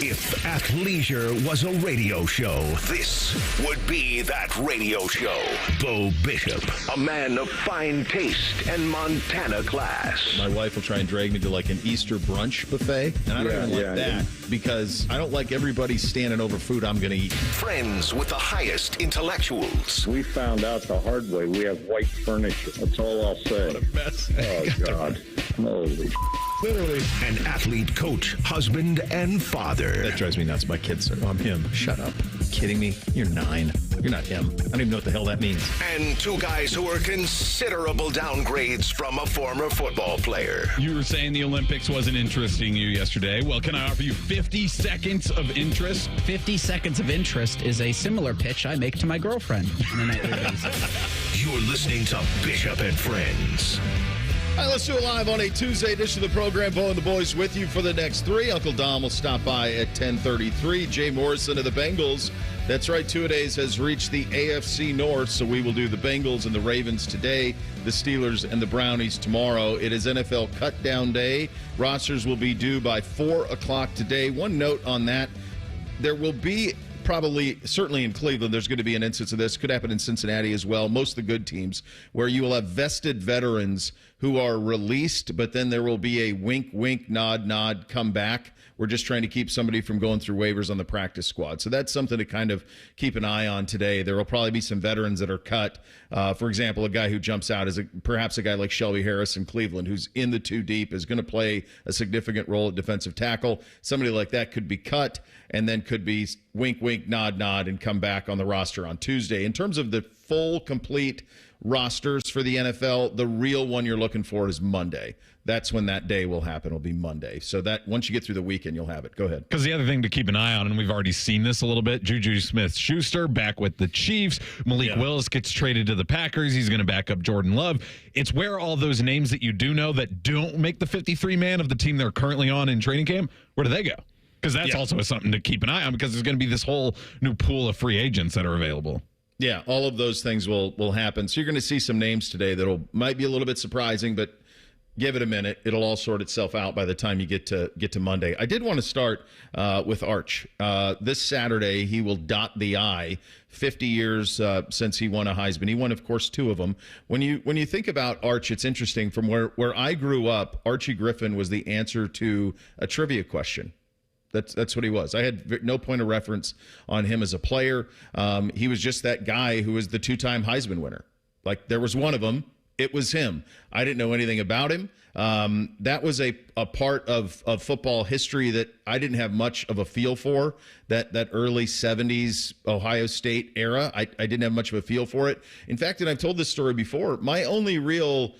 If athleisure was a radio show, this would be that radio show. Bo Bishop, a man of fine taste and Montana class. My wife will try and drag me to like an Easter brunch buffet, and I don't even like that because I don't like everybody standing over food I'm going to eat. Friends with the highest intellectuals. We found out the hard way. We have white furniture. That's all I'll say. What a mess. Oh, God. Holy Literally. An athlete, coach, husband, and father. That drives me nuts. My kids are, I'm him. Shut up. Kidding me? You're 9. You're not him. I don't even know what the hell that means. And two guys who are considerable downgrades from a former football player. You were saying the Olympics wasn't interesting you yesterday. Well, can I offer you 50 seconds of interest? 50 seconds of interest is a similar pitch I make to my girlfriend on a nightly basis. You're listening to Bishop and Friends. All right, let's do it live on a Tuesday edition of the program. Bo and the boys with you for the next 3. Uncle Dom will stop by at 10:33. Jay Morrison of the Bengals. That's right, two-a-days has reached the AFC North, so we will do the Bengals and the Ravens today, the Steelers and the Brownies tomorrow. It is NFL cutdown day. Rosters will be due by 4 o'clock today. One note on that, there will be certainly in Cleveland, there's going to be an instance of this. Could happen in Cincinnati as well. Most of the good teams where you will have vested veterans who are released, but then there will be a wink, wink, nod, nod, come back. We're just trying to keep somebody from going through waivers on the practice squad. So that's something to kind of keep an eye on today. There will probably be some veterans that are cut. For example, a guy who jumps out is perhaps a guy like Shelby Harris in Cleveland, who's in the 2 deep, is going to play a significant role at defensive tackle. Somebody like that could be cut and then could be wink, wink, nod, nod, and come back on the roster on Tuesday. In terms of the full, complete rosters for the NFL, the real one you're looking for is Monday. That's when that day will happen. It'll be Monday. So that once you get through the weekend, you'll have it. Go ahead. Because the other thing to keep an eye on, and we've already seen this a little bit, Juju Smith-Schuster back with the Chiefs. Malik Willis gets traded to the Packers. He's going to back up Jordan Love. It's where all those names that you do know that don't make the 53-man of the team they're currently on in training camp, where do they go? Because that's also something to keep an eye on, because there's going to be this whole new pool of free agents that are available. Yeah, all of those things will happen. So you're going to see some names today that might be a little bit surprising, but give it a minute. It'll all sort itself out by the time you get to Monday. I did want to start with Arch. This Saturday, he will dot the I. 50 years since he won a Heisman. He won, of course, 2 of them. When you think about Arch, it's interesting. From where I grew up, Archie Griffin was the answer to a trivia question. That's what he was. I had no point of reference on him as a player. He was just that guy who was the 2-time Heisman winner. Like, there was one of them. It was him. I didn't know anything about him. That was a part of football history that I didn't have much of a feel for, that early 70s Ohio State era. I didn't have much of a feel for it. In fact, and I've told this story before, my only real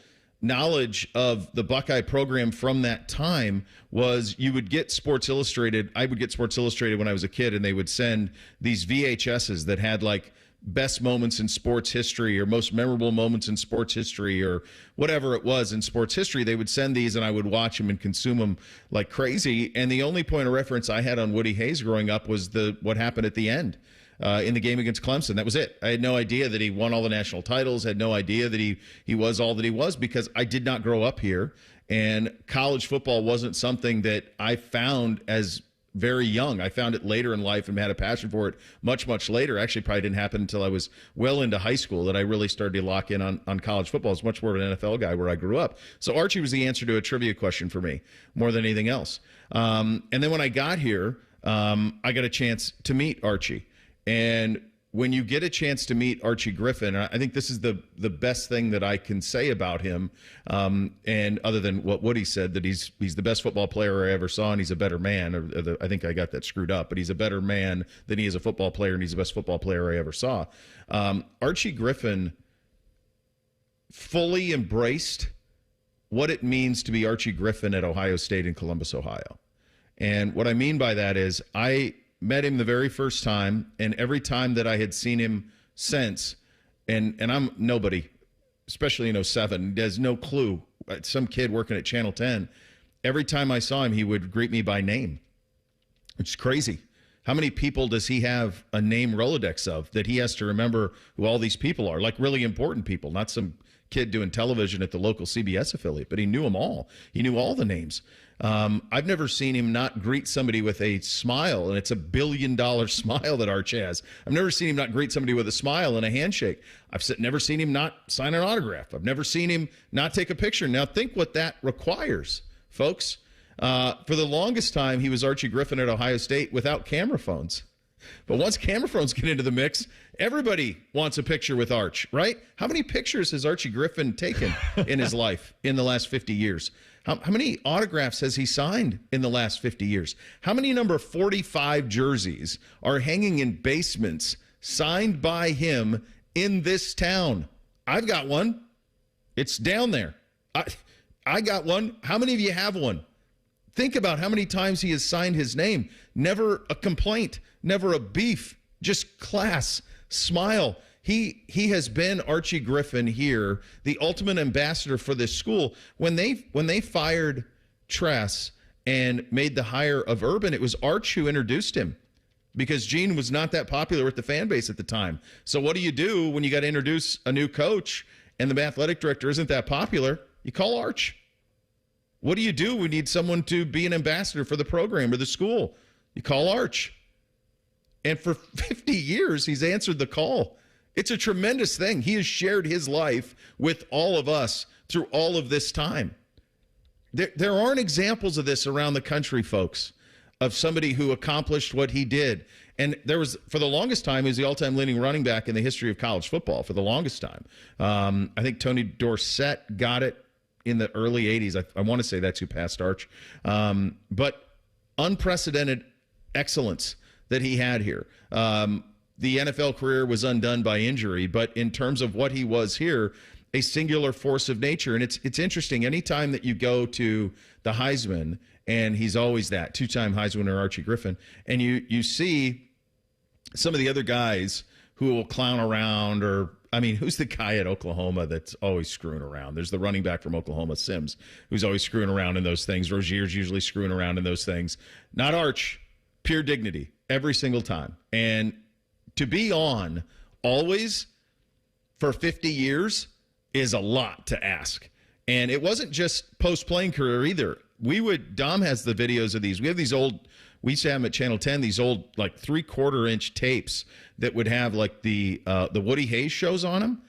knowledge of the Buckeye program from that time was you would get Sports Illustrated. I would get Sports Illustrated when I was a kid, and they would send these VHSs that had like best moments in sports history or most memorable moments in sports history or whatever it was in sports history. They would send these, and I would watch them and consume them like crazy. And the only point of reference I had on Woody Hayes growing up was what happened at the end. In the game against Clemson. That was it. I had no idea that he won all the national titles, had no idea that he was all that he was, because I did not grow up here, and college football wasn't something that I found as very young. I found it later in life and had a passion for it much, much later. Actually, probably didn't happen until I was well into high school that I really started to lock in on college football. I was much more of an NFL guy where I grew up. So Archie was the answer to a trivia question for me more than anything else. And then when I got here, I got a chance to meet Archie. And when you get a chance to meet Archie Griffin, I think this is the best thing that I can say about him. And other than what Woody said, that he's the best football player I ever saw, and he's a better man. I think I got that screwed up, but he's a better man than he is a football player, and he's the best football player I ever saw. Archie Griffin fully embraced what it means to be Archie Griffin at Ohio State in Columbus, Ohio. And what I mean by that is I met him the very first time, and every time that I had seen him since, and I'm nobody, especially in 07, has no clue. Some kid working at Channel 10. Every time I saw him, he would greet me by name. It's crazy. How many people does he have a name Rolodex of that he has to remember who all these people are? Like really important people, not some kid doing television at the local CBS affiliate, but he knew them all. He knew all the names. I've never seen him not greet somebody with a smile, and it's $1 billion smile that Arch has. I've never seen him not greet somebody with a smile and a handshake. I've never seen him not sign an autograph. I've never seen him not take a picture. Now, think what that requires, folks. For the longest time, he was Archie Griffin at Ohio State without camera phones. But once camera phones get into the mix, everybody wants a picture with Arch, right? How many pictures has Archie Griffin taken in his life in the last 50 years? How many autographs has he signed in the last 50 years? How many number 45 jerseys are hanging in basements signed by him in this town? I've got one. It's down there. I got one. How many of you have one? Think about how many times he has signed his name. Never a complaint, never a beef, just class, smile. He has been Archie Griffin here, the ultimate ambassador for this school. When they fired Tress and made the hire of Urban, it was Arch who introduced him because Gene was not that popular with the fan base at the time. So what do when you got to introduce a new coach and the athletic director isn't that popular? You call Arch. What do? We need someone to be an ambassador for the program or the school. You call Arch. And for 50 years, he's answered the call. It's a tremendous thing. He has shared his life with all of us through all of this time. There aren't examples of this around the country, folks, of somebody who accomplished what he did. And there was, for the longest time, he was the all-time leading running back in the history of college football for the longest time. I think Tony Dorsett got it in the early 80s. I want to say that's who passed Arch. But unprecedented excellence that he had here. The NFL career was undone by injury, but in terms of what he was here, a singular force of nature. And it's interesting. Anytime that you go to the Heisman, and he's always that two-time Heisman winner, Archie Griffin, and you see some of the other guys who will clown around who's the guy at Oklahoma that's always screwing around? There's the running back from Oklahoma, Sims, who's always screwing around in those things. Rozier's usually screwing around in those things. Not Arch, pure dignity every single time. And to be on always for 50 years is a lot to ask. And it wasn't just post-playing career either. Dom has the videos of these. We have these old, we used to have them at Channel 10, these old like 3/4-inch tapes that would have like the Woody Hayes shows on them.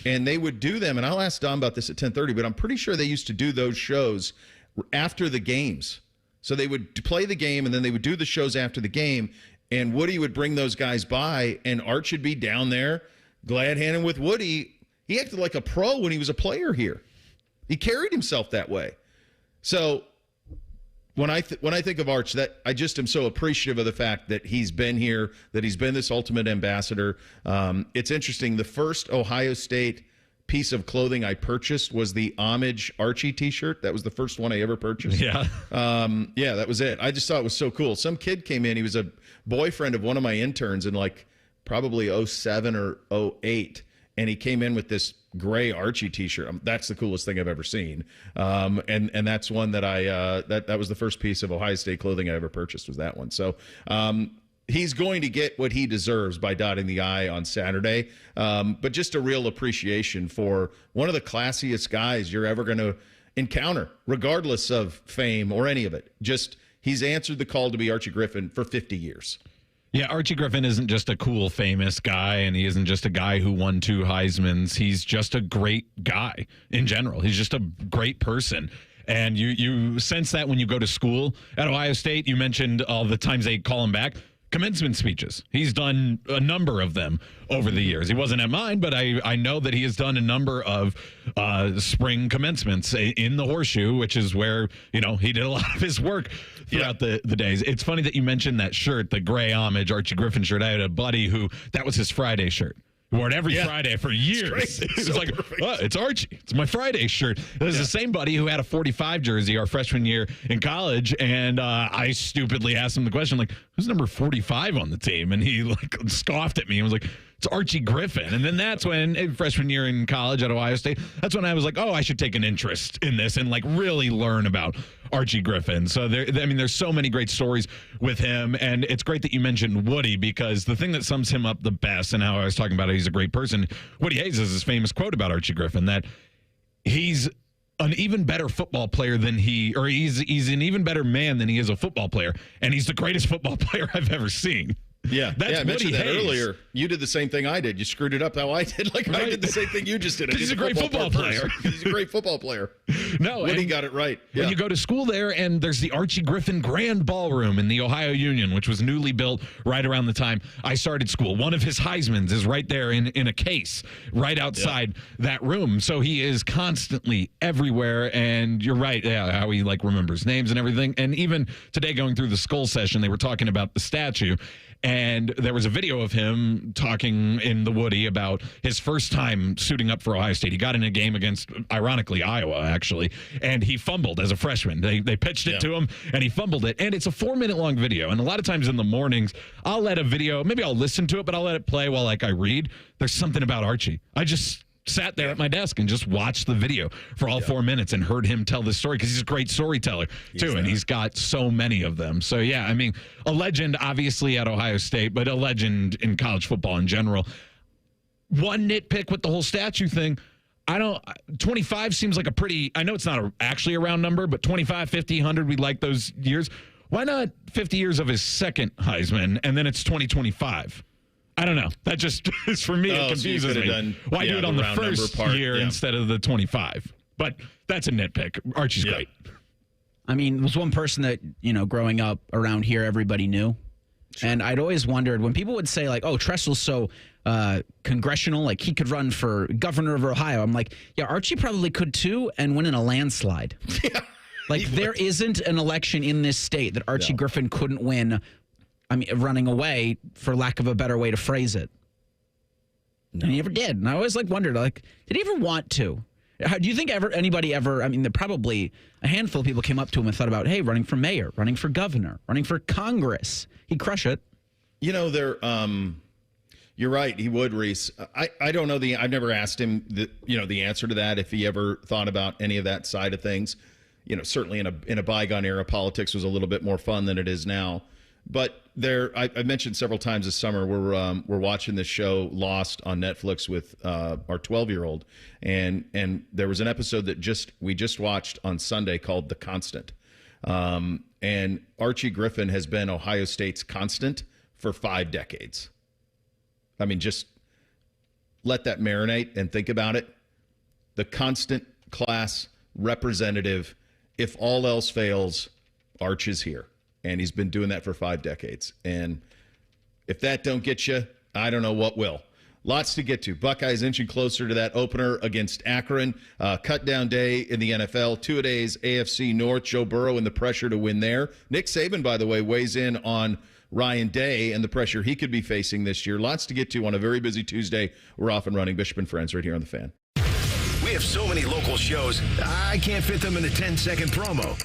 And they would do them. And I'll ask Dom about this at 10:30, but I'm pretty sure they used to do those shows after the games. So they would play the game and then they would do the shows after the game. And Woody would bring those guys by, and Arch would be down there, glad-handing with Woody. He acted like a pro when he was a player here. He carried himself that way. So when I think of Arch, that I just am so appreciative of the fact that he's been here, that he's been this ultimate ambassador. It's interesting. The first Ohio State piece of clothing I purchased was the Homage Archie t-shirt. That was the first one I ever purchased. Yeah. That was it. I just thought it was so cool. Some kid came in. He was a boyfriend of one of my interns in like probably 07 or 08. And he came in with this gray Archie t-shirt. That's the coolest thing I've ever seen. And that's one that that was the first piece of Ohio State clothing I ever purchased, was that one. So, he's going to get what he deserves by dotting the I on Saturday. But just a real appreciation for one of the classiest guys you're ever going to encounter, regardless of fame or any of it. Just he's answered the call to be Archie Griffin for 50 years. Yeah, Archie Griffin isn't just a cool, famous guy, and he isn't just a guy who won 2 Heismans. He's just a great guy in general. He's just a great person. And you sense that when you go to school at Ohio State. You mentioned all the times they call him back. Commencement speeches. He's done a number of them over the years. He wasn't at mine, but I know that he has done a number of spring commencements in the Horseshoe, which is where, he did a lot of his work throughout the days. It's funny that you mentioned that shirt, the gray Homage Archie Griffin shirt. I had a buddy who, that was his Friday shirt. He wore it every Friday for years. It was like, it's Archie. It's my Friday shirt. There's the same buddy who had a 45 jersey our freshman year in college, and I stupidly asked him the question, like, who's number 45 on the team? And he like scoffed at me and was like, it's Archie Griffin. And then that's when, freshman year in college at Ohio State, that's when I was like, I should take an interest in this and like really learn about Archie Griffin. So there's so many great stories with him. And it's great that you mentioned Woody, because the thing that sums him up the best, and how I was talking about it, he's a great person. Woody Hayes has his famous quote about Archie Griffin, that he's an even better football player than he's an even better man than he is a football player, and he's the greatest football player I've ever seen. Yeah, That's I mentioned that Hayes. earlier. You did the same thing I did. You screwed it up how I did. Like I did the same thing you just did. He's a great football player. He's a great football player. No, Woody got it right. When you go to school there, and there's the Archie Griffin Grand Ballroom in the Ohio Union, which was newly built right around the time I started school. One of his Heismans is right there in a case right outside that room. So he is constantly everywhere. And you're right, how he remembers names and everything. And even today, going through the Skull session, they were talking about the statue. And there was a video of him talking in the Woody about his first time suiting up for Ohio State. He got in a game against, ironically, Iowa, actually, and he fumbled as a freshman. They pitched it to him, and he fumbled it. And it's a 4-minute long video. And a lot of times in the mornings, I'll let a video, maybe I'll listen to it, but I'll let it play while I read. There's something about Archie. I just sat there at my desk and just watched the video for all 4 minutes and heard him tell the story, because he's a great storyteller too, and he's got so many of them. So yeah, I mean, a legend obviously at Ohio State, but a legend in college football in general. One nitpick with the whole statue thing, 25 seems like a pretty, I know it's not actually a round number, but 25, 50, 100, we like those years. Why not 50 years of his second Heisman, and then it's 2025? I don't know. That just is, for me, it confuses me. Why do it on the first year instead of the 25? But that's a nitpick. Archie's great. I mean, there's one person that, growing up around here, everybody knew. Sure. And I'd always wondered when people would say, oh, Tressel's so congressional, he could run for governor of Ohio. I'm like, yeah, Archie probably could too, and win in a landslide. Yeah. There isn't an election in this state that Archie Griffin couldn't win. I mean, running away, for lack of a better way to phrase it. No. And he never did. And I always wondered, did he ever want to? Do you think anybody ever, I mean, there probably a handful of people came up to him and thought about, hey, running for mayor, running for governor, running for Congress. He'd crush it. You're right. He would, Reese. I don't know I've never asked him the answer to that, if he ever thought about any of that side of things. Certainly in a bygone era, politics was a little bit more fun than it is now. But I mentioned several times this summer, we're watching this show Lost on Netflix with our 12-year-old, and there was an episode that we just watched on Sunday called The Constant, and Archie Griffin has been Ohio State's constant for 5 decades. I mean, just let that marinate and think about it. The constant class representative. If all else fails, Arch is here. And he's been doing that for 5 decades. And if that don't get you, I don't know what will. Lots to get to. Buckeyes inching closer to that opener against Akron. Cutdown day in the NFL. 2-a-days AFC North. Joe Burrow and the pressure to win there. Nick Saban, by the way, weighs in on Ryan Day and the pressure he could be facing this year. Lots to get to on a very busy Tuesday. We're off and running. Bishop and Friends right here on The Fan. We have so many local shows, I can't fit them in a 10-second promo.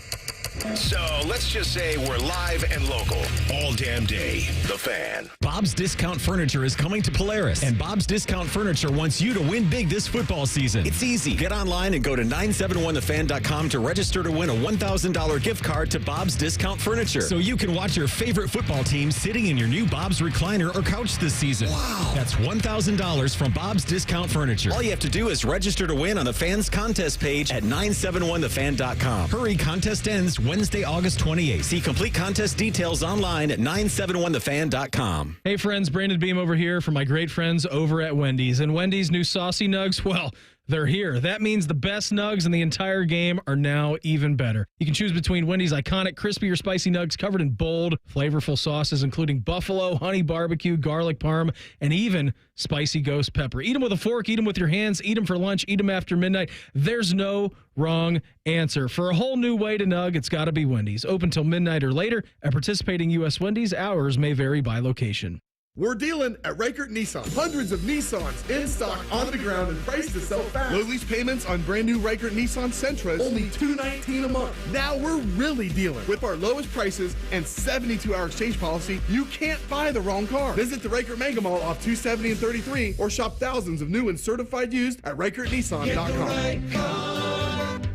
So let's just say we're live and local all damn day. The Fan. Bob's Discount Furniture is coming to Polaris, and Bob's Discount Furniture wants you to win big this football season. It's easy. Get online and go to 971thefan.com to register to win a $1,000 gift card to Bob's Discount Furniture, so you can watch your favorite football team sitting in your new Bob's recliner or couch this season. Wow. That's $1,000 from Bob's Discount Furniture. All you have to do is register to win on the Fans contest page at 971thefan.com. Hurry, contest ends Wednesday, August 28th. See complete contest details online at 971thefan.com. Hey friends, Brandon Beam over here for my great friends over at Wendy's. And Wendy's new saucy nugs, well, they're here. That means the best nugs in the entire game are now even better. You can choose between Wendy's iconic crispy or spicy nugs covered in bold, flavorful sauces, including buffalo, honey barbecue, garlic parm, and even spicy ghost pepper. Eat them with a fork, eat them with your hands, eat them for lunch, eat them after midnight. There's no wrong answer. For a whole new way to nug, it's got to be Wendy's. Open till midnight or later. At participating U.S. Wendy's, hours may vary by location. We're dealing at Reichert Nissan. Hundreds of Nissans in stock, on the ground, and priced to sell fast. Low lease payments on brand new Reichert Nissan Sentras, only $219 a month. Now we're really dealing. With our lowest prices and 72-hour exchange policy, you can't buy the wrong car. Visit the Reichert Mega Mall off 270 and 33, or shop thousands of new and certified used at ReichertNissan.com.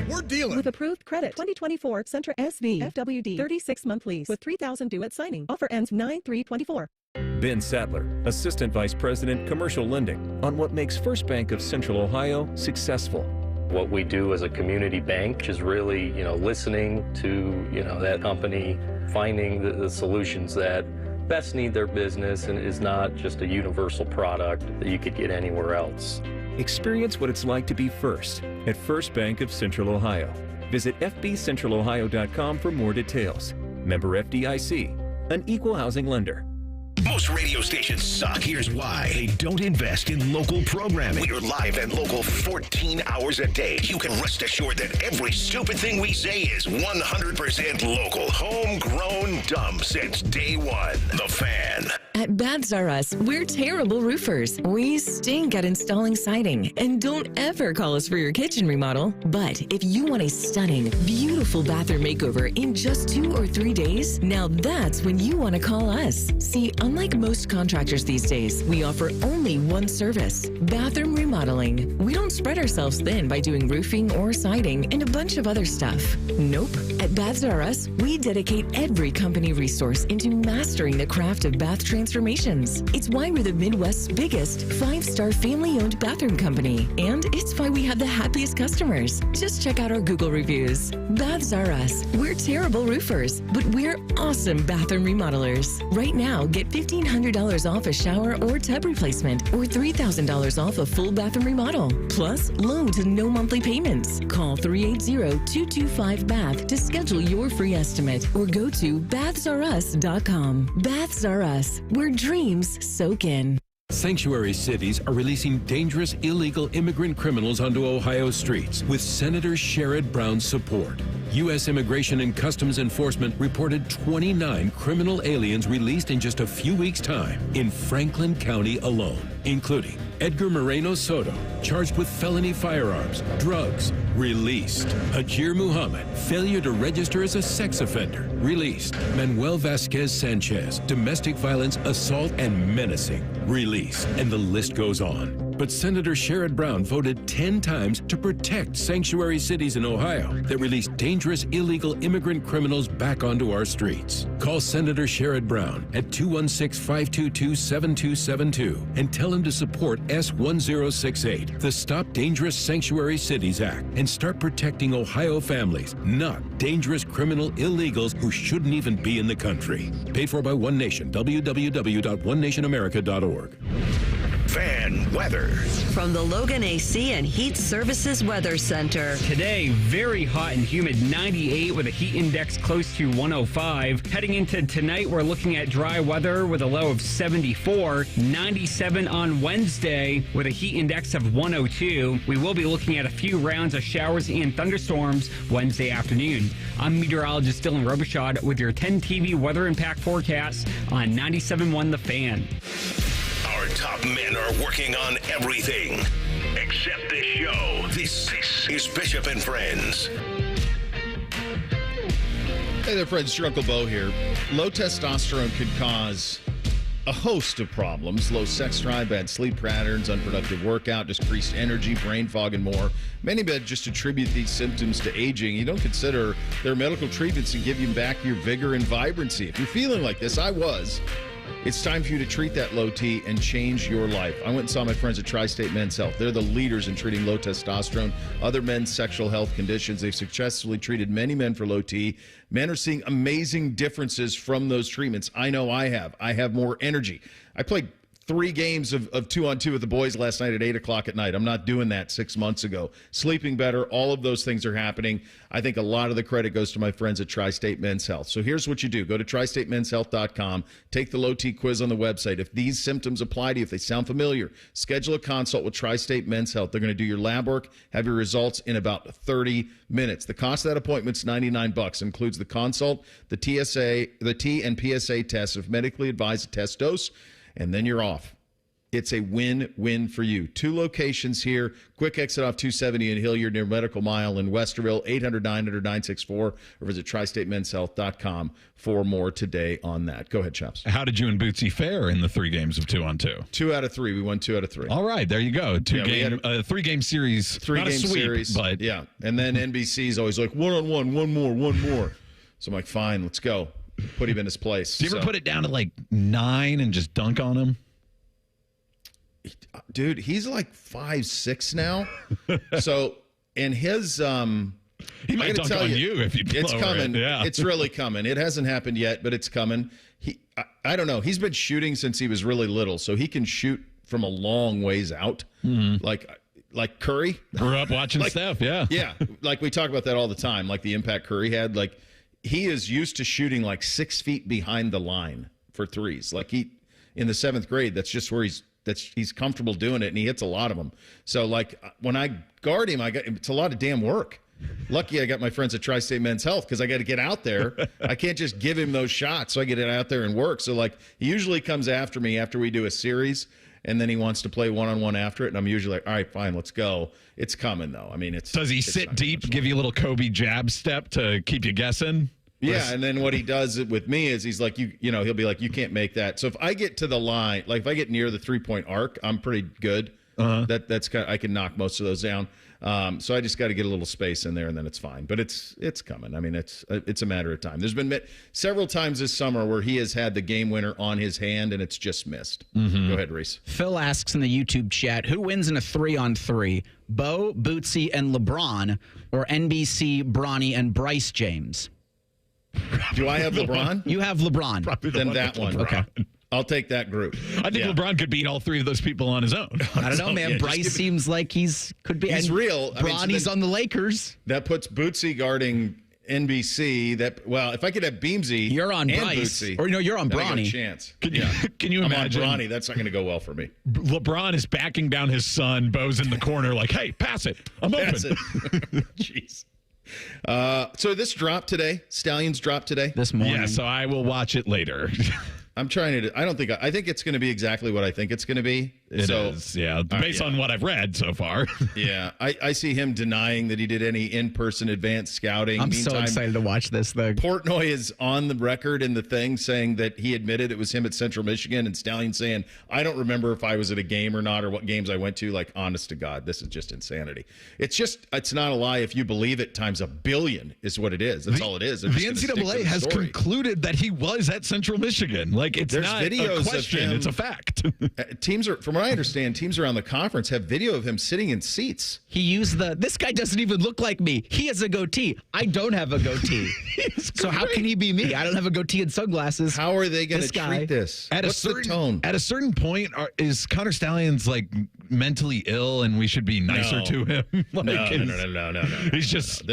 We're dealing with approved credit. 2024 Sentra SV FWD 36-month lease with $3,000 due at signing. Offer ends 9/3/24. Ben Sattler, Assistant Vice President, Commercial Lending, on what makes First Bank of Central Ohio successful. What we do as a community bank is really, listening to, that company, finding the solutions that best need their business and is not just a universal product that you could get anywhere else. Experience what it's like to be first at First Bank of Central Ohio. Visit fbcentralohio.com for more details. Member FDIC, an equal housing lender. Most radio stations suck. Here's why. They don't invest in local programming. We're live and local 14 hours a day. You can rest assured that every stupid thing we say is 100% local. Homegrown dumb since day one. The Fan. At Baths R Us, we're terrible roofers. We stink at installing siding. And don't ever call us for your kitchen remodel. But if you want a stunning, beautiful bathroom makeover in just 2 or 3 days, now that's when you want to call us. See, unlike most contractors these days, we offer only one service, bathroom remodeling. We don't spread ourselves thin by doing roofing or siding and a bunch of other stuff. Nope. At Baths R Us, we dedicate every company resource into mastering the craft of bath transformations. It's why we're the Midwest's biggest 5-star family-owned bathroom company. And it's why we have the happiest customers. Just check out our Google reviews. Baths R Us. We're terrible roofers, but we're awesome bathroom remodelers. Right now, get $1,500 off a shower or tub replacement or $3,000 off a full bathroom remodel. Plus, low to no monthly payments. Call 380-225-BATH to schedule your free estimate or go to bathsrus.com. Baths R Us, where dreams soak in. Sanctuary cities are releasing dangerous illegal immigrant criminals onto Ohio streets with Senator Sherrod Brown's support. U.S. Immigration and Customs Enforcement reported 29 criminal aliens released in just a few weeks' time in Franklin County alone, including Edgar Moreno Soto, charged with felony firearms, drugs, released. Hajir Muhammad, failure to register as a sex offender, released. Manuel Vasquez Sanchez, domestic violence, assault, and menacing, released. And the list goes on. But Senator Sherrod Brown voted 10 times to protect sanctuary cities in Ohio that release dangerous illegal immigrant criminals back onto our streets. Call Senator Sherrod Brown at 216-522-7272 and tell him to support S1068, the Stop Dangerous Sanctuary Cities Act, and start protecting Ohio families, not dangerous criminal illegals who shouldn't even be in the country. Paid for by One Nation, www.onenationamerica.org. Fan weather. From the Logan AC and Heat Services Weather Center. Today, very hot and humid, 98 with a heat index close to 105. Heading into tonight, we're looking at dry weather with a low of 74. 97 on Wednesday with a heat index of 102. We will be looking at a few rounds of showers and thunderstorms Wednesday afternoon. I'm meteorologist Dylan Robichaud with your 10 TV weather impact forecast on 97.1 The Fan. Our top men are working on everything except this show. This is Bishop and Friends. Hey there, friends. Your Uncle Bo here. Low testosterone could cause a host of problems. Low sex drive, bad sleep patterns, unproductive workout, decreased energy, brain fog, and more. Many men just attribute these symptoms to aging. You don't consider their medical treatments to give you back your vigor and vibrancy. If you're feeling like this, I was. It's time for you to treat that low T and change your life. I went and saw my friends at Tri-State Men's Health. They're the leaders in treating low testosterone, other men's sexual health conditions. They've successfully treated many men for low T. Men are seeing amazing differences from those treatments. I know I have. I have more energy. I played 3 games of 2-on-2 with the boys last night at 8 o'clock at night. I'm not doing that 6 months ago. Sleeping better. All of those things are happening. I think a lot of the credit goes to my friends at Tri-State Men's Health. So here's what you do. Go to tristatemenshealth.com. Take the low T quiz on the website. If these symptoms apply to you, if they sound familiar, schedule a consult with Tri-State Men's Health. They're going to do your lab work, have your results in about 30 minutes. The cost of that appointment's $99. Includes the consult, the T and PSA tests if medically advised test dose, and then you're off. It's a win-win for you. 2 locations here. Quick exit off 270 in Hilliard near Medical Mile in Westerville, 800-900-964, or visit tristatemenshealth.com for more today on that. Go ahead, Chaps. How did you and Bootsy fare in the 3 games of 2-on-2? 2 out of 3. We won 2 out of 3. All right, there you go. 3-game series. 3-game series, but yeah. And then NBC's always like 1-on-1, one more. So I'm like, fine, let's go. Put him in his place. Do you ever put it down to like 9 and just dunk on him? Dude, he's like 5'6" now. So and his he might dunk on you if you blow it's coming. Yeah. It's really coming. It hasn't happened yet, but it's coming. I don't know. He's been shooting since he was really little, so he can shoot from a long ways out, like Curry. Grew up watching Steph, yeah. Yeah, like we talk about that all the time, like the impact Curry had. Like he is used to shooting like 6 feet behind the line for threes. Like in the 7th grade, that's just where he's comfortable doing it, and he hits a lot of them. So like when I guard him, it's a lot of damn work. Lucky I got my friends at Tri-State Men's Health because I got to get out there. I can't just give him those shots, so I get out there and work. So like he usually comes after me after we do a series, and then he wants to play one-on-one after it, and I'm usually like, all right, fine, let's go. It's coming though. I mean, does he sit deep, give you a little Kobe jab step to keep you guessing? Yeah, and then what he does with me is he's like, you know, he'll be like, you can't make that. So if I get to the line, like if I get near the 3-point arc, I'm pretty good. That's kind of, I can knock most of those down. So I just got to get a little space in there, and then it's fine. But it's coming. I mean, it's a matter of time. There's been several times this summer where he has had the game winner on his hand, and it's just missed. Go ahead, Reese. Phil asks in the YouTube chat, who wins in a 3-on-3? Bo, Bootsy, and LeBron, or NBC, Bronny, and Bryce James? Do I have LeBron? You have LeBron. Then that one. Okay. I'll take that group. I think LeBron could beat all 3 of those people on his own. I don't know, man. Bryce seems like could be. He's real. Bronny's on the Lakers. That puts Bootsy guarding NBC. If I could have Beamsy, you're on and Bryce, Bootsy, or no, you're on then I got a Bronny. chance. Can you imagine? I'm on Bronny. That's not going to go well for me. LeBron is backing down his son. Bo's in the corner, like, hey, pass it. I'm open. Jeez. So this dropped today. Stallions dropped today. This morning. Yeah, so I will watch it later. I'm trying to. I think it's going to be exactly what I think it's going to be. It is, yeah. Based on what I've read so far. Yeah, I see him denying that he did any in-person advanced scouting. I'm so excited to watch this thing. Portnoy is on the record in the thing saying that he admitted it was him at Central Michigan, and Stallion saying, I don't remember if I was at a game or not, or what games I went to. Like, honest to God, this is just insanity. It's not a lie if you believe it times 1 billion is what it is. That's all it is. The NCAA has concluded that he was at Central Michigan. Like, it's not a question, it's a fact. Teams are, from what I understand, teams around the conference have video of him sitting in seats. He used this guy doesn't even look like me. He has a goatee. I don't have a goatee. So how can he be me? I don't have a goatee and sunglasses. How are they going to treat this? What's the tone? At a certain point, is Connor Stallions like mentally ill and we should be nicer to him? No. He's just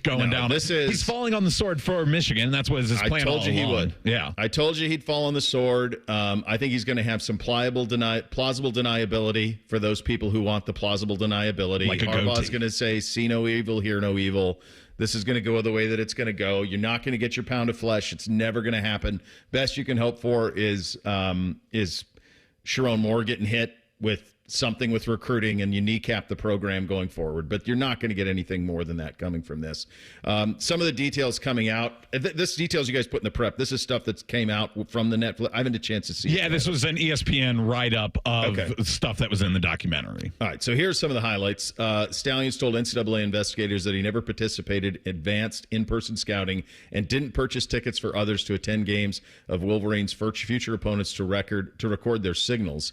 going down. He's falling on the sword for Michigan. That's what his plan all along. I told you he would. Yeah. I told you he'd fall on the sword. I think he's going to have some plausible deniability for those people who want the plausible deniability. Like Harbaugh's going to say, see no evil, hear no evil. This is going to go the way that it's going to go. You're not going to get your pound of flesh. It's never going to happen. Best you can hope for is Sharon Moore getting hit with something with recruiting, and you kneecap the program going forward. But you're not going to get anything more than that coming from this. Some of the details coming out. This details you guys put in the prep. This is stuff that came out from the Netflix. I haven't had a chance to see it. Yeah, this was an ESPN write-up of stuff that was in the documentary. All right, so here's some of the highlights. Stallions told NCAA investigators that he never participated in advanced in-person scouting and didn't purchase tickets for others to attend games of Wolverines' future opponents to record their signals.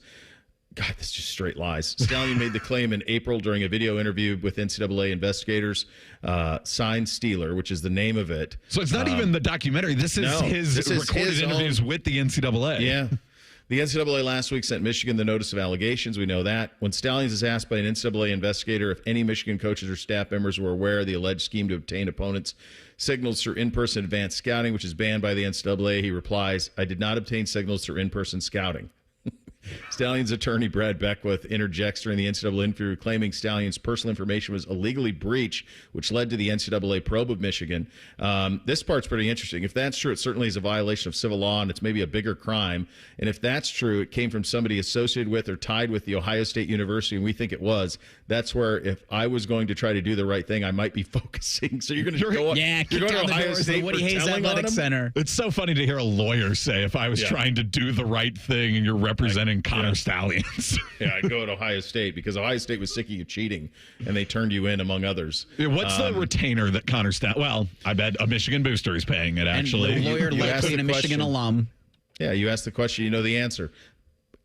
God, that's just straight lies. Stallion made the claim in April during a video interview with NCAA investigators. Signed Steeler, which is the name of it. So it's not even the documentary. This is his recorded interviews with the NCAA. Yeah. The NCAA last week sent Michigan the notice of allegations. We know that. When Stallions is asked by an NCAA investigator if any Michigan coaches or staff members were aware of the alleged scheme to obtain opponents' signals through in-person advanced scouting, which is banned by the NCAA, he replies, I did not obtain signals through in-person scouting. Stallions attorney Brad Beckwith interjects during the NCAA interview, claiming Stallions' personal information was illegally breached, which led to the NCAA probe of Michigan. This part's pretty interesting. If that's true, it certainly is a violation of civil law, and it's maybe a bigger crime. And if that's true, it came from somebody associated with or tied with the Ohio State University, and we think it was. That's where, if I was going to try to do the right thing, I might be focusing. So you're going to go. Yeah, you're going to Ohio State Woody Hayes Athletic Center. It's so funny to hear a lawyer say, if I was trying to do the right thing and you're representing Connor Stallions. I'd go at Ohio State because Ohio State was sick of you cheating, and they turned you in, among others. What's the retainer that Connor Stallions? Well, I bet a Michigan booster is paying it, actually. And the lawyer likely a Michigan alum. Yeah, you asked the question, you know the answer.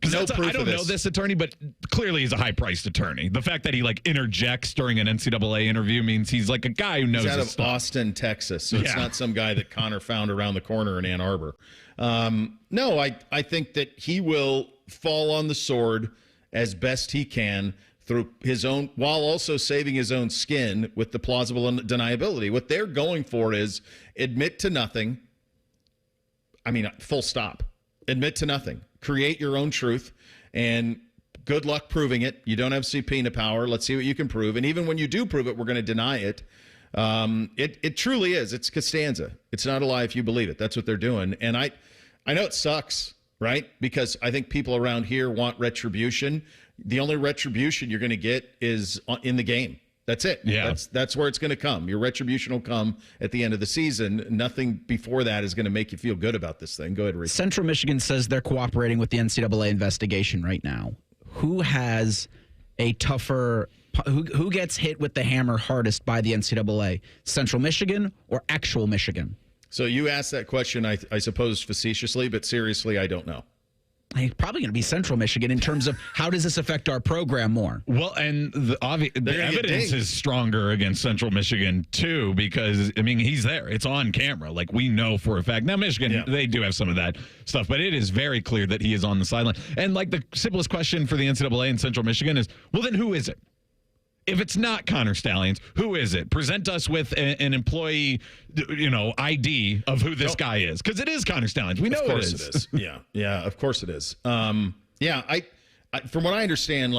Because I don't know this attorney, but clearly he's a high-priced attorney. The fact that he interjects during an NCAA interview means he's like a guy who knows he's out his of stuff. Austin, Texas, so it's not some guy that Connor found around the corner in Ann Arbor. No, I think that he will fall on the sword as best he can through his own, while also saving his own skin with the plausible deniability. What they're going for is admit to nothing. I mean, full stop. Admit to nothing. Create your own truth, and good luck proving it. You don't have subpoena power. Let's see what you can prove. And even when you do prove it, we're going to deny it. It truly is. It's Costanza. It's not a lie if you believe it. That's what they're doing. And I know it sucks, right? Because I think people around here want retribution. The only retribution you're going to get is in the game. That's it. Yeah. That's where it's going to come. Your retribution will come at the end of the season. Nothing before that is going to make you feel good about this thing. Go ahead, Rick. Central Michigan says they're cooperating with the NCAA investigation right now. Who has a tougher, who gets hit with the hammer hardest by the NCAA? Central Michigan or actual Michigan? So you asked that question, I suppose, facetiously, but seriously, I don't know. Probably going to be Central Michigan in terms of how does this affect our program more? Well, and the evidence is stronger against Central Michigan, too, because, I mean, he's there. It's on camera. Like, we know for a fact. Now, Michigan, they do have some of that stuff, but it is very clear that he is on the sideline. And, the simplest question for the NCAA in Central Michigan is, well, then who is it? If it's not Connor Stallions, who is it? Present us with an employee, ID of who this guy is, because it is Connor Stallions. We know it is. Yeah, of course it is. I from what I understand,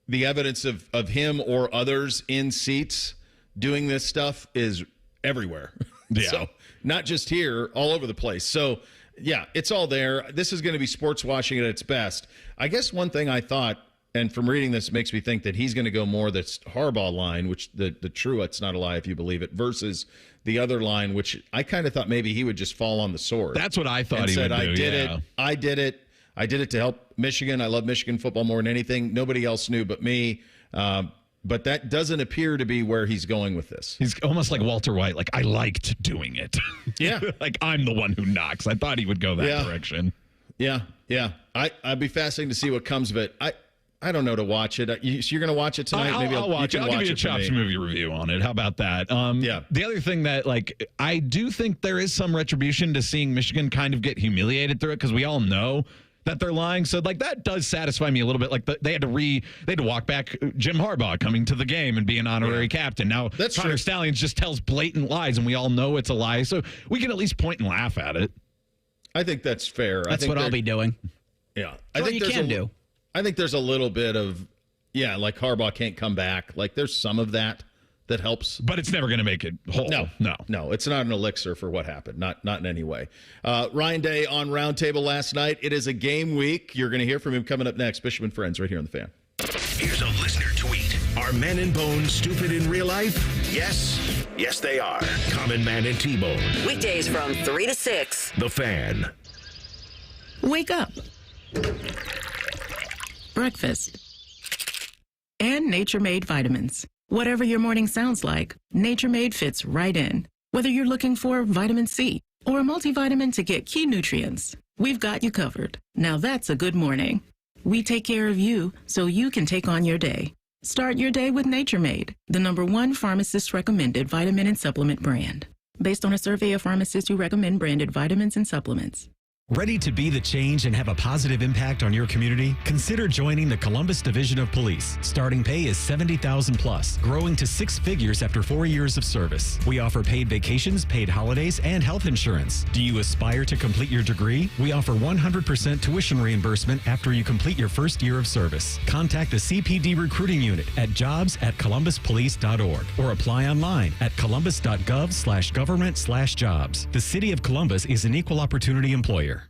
the evidence of him or others in seats doing this stuff is everywhere. Yeah. So not just here, all over the place. So yeah, it's all there. This is going to be sports washing at its best. I guess one thing I thought, and from reading this, makes me think that he's going to go more this Harbaugh line, which the true "it's not a lie if you believe it," versus the other line, which I kind of thought maybe he would just fall on the sword. That's what I thought he would do. I did it to help Michigan. I love Michigan football more than anything. Nobody else knew but me. But that doesn't appear to be where he's going with this. He's almost like Walter White. I liked doing it. Yeah. I'm the one who knocks. I thought he would go that direction. Yeah. I'd be fascinating to see what comes of it. I don't know to watch it. You're going to watch it tonight? Maybe I'll watch it. I'll give you a Chops movie review on it. How about that? The other thing that, I do think there is some retribution to seeing Michigan kind of get humiliated through it, because we all know that they're lying. So, that does satisfy me a little bit. They had to walk back Jim Harbaugh coming to the game and be an honorary captain. Now, Connor Stallions just tells blatant lies, and we all know it's a lie. So we can at least point and laugh at it. I think that's fair. That's what I'll be doing. Yeah. I think you can do. I think there's a little bit of, Harbaugh can't come back. There's some of that helps. But it's never going to make it whole. No, it's not an elixir for what happened. Not in any way. Ryan Day on Roundtable last night. It is a game week. You're going to hear from him coming up next. Bishop and Friends right here on The Fan. Here's a listener tweet. Are Men and Bone stupid in real life? Yes. Yes, they are. Common Man and T-Bone. Weekdays from 3 to 6. The Fan. Wake up. Breakfast. And Nature Made vitamins. Whatever your morning sounds like, Nature Made fits right in. Whether you're looking for vitamin C or a multivitamin to get key nutrients, we've got you covered. Now that's a good morning. We take care of you so you can take on your day. Start your day with Nature Made, the #1 pharmacist recommended vitamin and supplement brand. Based on a survey of pharmacists who recommend branded vitamins and supplements. Ready to be the change and have a positive impact on your community? Consider joining the Columbus Division of Police. Starting pay is $70,000 plus, growing to 6 figures after 4 years of service. We offer paid vacations, paid holidays, and health insurance. Do you aspire to complete your degree? We offer 100% tuition reimbursement after you complete your first year of service. Contact the CPD recruiting unit at jobs@columbuspolice.org or apply online at columbus.gov/government/jobs. The City of Columbus is an equal opportunity employer.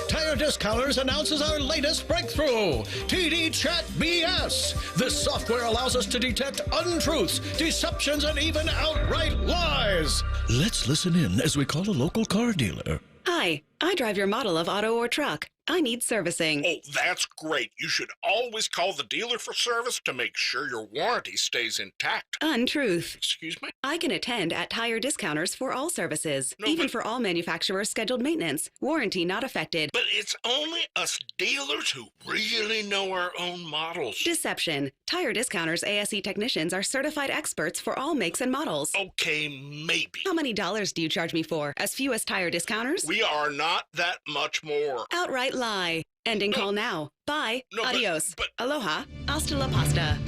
Tire Discounters announces our latest breakthrough, TD Chat BS. This software allows us to detect untruths, deceptions, and even outright lies. Let's listen in as we call a local car dealer. Hi, I drive your model of auto or truck. I need servicing. Oh, that's great. You should always call the dealer for service to make sure your warranty stays intact. Untruth. Excuse me? I can attend at Tire Discounters for all services, even for all manufacturers' scheduled maintenance. Warranty not affected. But it's only us dealers who really know our own models. Deception. Tire Discounters ASE technicians are certified experts for all makes and models. Okay, maybe. How many dollars do you charge me for? As few as Tire Discounters? We are not that much more. Outright lie. Ending call now. Bye. Adios. Aloha. Hasta la pasta.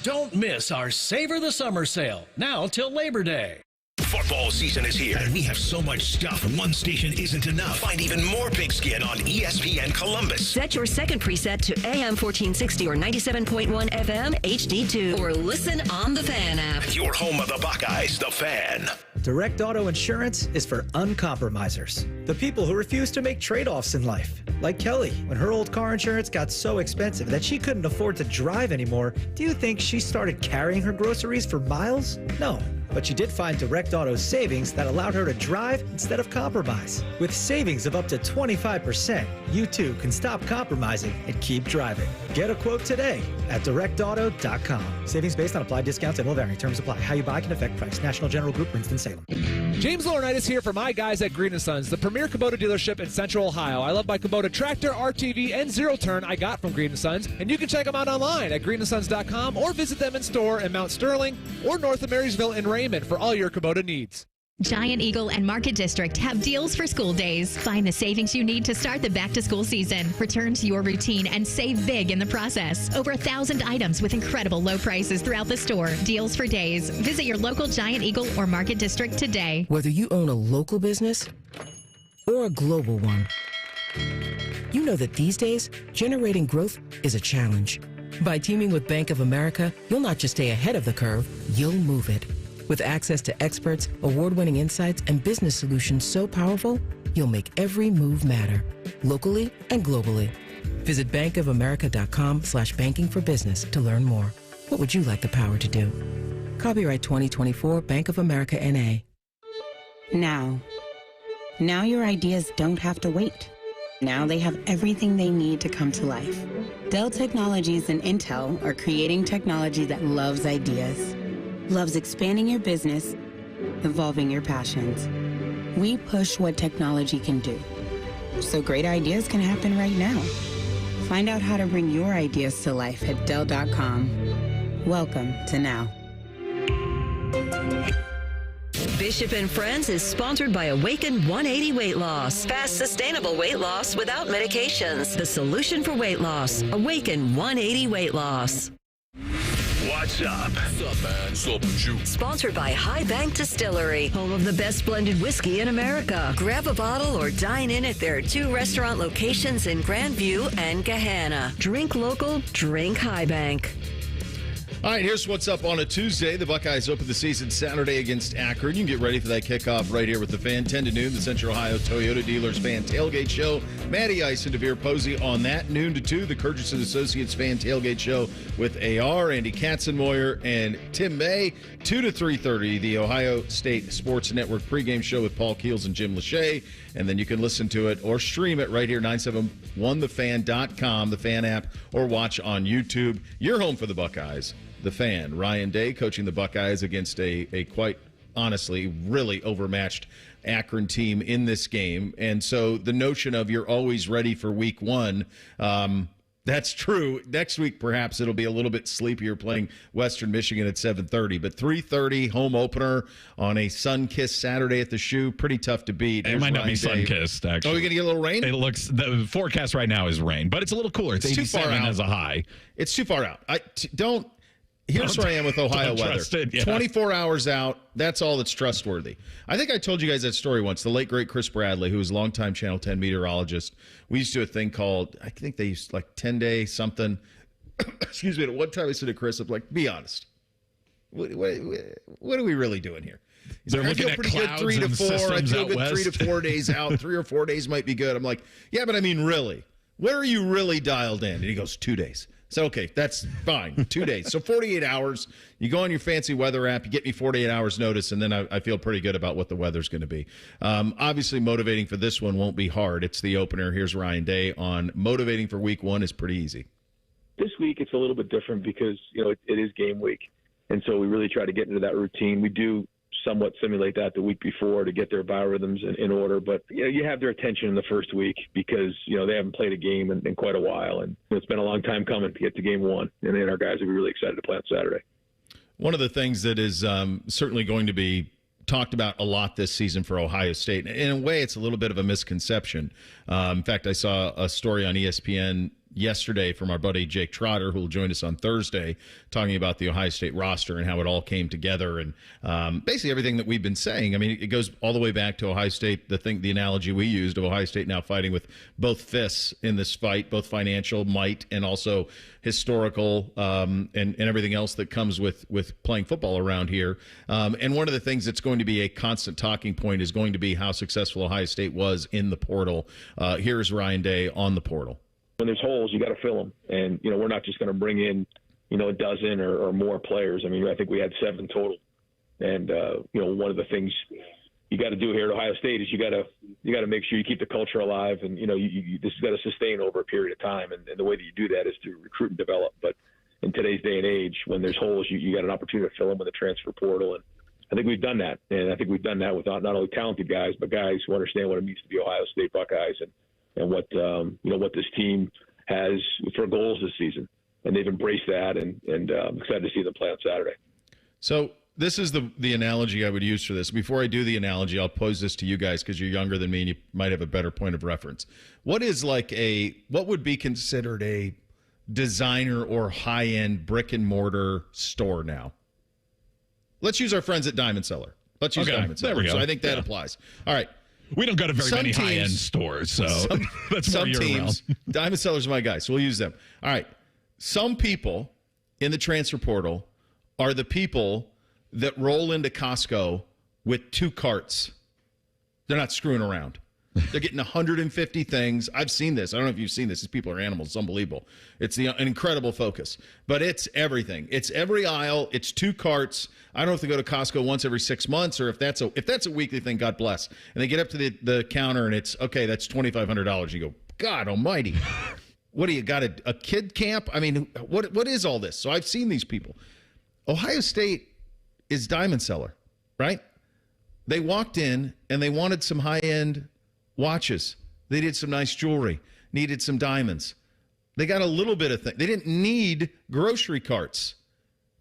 Don't miss our Savor the Summer sale, now till Labor Day. Football season is here, and we have so much stuff. One station isn't enough. Find even more pigskin on ESPN Columbus. Set your second preset to AM 1460 or 97.1 FM HD2. Or listen on the Fan app. Your home of the Buckeyes, the Fan. Direct Auto Insurance is for uncompromisers. The people who refuse to make trade-offs in life. Like Kelly, when her old car insurance got so expensive that she couldn't afford to drive anymore, do you think she started carrying her groceries for miles? No. But she did find Direct Auto's savings that allowed her to drive instead of compromise. With savings of up to 25%, you too can stop compromising and keep driving. Get a quote today at directauto.com. Savings based on applied discounts and will vary. Terms apply. How you buy can affect price. National General Group, Winston-Salem. James Laurinaitis here for my guys at Green & Sons, the premier Kubota dealership in Central Ohio. I love my Kubota tractor, RTV, and zero-turn I got from Green & Sons, and you can check them out online at greenandsons.com or visit them in store in Mount Sterling or north of Marysville in Raymond for all your Kubota needs. Giant Eagle and Market District have deals for school days. Find the savings you need to start the back-to-school season. Return to your routine and save big in the process. Over 1,000 items with incredible low prices throughout the store. Deals for days. Visit your local Giant Eagle or Market District today. Whether you own a local business or a global one, you know that these days, generating growth is a challenge. By teaming with Bank of America, you'll not just stay ahead of the curve, you'll move it. With access to experts, award-winning insights, and business solutions so powerful, you'll make every move matter, locally and globally. Visit bankofamerica.com/banking for business to learn more. What would you like the power to do? Copyright 2024 Bank of America N.A. Now your ideas don't have to wait. Now they have everything they need to come to life. Dell Technologies and Intel are creating technology that loves ideas. Loves expanding your business, evolving your passions. We push what technology can do, so great ideas can happen right now. Find out how to bring your ideas to life at Dell.com. Welcome to Now. Bishop and Friends is sponsored by Awaken 180 Weight Loss. Fast, sustainable weight loss without medications. The solution for weight loss. Awaken 180 Weight Loss. What's up? What's up, man? What's up with you? Sponsored by High Bank Distillery, home of the best blended whiskey in America. Grab a bottle or dine in at their 2 restaurant locations in Grandview and Gahanna. Drink local, drink High Bank. All right, here's what's up on a Tuesday. The Buckeyes open the season Saturday against Akron. You can get ready for that kickoff right here with the Fan, 10 to noon, the Central Ohio Toyota Dealers Fan Tailgate Show. Matty Ice and DeVere Posey on that, noon to 2, the Kurgis Associates Fan Tailgate Show with AR, Andy Katzenmoyer, and Tim May. 2 to 3:30, the Ohio State Sports Network pregame show with Paul Keels and Jim Lachey. And then you can listen to it or stream it right here, 971thefan.com, the Fan app, or watch on YouTube. Your home for the Buckeyes. The Fan, Ryan Day coaching the Buckeyes against a quite honestly really overmatched Akron team in this game. And so the notion of you're always ready for week one, that's true. Next week, perhaps it'll be a little bit sleepier playing Western Michigan at 7:30. But 3:30 home opener on a sun-kissed Saturday at the Shoe, pretty tough to beat. It might not be sun-kissed, actually. Oh, you're going to get a little rain? It looks, the forecast right now is rain, but it's a little cooler. It's too far 87 out. as a high. It's too far out. Here's where I am with Ohio weather. 24 hours out, that's all that's trustworthy. I think I told you guys that story once. The late, great Chris Bradley, who was a longtime Channel 10 meteorologist, we used to do a thing called, I think they used like 10-day something. Excuse me. At one time I said to Chris, I'm like, be honest. What are we really doing here? He's They're like, looking I feel at pretty good clouds 3 to and 4. I systems feel out good west. 3 to 4 days out. 3 or 4 days might be good. I'm like, yeah, but I mean, really? Where are you really dialed in? And he goes, 2 days. So, okay, that's fine. 2 days. So 48 hours. You go on your fancy weather app, you get me 48 hours notice, and then I feel pretty good about what the weather's going to be. Obviously, motivating for this one won't be hard. It's the opener. Here's Ryan Day on motivating for week one is pretty easy. This week it's a little bit different because, it is game week. And so we really try to get into that routine. We do somewhat simulate that the week before to get their biorhythms in order. But, you have their attention in the first week because, they haven't played a game in quite a while. And it's been a long time coming to get to game one. And then our guys will be really excited to play on Saturday. One of the things that is certainly going to be talked about a lot this season for Ohio State. In a way, it's a little bit of a misconception. In fact, I saw a story on ESPN yesterday from our buddy Jake Trotter, who will join us on Thursday, talking about the Ohio State roster and how it all came together and basically everything that we've been saying. I mean, it goes all the way back to Ohio State, the analogy we used of Ohio State now fighting with both fists in this fight, both financial might and also historical and everything else that comes with playing football around here. And one of the things that's going to be a constant talking point is going to be how successful Ohio State was in the portal. Here's Ryan Day on the portal. When there's holes, you got to fill them. And, we're not just going to bring in, a dozen or more players. I mean, I think we had 7 total. And, one of the things you got to do here at Ohio State is you got to make sure you keep the culture alive. And, this has got to sustain over a period of time. And the way that you do that is to recruit and develop. But in today's day and age, when there's holes, you got an opportunity to fill them with a transfer portal. And I think we've done that. And I think we've done that with not only talented guys, but guys who understand what it means to be Ohio State Buckeyes and what what this team has for goals this season, and they've embraced that, and I'm excited to see them play on Saturday. So this is the analogy I would use for this. Before I do the analogy, I'll pose this to you guys because you're younger than me and you might have a better point of reference. What would be considered a designer or high-end brick and mortar store now? Let's use our friends at Diamond Cellar. Let's use Diamond Cellar. There we go. So I think that applies. All right. We don't go to very many high-end stores, so that's more your realm. Diamond Sellers are my guys, so we'll use them. All right. Some people in the transfer portal are the people that roll into Costco with 2 carts. They're not screwing around. They're getting 150 things. I've seen this. I don't know if you've seen this. These people are animals. It's unbelievable. It's an incredible focus. But it's everything. It's every aisle. It's 2 carts. I don't know if they go to Costco once every 6 months or if that's a weekly thing, God bless. And they get up to the counter and it's, okay, that's $2,500. You go, God almighty. What do you got, a kid camp? I mean, what is all this? So I've seen these people. Ohio State is Diamond Cellar, right? They walked in and they wanted some high-end watches. They did some nice jewelry, needed some diamonds. They got a little bit of things. They didn't need grocery carts.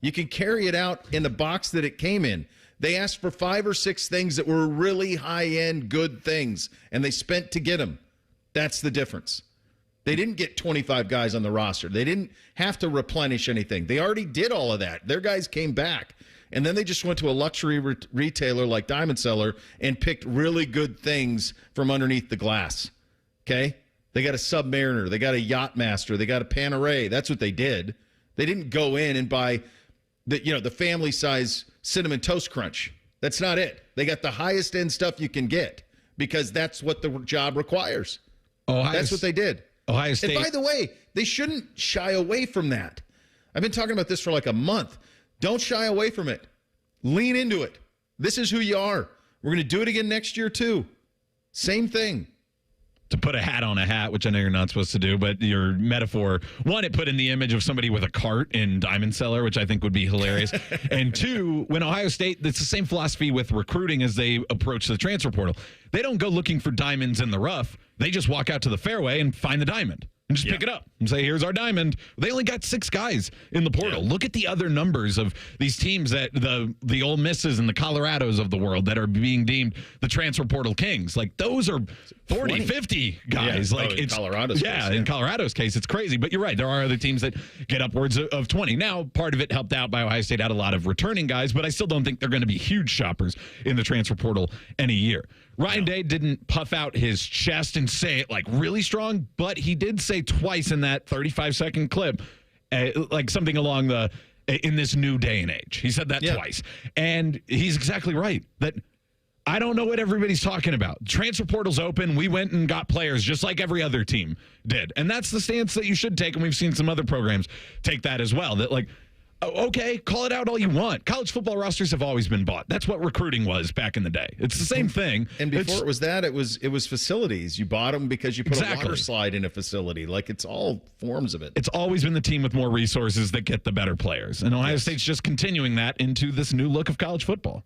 You can carry it out in the box that it came in. They asked for 5 or 6 things that were really high-end, good things, and they spent to get them. That's the difference. They didn't get 25 guys on the roster. They didn't have to replenish anything. They already did all of that. Their guys came back. And then they just went to a luxury retailer like Diamond Cellar and picked really good things from underneath the glass. Okay? They got a Submariner. They got a Yachtmaster. They got a Panerai. That's what they did. They didn't go in and buy the family size Cinnamon Toast Crunch. That's not it. They got the highest end stuff you can get because that's what the job requires. That's what they did. Ohio State. And by the way, they shouldn't shy away from that. I've been talking about this for like a month. Don't shy away from it. Lean into it. This is who you are. We're going to do it again next year, too. Same thing. To put a hat on a hat, which I know you're not supposed to do, but your metaphor, one, it put in the image of somebody with a cart in Diamond Cellar, which I think would be hilarious. And 2, when Ohio State, it's the same philosophy with recruiting as they approach the transfer portal. They don't go looking for diamonds in the rough. They just walk out to the fairway and find the diamond. And just pick it up and say, here's our diamond. They only got 6 guys in the portal. Look at the other numbers of these teams that the Ole Misses and the Colorados of the world that are being deemed the transfer portal kings. Like those are 40, 20. 50 guys. Yeah. Like in Colorado's case, in Colorado's case, it's crazy. But you're right. There are other teams that get upwards of 20. Now, part of it helped out by Ohio State had a lot of returning guys, but I still don't think they're going to be huge shoppers in the transfer portal any year. Ryan Day didn't puff out his chest and say it like really strong, but he did say twice in that 35-second clip, like something along in this new day and age. He said that twice. And he's exactly right. That I don't know what everybody's talking about. Transfer portal's open. We went and got players just like every other team did. And that's the stance that you should take. And we've seen some other programs take that as well. That like, okay, call it out all you want. College football rosters have always been bought. That's what recruiting was back in the day. It's the same thing. And before it was that, it was facilities. You bought them because you put a water slide in a facility. Like, it's all forms of it. It's always been the team with more resources that get the better players. And Ohio State's just continuing that into this new look of college football.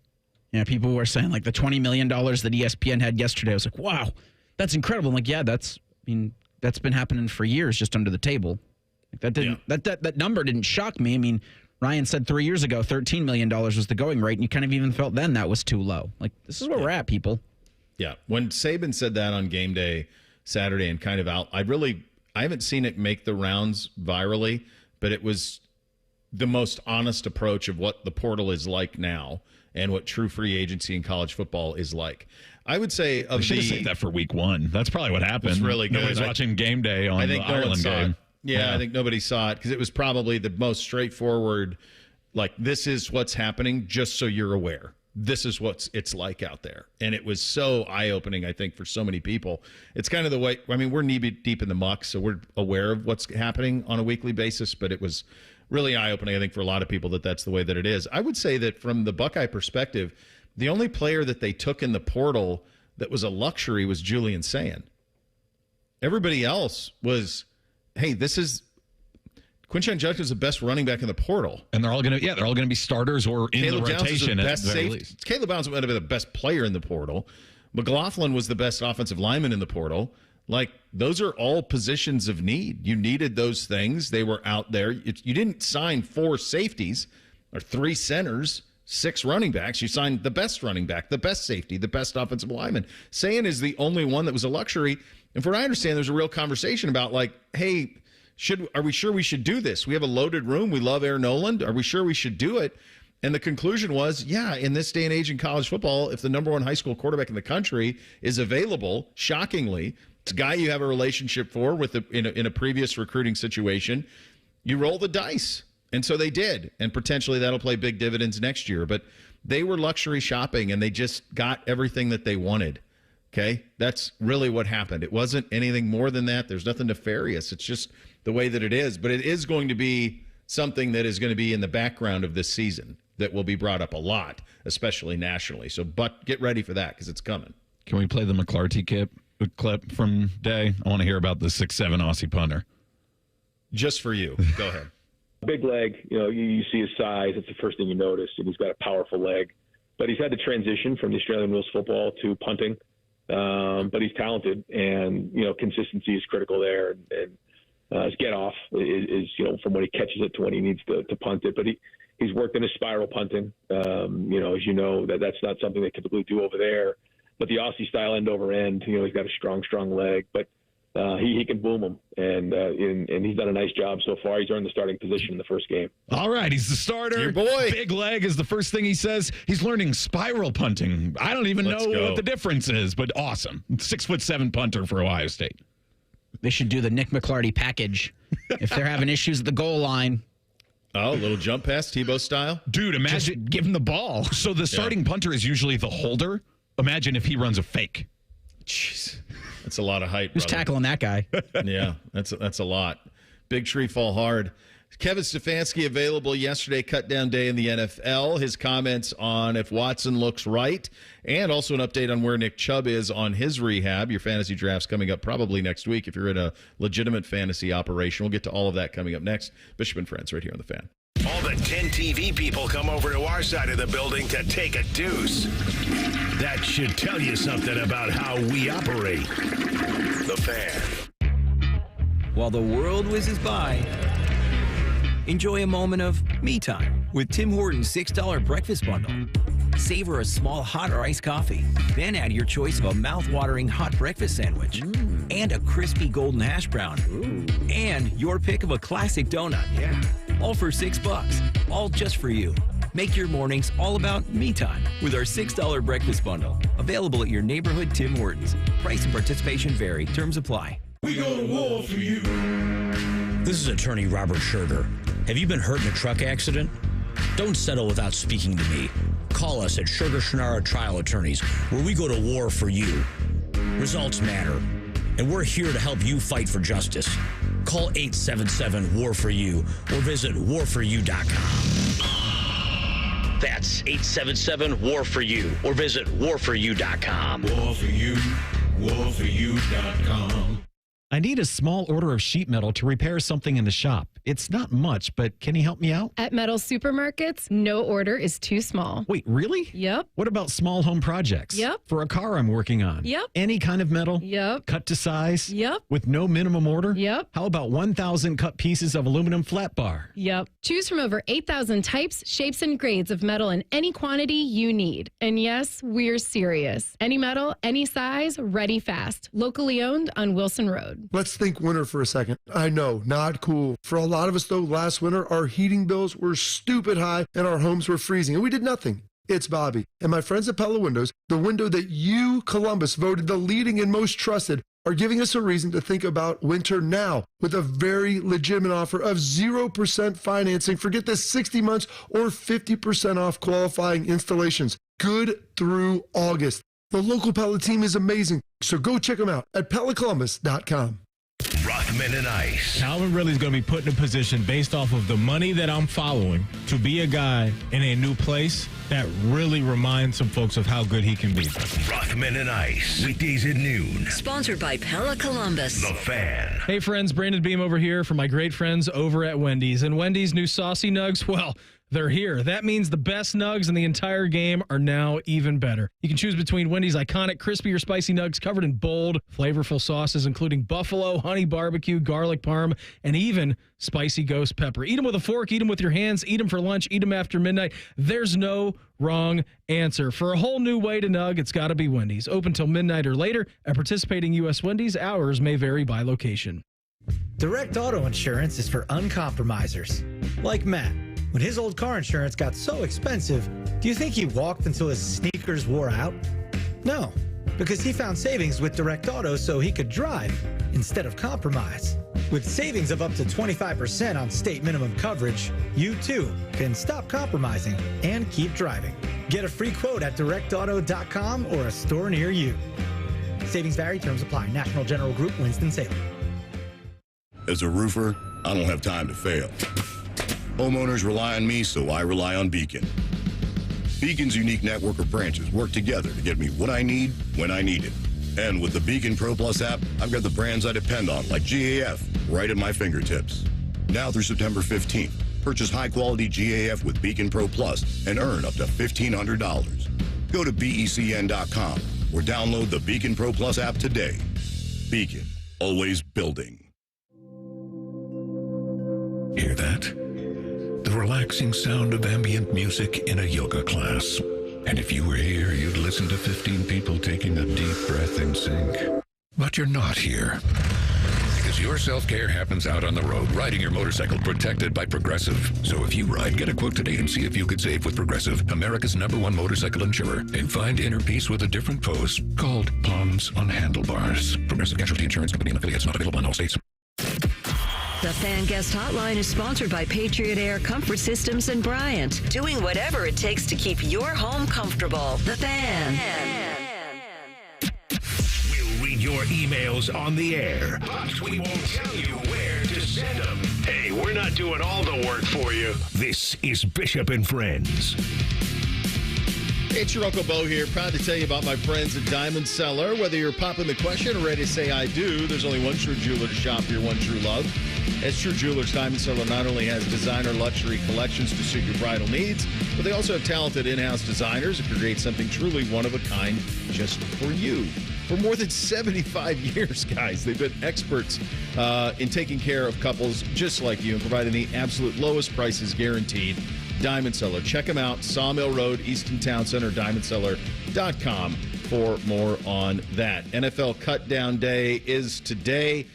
Yeah, people were saying like the $20 million that ESPN had yesterday. I was like, wow, that's incredible. I'm like, yeah, that's been happening for years just under the table. Like, that number didn't shock me. I mean, Ryan said 3 years ago, $13 million was the going rate, and you kind of even felt then that was too low. Like, this is where we're at, people. Yeah. When Saban said that on game day Saturday and kind of out, I haven't seen it make the rounds virally, but it was the most honest approach of what the portal is like now and what true free agency in college football is like. I would say I should have saved that for week one. That's probably what happened. It's really good. Nobody's watching game day on the Ireland game. Yeah, I think nobody saw it because it was probably the most straightforward, like, this is what's happening, just so you're aware. This is what it's like out there. And it was so eye-opening, I think, for so many people. It's kind of the way, I mean, we're knee-deep in the muck, so we're aware of what's happening on a weekly basis, but it was really eye-opening, I think, for a lot of people that that's the way that it is. I would say that from the Buckeye perspective, the only player that they took in the portal that was a luxury was Julian Sayin. Everybody else was, hey, this is Quinshon Judkins, the best running back in the portal, and they're all going to be starters or in Caleb the rotation at the very least. Caleb Bounds might have been the best player in the portal. McLaughlin was the best offensive lineman in the portal. Like, those are all positions of need. You needed those things. They were out there. You didn't sign 4 safeties or 3 centers, 6 running backs. You signed the best running back, the best safety, the best offensive lineman. Sayin is the only one that was a luxury. And from what I understand, there's a real conversation about, like, hey, are we sure we should do this? We have a loaded room. We love Aaron Noland. Are we sure we should do it? And the conclusion was, yeah, in this day and age in college football, if the number 1 high school quarterback in the country is available, shockingly, it's a guy you have a relationship for with in a previous recruiting situation, you roll the dice. And so they did. And potentially that'll play big dividends next year. But they were luxury shopping, and they just got everything that they wanted. Okay? That's really what happened. It wasn't anything more than that. There's nothing nefarious. It's just the way that it is. But it is going to be something that is going to be in the background of this season that will be brought up a lot, especially nationally. So, but get ready for that because it's coming. Can we play the McClarty clip from Day? I want to hear about the 6'7" Aussie punter. Just for you. Go ahead. Big leg, you see his size. It's the first thing you notice, and he's got a powerful leg. But he's had to transition from the Australian rules football to punting. But he's talented, and consistency is critical there. And his get off is from when he catches it to when he needs to punt it. But he's worked in his spiral punting. As you know, that's not something they typically do over there. But the Aussie style end over end, he's got a strong leg. But he can boom them, and he's done a nice job so far. He's earned the starting position in the first game. All right, he's the starter. Your boy. Big leg is the first thing he says. He's learning spiral punting. I don't even know what the difference is, but awesome. 6'7" punter for Ohio State. They should do the Nick McClarty package if they're having issues at the goal line. Oh, a little jump pass, Tebow style? Dude, imagine. Just give him the ball. So the starting punter is usually the holder. Imagine if he runs a fake. Jeez. That's a lot of height, Who's tackling that guy? Yeah, that's a lot. Big tree fall hard. Kevin Stefanski available yesterday, cut down day in the NFL. His comments on if Watson looks right, and also an update on where Nick Chubb is on his rehab. Your fantasy draft's coming up probably next week if you're in a legitimate fantasy operation. We'll get to all of that coming up next. Bishop and Friends right here on The Fan. All the 10 TV people come over to our side of the building to take a deuce. That should tell you something about how we operate. The Fan. While the world whizzes by, enjoy a moment of me time with Tim Hortons' $6 breakfast bundle. Savor a small hot or iced coffee, then add your choice of a mouth-watering hot breakfast sandwich and a crispy golden hash brown and your pick of a classic donut. Yeah. All for $6, all just for you. Make your mornings all about me time with our $6 breakfast bundle. Available at your neighborhood Tim Hortons. Price and participation vary. Terms apply. We go to war for you. This is attorney Robert Scherger. Have you been hurt in a truck accident? Don't settle without speaking to me. Call us at Sugar Shannara Trial Attorneys, where we go to war for you. Results matter, and we're here to help you fight for justice. Call 877-WAR-FOR-YOU or visit warforyou.com. That's 877-WAR-FOR-YOU or visit warforyou.com. War for you, warforyou.com. I need a small order of sheet metal to repair something in the shop. It's not much, but can you help me out? At Metal Supermarkets, no order is too small. Wait, really? Yep. What about small home projects? Yep. For a car I'm working on? Yep. Any kind of metal? Yep. Cut to size? Yep. With no minimum order? Yep. How about 1,000 cut pieces of aluminum flat bar? Yep. Choose from over 8,000 types, shapes, and grades of metal in any quantity you need. And yes, we're serious. Any metal, any size, ready fast. Locally owned on Wilson Road. Let's think winter for a second. I know, not cool. For a lot of us, though, last winter, our heating bills were stupid high and our homes were freezing, and we did nothing. It's Bobby. And my friends at Pella Windows, the window that you, Columbus, voted the leading and most trusted, are giving us a reason to think about winter now with a very legitimate offer of 0% financing. Forget this, 60 months or 50% off qualifying installations. Good through August. The local Pella team is amazing, so go check them out at PellaColumbus.com. Rothman and Ice. Calvin Ridley's going to be put in a position based off of the money that I'm following to be a guy in a new place that really reminds some folks of how good he can be. Rothman and Ice. Weekdays at noon. Sponsored by Pella Columbus. The Fan. Hey friends, Brandon Beam over here for my great friends over at Wendy's. And Wendy's new saucy nugs, well, they're here. That means the best nugs in the entire game are now even better. You can choose between Wendy's iconic crispy or spicy nugs covered in bold, flavorful sauces, including buffalo, honey barbecue, garlic parm, and even spicy ghost pepper. Eat them with a fork, eat them with your hands, eat them for lunch, eat them after midnight. There's no wrong answer. For a whole new way to nug, it's got to be Wendy's. Open till midnight or later. At participating U.S. Wendy's, hours may vary by location. Direct auto insurance is for uncompromisers, like Matt. When his old car insurance got so expensive, do you think he walked until his sneakers wore out? No, because he found savings with Direct Auto so he could drive instead of compromise. With savings of up to 25% on state minimum coverage, you too can stop compromising and keep driving. Get a free quote at directauto.com or a store near you. Savings vary, terms apply. National General Group, Winston-Salem. As a roofer, I don't have time to fail. Homeowners rely on me, so I rely on Beacon. Beacon's unique network of branches work together to get me what I need when I need it. And with the Beacon Pro Plus app, I've got the brands I depend on, like GAF, right at my fingertips. Now through September 15th, purchase high-quality GAF with Beacon Pro Plus and earn up to $1,500. Go to BECN.com or download the Beacon Pro Plus app today. Beacon, always building. Hear that? The relaxing sound of ambient music in a yoga class. And if you were here, you'd listen to 15 people taking a deep breath in sync. But you're not here. Because your self-care happens out on the road, riding your motorcycle protected by Progressive. So if you ride, get a quote today and see if you could save with Progressive, America's #1 motorcycle insurer. And find inner peace with a different pose called Palms on Handlebars. Progressive Casualty Insurance Company and affiliates, not available in all states. The Fan Guest Hotline is sponsored by Patriot Air Comfort Systems in Bryant. Doing whatever it takes to keep your home comfortable. The Fan. We'll read your emails on the air, but we won't tell you where to send them. Hey, we're not doing all the work for you. This is Bishop and Friends. It's your Uncle Bo here, proud to tell you about my friends at Diamond Cellar. Whether you're popping the question or ready to say I do, there's only one true jeweler to shop for your one true love. As True Jewelers, Diamond Cellar not only has designer luxury collections to suit your bridal needs, but they also have talented in-house designers who create something truly one of a kind just for you. For more than 75 years, guys, they've been experts in taking care of couples just like you and providing the absolute lowest prices guaranteed. Diamond Cellar. Check them out. Sawmill Road, Easton Town Center, diamondcellar.com for more on that. NFL Cutdown Day is today.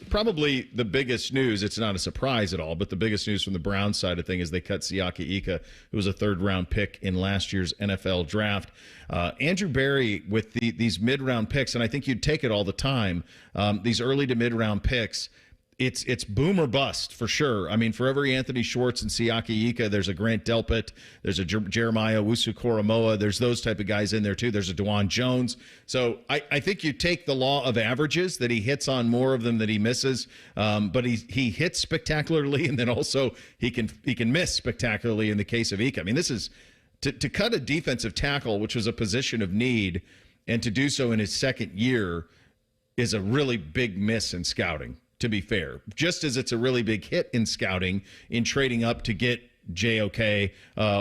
Probably the biggest news, it's not a surprise at all, but the biggest news from the Browns side of things is they cut Siaki Ika, who was a third-round pick in last year's NFL draft. Andrew Berry with these mid-round picks, and I think you'd take it all the time, these early to mid-round picks, it's boom or bust for sure. I mean, for every Anthony Schwartz and Siaki Ika, there's a Grant Delpit, there's a Jeremiah Wusu-Koramoah, there's those type of guys in there too. There's a DeJuan Jones. So I think you take the law of averages, that he hits on more of them than he misses, but he hits spectacularly, and then also he can miss spectacularly in the case of Ika. I mean, this is to cut a defensive tackle, which was a position of need, and to do so in his second year is a really big miss in scouting, to be fair. Just as it's a really big hit in scouting in trading up to get JOK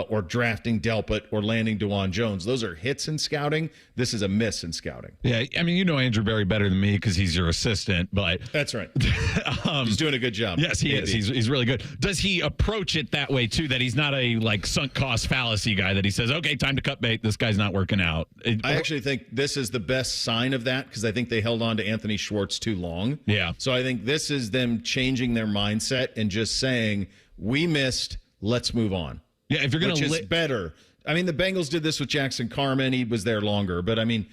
or drafting Delpit or landing DeJuan Jones. Those are hits in scouting. This is a miss in scouting. Yeah, I mean, you know Andrew Berry better than me because he's your assistant, but... That's right. He's doing a good job. Yes, he is. He's really good. Does he approach it that way, too, that he's not a, like, sunk cost fallacy guy, that he says, okay, time to cut bait, this guy's not working out? I actually think this is the best sign of that, because I think they held on to Anthony Schwartz too long. Yeah. So I think this is them changing their mindset and just saying, we missed... let's move on. Yeah, if you're going to... Which is better. I mean, the Bengals did this with Jackson Carman. He was there longer. But, I mean,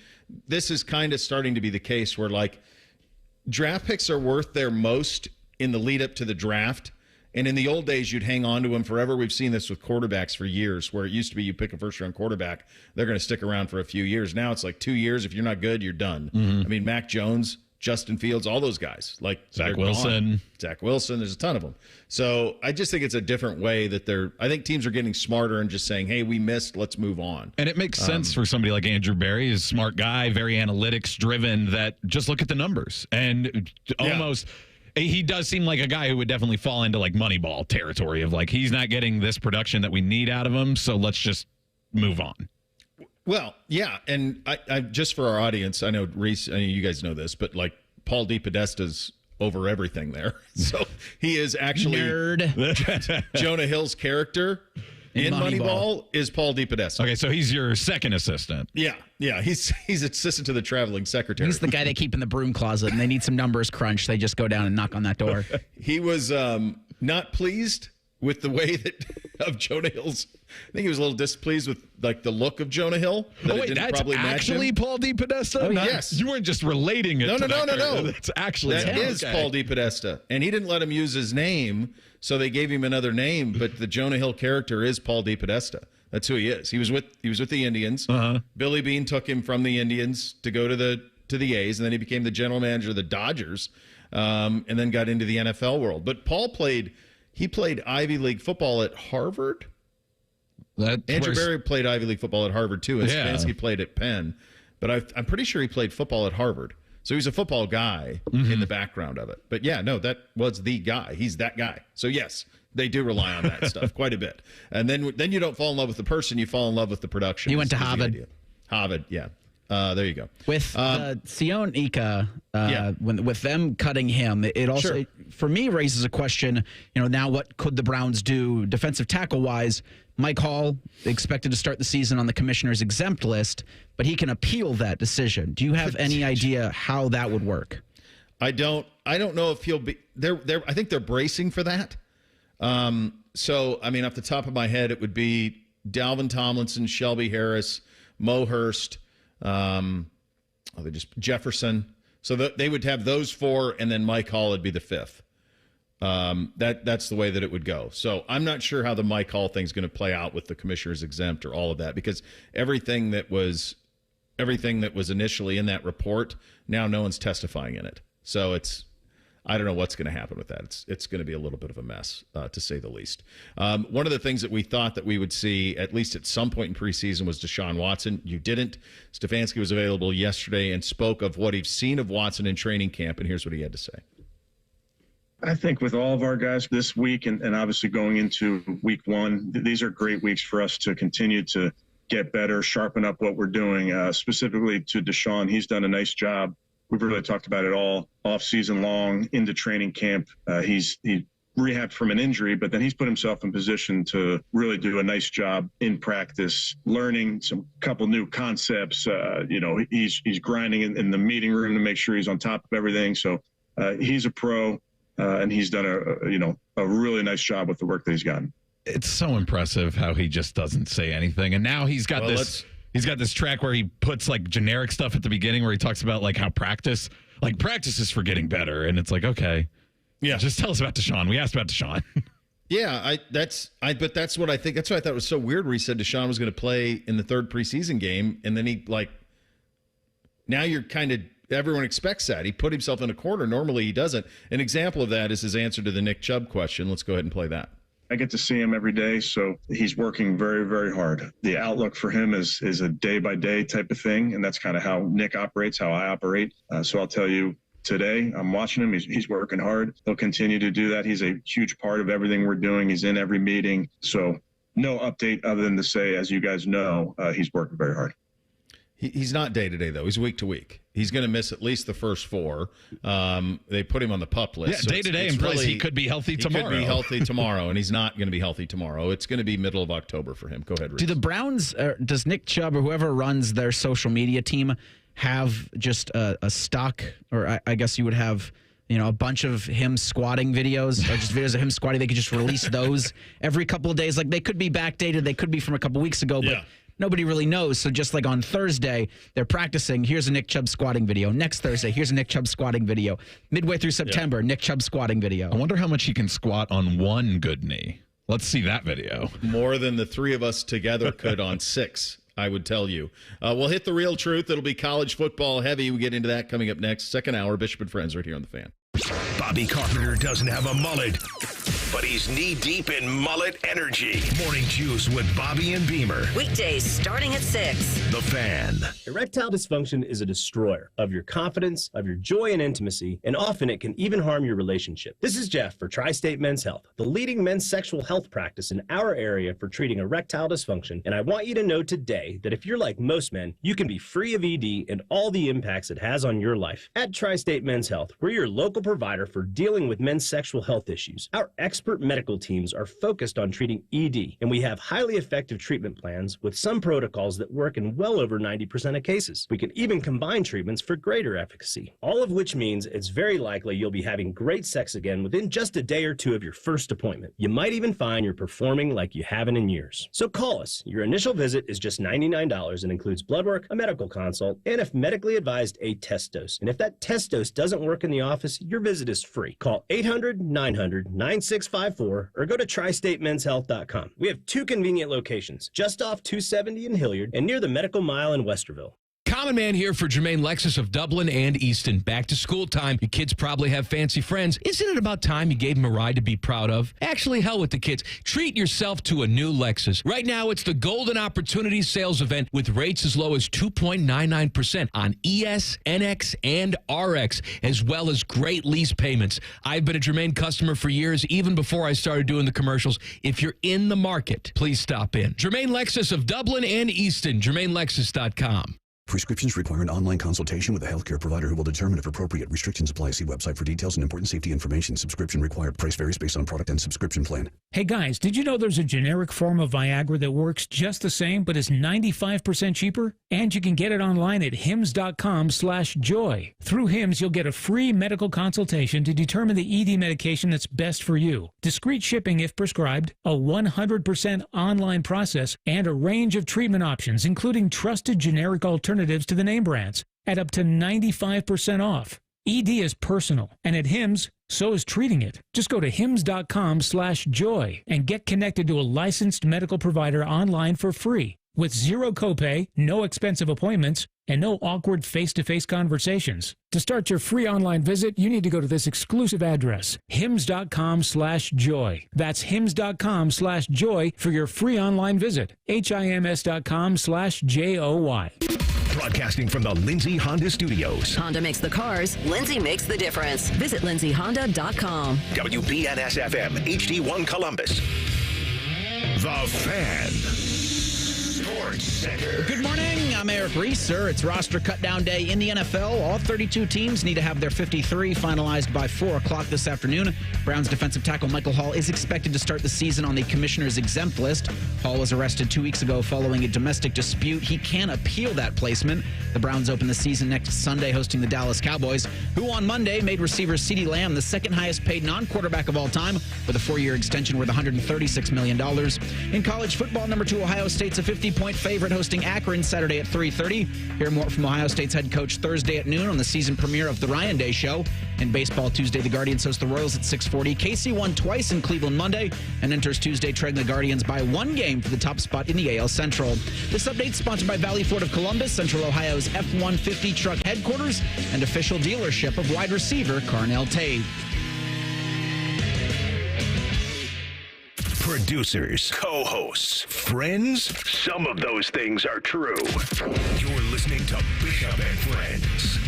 this is kind of starting to be the case where, like, draft picks are worth their most in the lead up to the draft. And in the old days, you'd hang on to them forever. We've seen this with quarterbacks for years, where it used to be you pick a first-round quarterback, they're going to stick around for a few years. Now it's like 2 years. If you're not good, you're done. Mm-hmm. I mean, Mac Jones, Justin Fields, all those guys. Like Zach Wilson. Zach Wilson, there's a ton of them. So I just think it's a different way that I think teams are getting smarter and just saying, hey, we missed, let's move on. And it makes sense for somebody like Andrew Berry, a smart guy, very analytics driven, that just look at the numbers and almost... He does seem like a guy who would definitely fall into like Moneyball territory of like, he's not getting this production that we need out of him, so let's just move on. Well, yeah, and I just for our audience, I know Reese, I mean, you guys know this, but like Paul DePodesta's over everything there. So he is actually nerd. Jonah Hill's character in Moneyball is Paul DePodesta. Okay, so he's your second assistant. Yeah. He's assistant to the traveling secretary. He's the guy they keep in the broom closet, and they need some numbers crunched. They just go down and knock on that door. He was not pleased with the way of Jonah Hill's. I think he was a little displeased with like the look of Jonah Hill. That's actually Paul DePodesta? Oh, yes. You weren't just relating it. No. That's actually that is Paul DePodesta, and he didn't let him use his name, so they gave him another name. But the Jonah Hill character is Paul DePodesta. That's who he is. He was with the Indians. Uh-huh. Billy Beane took him from the Indians to go to the A's, and then he became the general manager of the Dodgers, and then got into the NFL world. But Paul played Ivy League football at Harvard. Andrew Berry played Ivy League football at Harvard too, and Stefanski played at Penn. But I'm pretty sure he played football at Harvard. So he's a football guy in the background of it. But yeah, no, that was the guy. He's that guy. So yes, they do rely on that stuff quite a bit. And then you don't fall in love with the person, you fall in love with the production. He went to Harvard. Harvard, yeah. There you go. With Sion Ika, with them cutting him, it also, for me, raises a question, now what could the Browns do defensive tackle-wise? Mike Hall expected to start the season on the commissioner's exempt list, but he can appeal that decision. Do you have any idea how that would work? I don't know if he'll be there. I think they're bracing for that. So, I mean, off the top of my head, it would be Dalvin Tomlinson, Shelby Harris, Mo Hurst, Jefferson. So they would have those four, and then Mike Hall would be the fifth. That's the way that it would go. So I'm not sure how the Mike Hall thing is going to play out with the commissioner's exempt or all of that, because everything that was initially in that report, now no one's testifying in it. So I don't know what's going to happen with that. It's going to be a little bit of a mess, to say the least. One of the things that we thought that we would see, at least at some point in preseason, was Deshaun Watson. You didn't. Stefanski was available yesterday and spoke of what he's seen of Watson in training camp, and here's what he had to say. I think with all of our guys this week and obviously going into week one, these are great weeks for us to continue to get better, sharpen up what we're doing. Specifically to Deshaun, he's done a nice job. We've really talked about it all off season long into training camp. He rehabbed from an injury, but then he's put himself in position to really do a nice job in practice, learning couple new concepts. He's grinding in the meeting room to make sure he's on top of everything. So he's a pro. And he's done a really nice job with the work that he's gotten. It's so impressive how he just doesn't say anything. And now he's got this track where he puts like generic stuff at the beginning where he talks about like how practice is for getting better. And it's like, okay, Yeah. Just tell us about Deshaun. We asked about Deshaun. Yeah, but that's what I think. That's what I thought was so weird where he said Deshaun was going to play in the third preseason game, and then now you're kind of, everyone expects that. He put himself in a corner. Normally he doesn't. An example of that is his answer to the Nick Chubb question. Let's go ahead and play that. I get to see him every day, so he's working very, very hard. The outlook for him is a day-by-day type of thing, and that's kind of how Nick operates, how I operate. So I'll tell you, today I'm watching him. He's working hard. He'll continue to do that. He's a huge part of everything we're doing. He's in every meeting. So no update other than to say, as you guys know, he's working very hard. He's not day-to-day, though. He's week-to-week. He's going to miss at least the first 4. They put him on the PUP list. Yeah, so day-to-day implies he could be healthy tomorrow. He could be healthy tomorrow, and he's not going to be healthy tomorrow. It's going to be middle of October for him. Go ahead, Reese. Do the Browns, does Nick Chubb or whoever runs their social media team have just a stock, or I guess you would have, a bunch of him squatting videos, or just videos of him squatting? They could just release those every couple of days. Like, they could be backdated. They could be from a couple weeks ago, but nobody really knows. So just like on Thursday, they're practicing. Here's a Nick Chubb squatting video. Next Thursday, here's a Nick Chubb squatting video. Midway through September, Nick Chubb squatting video. I wonder how much he can squat on one good knee. Let's see that video. More than the 3 of us together could on 6, I would tell you. We'll hit the real truth. It'll be college football heavy. We get into that coming up next. Second hour, Bishop and Friends right here on The Fan. Bobby Carpenter doesn't have a mullet, but he's knee-deep in mullet energy. Morning Juice with Bobby and Beamer. Weekdays starting at 6. The Fan. Erectile dysfunction is a destroyer of your confidence, of your joy and intimacy, and often it can even harm your relationship. This is Jeff for Tri-State Men's Health, the leading men's sexual health practice in our area for treating erectile dysfunction. And I want you to know today that if you're like most men, you can be free of ED and all the impacts it has on your life. At Tri-State Men's Health, we're your local provider for dealing with men's sexual health issues. Our expert medical teams are focused on treating ED, and we have highly effective treatment plans with some protocols that work in well over 90% of cases. We can even combine treatments for greater efficacy, all of which means it's very likely you'll be having great sex again within just a day or 2 of your first appointment. You might even find you're performing like you haven't in years. So call us. Your initial visit is just $99 and includes blood work, a medical consult, and if medically advised, a test dose. And if that test dose doesn't work in the office, your visit is free. Call 800-900-9654 or go to tristatemenshealth.com. We have 2 convenient locations, just off 270 in Hilliard and near the Medical Mile in Westerville. Common Man here for Jermaine Lexus of Dublin and Easton. Back to school time. Your kids probably have fancy friends. Isn't it about time you gave them a ride to be proud of? Actually, hell with the kids. Treat yourself to a new Lexus. Right now, it's the Golden Opportunity Sales Event with rates as low as 2.99% on ES, NX, and RX, as well as great lease payments. I've been a Jermaine customer for years, even before I started doing the commercials. If you're in the market, please stop in. Jermaine Lexus of Dublin and Easton. JermaineLexus.com. Prescriptions require an online consultation with a healthcare provider who will determine if appropriate. Restrictions apply. See website for details and important safety information. Subscription required. Price varies based on product and subscription plan. Hey guys, did you know there's a generic form of Viagra that works just the same but is 95% cheaper? And you can get it online at hims.com/joy. Through Hims, you'll get a free medical consultation to determine the ED medication that's best for you. Discreet shipping if prescribed, a 100% online process, and a range of treatment options, including trusted generic alternatives to the name brands at up to 95% off. ED is personal, and at Hims, so is treating it. Just go to hims.com/joy and get connected to a licensed medical provider online for free with zero copay, no expensive appointments, and no awkward face-to-face conversations. To start your free online visit, you need to go to this exclusive address, hims.com/joy. That's hims.com/joy for your free online visit. HIMS.com/JOY. Broadcasting from the Lindsay Honda Studios. Honda makes the cars. Lindsay makes the difference. Visit lindsayhonda.com. WBNS-FM, HD1 Columbus. The Fan. Sports Center. Good morning. I'm Eric Reeser. It's roster cutdown day in the NFL. All 32 teams need to have their 53 finalized by 4 o'clock this afternoon. Browns defensive tackle Michael Hall is expected to start the season on the commissioner's exempt list. Hall was arrested 2 weeks ago following a domestic dispute. He can appeal that placement. The Browns open the season next Sunday hosting the Dallas Cowboys, who on Monday made receiver CeeDee Lamb the second highest paid non-quarterback of all time with a 4-year extension worth $136 million. In college football, number 2 Ohio State's a 50-point favorite hosting Akron Saturday at 3:30. Hear more from Ohio State's head coach Thursday at noon on the season premiere of The Ryan Day Show. In baseball Tuesday, the Guardians host the Royals at 6:40. KC won twice in Cleveland Monday and enters Tuesday trailing the Guardians by 1 game for the top spot in the AL Central. This update is sponsored by Valley Ford of Columbus, Central Ohio's F-150 truck headquarters and official dealership of wide receiver Carnell Tate. Producers, co-hosts, friends, some of those things are true. You're listening to Bishop and Friends.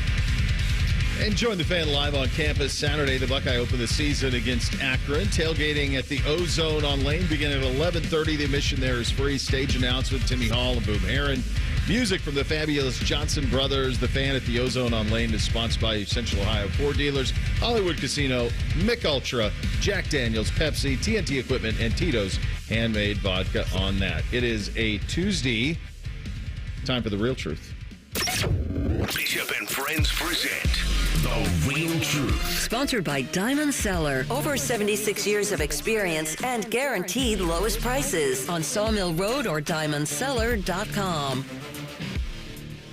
And join the Fan live on campus Saturday. The Buckeye open the season against Akron. Tailgating at the O-Zone on Lane beginning at 11:30. The admission there is free. Stage announcement, Timmy Hall and Boom Heron. Music from the fabulous Johnson Brothers. The Fan at the O-Zone on Lane is sponsored by Central Ohio Ford Dealers, Hollywood Casino, Mick Ultra, Jack Daniels, Pepsi, TNT Equipment, and Tito's Handmade Vodka on that. It is a Tuesday. Time for The Real Truth. Bishop and Friends present The Real Truth. Sponsored by Diamond Cellar. Over 76 years of experience and guaranteed lowest prices on Sawmill Road or diamondcellar.com.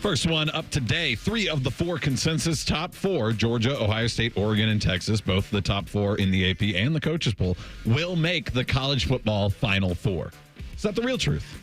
First one up today. 3 of the 4 consensus top 4, Georgia, Ohio State, Oregon, and Texas, both the top 4 in the AP and the coaches poll, will make the college football Final Four. Is that the real truth?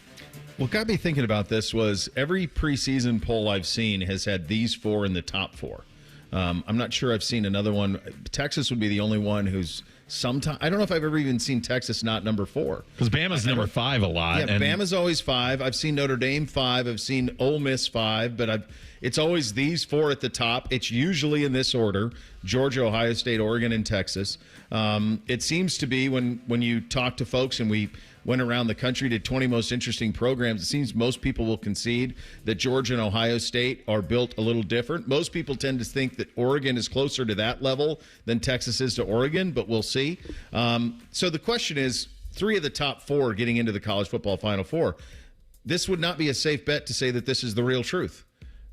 What got me thinking about this was every preseason poll I've seen has had these 4 in the top 4. I'm not sure I've seen another one. Texas would be the only one who's sometimes. I don't know if I've ever even seen Texas not number 4. Because Bama's number 5 a lot. Yeah, and Bama's always 5. I've seen Notre Dame 5. I've seen Ole Miss 5. But it's always these 4 at the top. It's usually in this order: Georgia, Ohio State, Oregon, and Texas. It seems to be when you talk to folks, and we went around the country to 20 most interesting programs, it seems most people will concede that Georgia and Ohio State are built a little different. Most people tend to think that Oregon is closer to that level than Texas is to Oregon, but we'll see. So the question is, 3 of the top 4 getting into the college football Final Four. This would not be a safe bet to say that this is the real truth,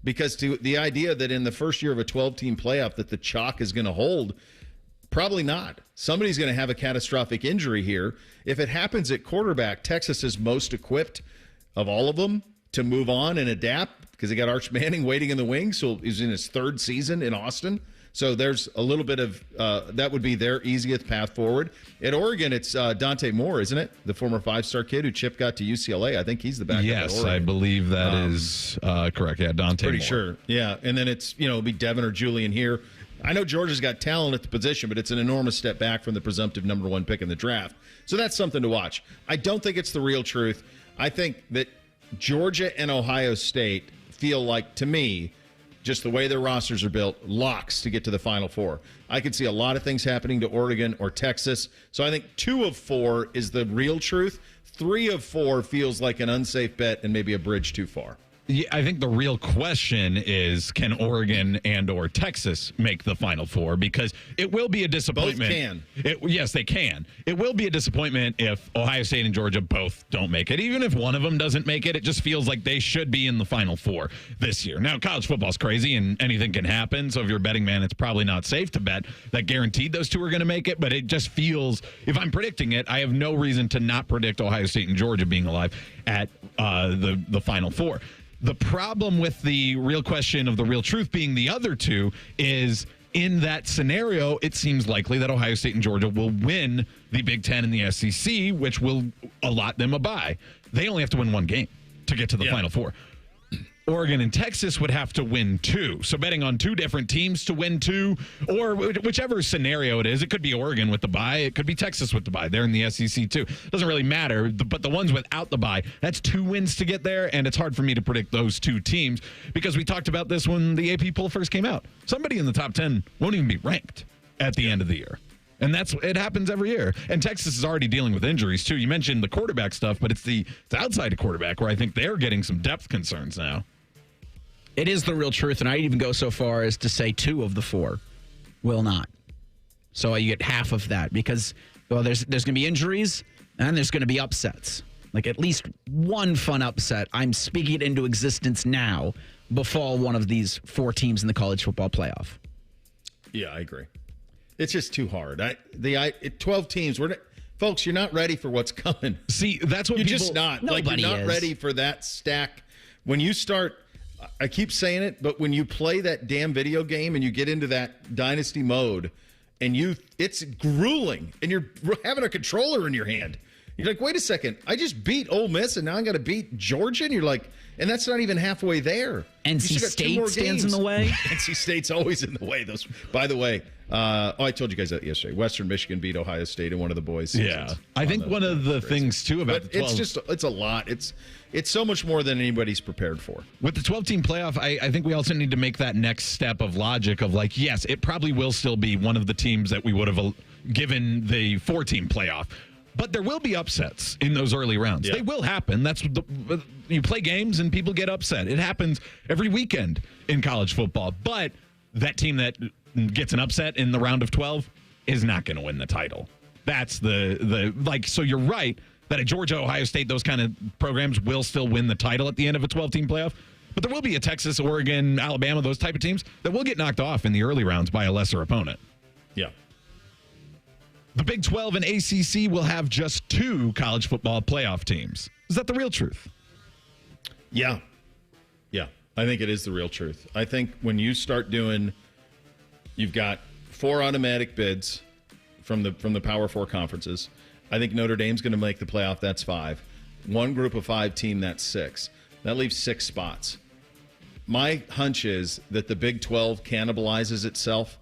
because the idea that in the first year of a 12-team playoff that the chalk is going to hold, probably not. Somebody's going to have a catastrophic injury here. If it happens at quarterback, Texas is most equipped of all of them to move on and adapt because they got Arch Manning waiting in the wings. So he's in his 3rd season in Austin. So there's a little bit of that would be their easiest path forward. At Oregon, it's Dante Moore, isn't it? The former 5-star kid who Chip got to UCLA. I think he's the backup. Yes, I believe that is correct. Yeah, Dante Pretty Moore. sure. Yeah, and then it's, it'll be Devin or Julian here. I know Georgia's got talent at the position, but it's an enormous step back from the presumptive number 1 pick in the draft. So that's something to watch. I don't think it's the real truth. I think that Georgia and Ohio State feel like, to me, just the way their rosters are built, locks to get to the Final Four. I could see a lot of things happening to Oregon or Texas. So I think 2 of 4 is the real truth. 3 of 4 feels like an unsafe bet and maybe a bridge too far. Yeah, I think the real question is, can Oregon and or Texas make the Final Four? Because it will be a disappointment. Both can. Yes, they can. It will be a disappointment if Ohio State and Georgia both don't make it. Even if one of them doesn't make it, it just feels like they should be in the Final Four this year. Now, college football's crazy and anything can happen. So if you're a betting man, it's probably not safe to bet that guaranteed those 2 are going to make it. But it just feels, if I'm predicting it, I have no reason to not predict Ohio State and Georgia being alive at the Final Four. The problem with the real question of the real truth being the other 2 is, in that scenario, it seems likely that Ohio State and Georgia will win the Big Ten and the SEC, which will allot them a bye. They only have to win 1 game to get to the Final Four. Oregon and Texas would have to win 2. So betting on 2 different teams to win 2, or whichever scenario it is, it could be Oregon with the bye, it could be Texas with the bye. They're in the SEC too. Doesn't really matter. But the ones without the bye, that's 2 wins to get there, and it's hard for me to predict those 2 teams because we talked about this when the AP poll first came out. Somebody in the top 10 won't even be ranked at the end of the year. And it happens every year. And Texas is already dealing with injuries too. You mentioned the quarterback stuff, but it's the outside of quarterback where I think they're getting some depth concerns now. It is the real truth, and I'd even go so far as to say 2 of the 4 will not. So you get half of that because, well, there's going to be injuries and there's going to be upsets. Like at least one fun upset, I'm speaking it into existence now, befall one of these 4 teams in the college football playoff. Yeah, I agree. It's just too hard. 12 teams. Folks, you're not ready for what's coming. See, that's what you're people... just not. Nobody you're not is. ready for that stack. When you start, I keep saying it, but when you play that damn video game and you get into that dynasty mode, and it's grueling, and you're having a controller in your hand. You're like, wait a second, I just beat Ole Miss, and now I got to beat Georgia? And you're like, and that's not even halfway there. NC State stands in the way. NC State's always in the way. Those, by the way, I told you guys that yesterday. Western Michigan beat Ohio State in one of the boys' seasons. Yeah, I think one of the things too about the 12, it's a lot. It's so much more than anybody's prepared for. With the 12-team playoff, I think we also need to make that next step of logic of like, yes, it probably will still be one of the teams that we would have given the 4-team playoff. But there will be upsets in those early rounds. Yeah. They will happen. That's you play games and people get upset. It happens every weekend in college football. But that team that gets an upset in the round of 12 is not going to win the title. That's the so you're right that at Georgia, Ohio State, those kind of programs will still win the title at the end of a 12-team playoff. But there will be a Texas, Oregon, Alabama, those type of teams that will get knocked off in the early rounds by a lesser opponent. Yeah. The Big 12 and ACC will have just 2 college football playoff teams. Is that the real truth? Yeah. Yeah. I think it is the real truth. I think when you start doing, you've got 4 automatic bids from the Power 4 conferences. I think Notre Dame's going to make the playoff. That's 5. One group of 5 team, that's 6. That leaves 6 spots. My hunch is that the Big 12 cannibalizes itself,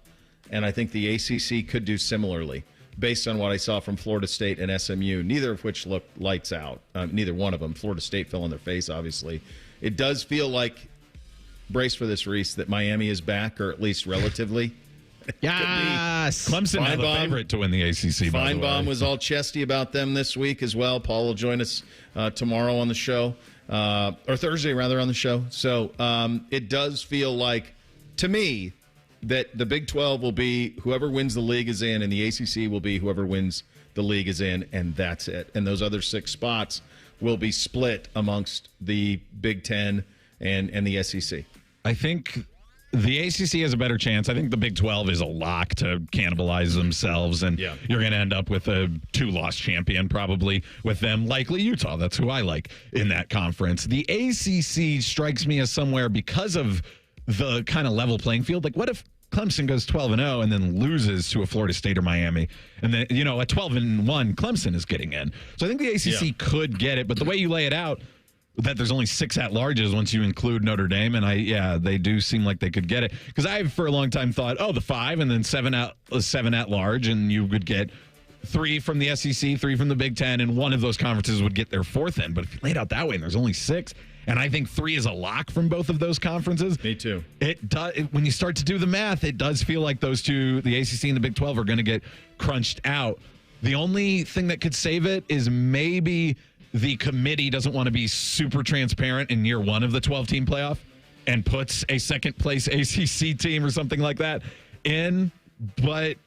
and I think the ACC could do similarly. Based on what I saw from Florida State and SMU, neither of which looked lights out. Neither one of them. Florida State fell on their face, obviously. It does feel like, brace for this, Reese, that Miami is back, or at least relatively. Yes. Clemson had the favorite to win the ACC, by the way. Feinbaum was all chesty about them this week as well. Paul will join us tomorrow on the show, or Thursday, rather, on the show. So it does feel like, to me, that the Big 12 will be whoever wins the league is in, and the ACC will be whoever wins the league is in, and that's it. And those other 6 spots will be split amongst the Big 10 and the SEC. I think the ACC has a better chance. I think the Big 12 is a lock to cannibalize themselves, and you're going to end up with a 2-loss champion probably with them, likely Utah. That's who I like in that conference. The ACC strikes me as somewhere because of the kind of level playing field. Like, what if Clemson goes 12-0 and then loses to a Florida State or Miami, and then, at 12-1, Clemson is getting in. So I think the ACC could get it, but the way you lay it out, that there's only 6 at-larges once you include Notre Dame, and they do seem like they could get it. Because I've for a long time thought, the 5 and then 7 at-large, and you would get 3 from the SEC, 3 from the Big 10, and one of those conferences would get their 4th in. But if you lay it out that way, and there's only 6, and I think 3 is a lock from both of those conferences. Me too. It does. When you start to do the math, it does feel like those 2, the ACC and the Big 12, are going to get crunched out. The only thing that could save it is maybe the committee doesn't want to be super transparent in year 1 of the 12-team playoff and puts a second-place ACC team or something like that in. But,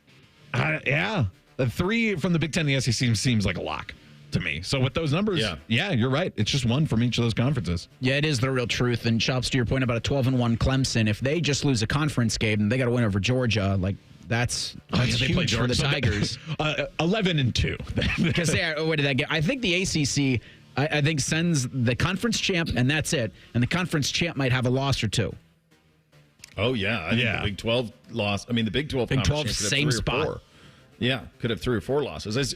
the 3 from the Big 10 and the SEC seems like a lock to me. So with those numbers, you're right. It's just 1 from each of those conferences. Yeah, it is the real truth. And Chops, to your point about a 12-1 Clemson, if they just lose a conference game, they got to win over Georgia. Like, that's huge for the Tigers. 11-2. Because what did that get? I think the ACC, I think, sends the conference champ, and that's it. And the conference champ might have a loss or 2. Oh, yeah. I think the Big 12 lost. I mean, the Big 12 Big 12, conference same could have 3 or 4. spot. Yeah, could have 3 or 4 losses.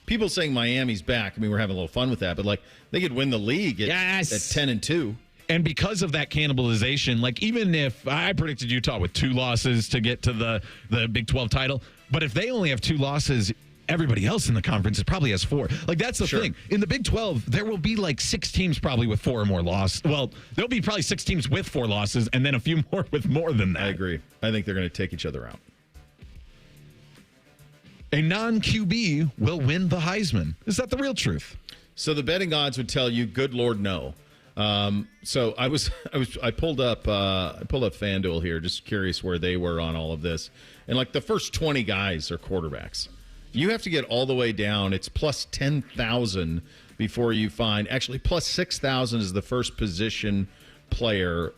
People saying Miami's back. We're having a little fun with that, but they could win the league at 10-2. And because of that cannibalization, even if I predicted Utah with 2 losses to get to the Big 12 title, but if they only have 2 losses, everybody else in the conference probably has 4. That's the thing. In the Big 12, there will be 6 teams probably with 4 or more losses. Well, there'll be probably 6 teams with 4 losses, and then a few more with more than that. I agree. I think they're going to take each other out. A non-QB will win the Heisman. Is that the real truth? So the betting odds would tell you, good Lord, no. So I pulled up FanDuel here, just curious where they were on all of this. And the first 20 guys are quarterbacks. You have to get all the way down. It's plus 10,000 before you find, actually plus 6,000 is the first position player.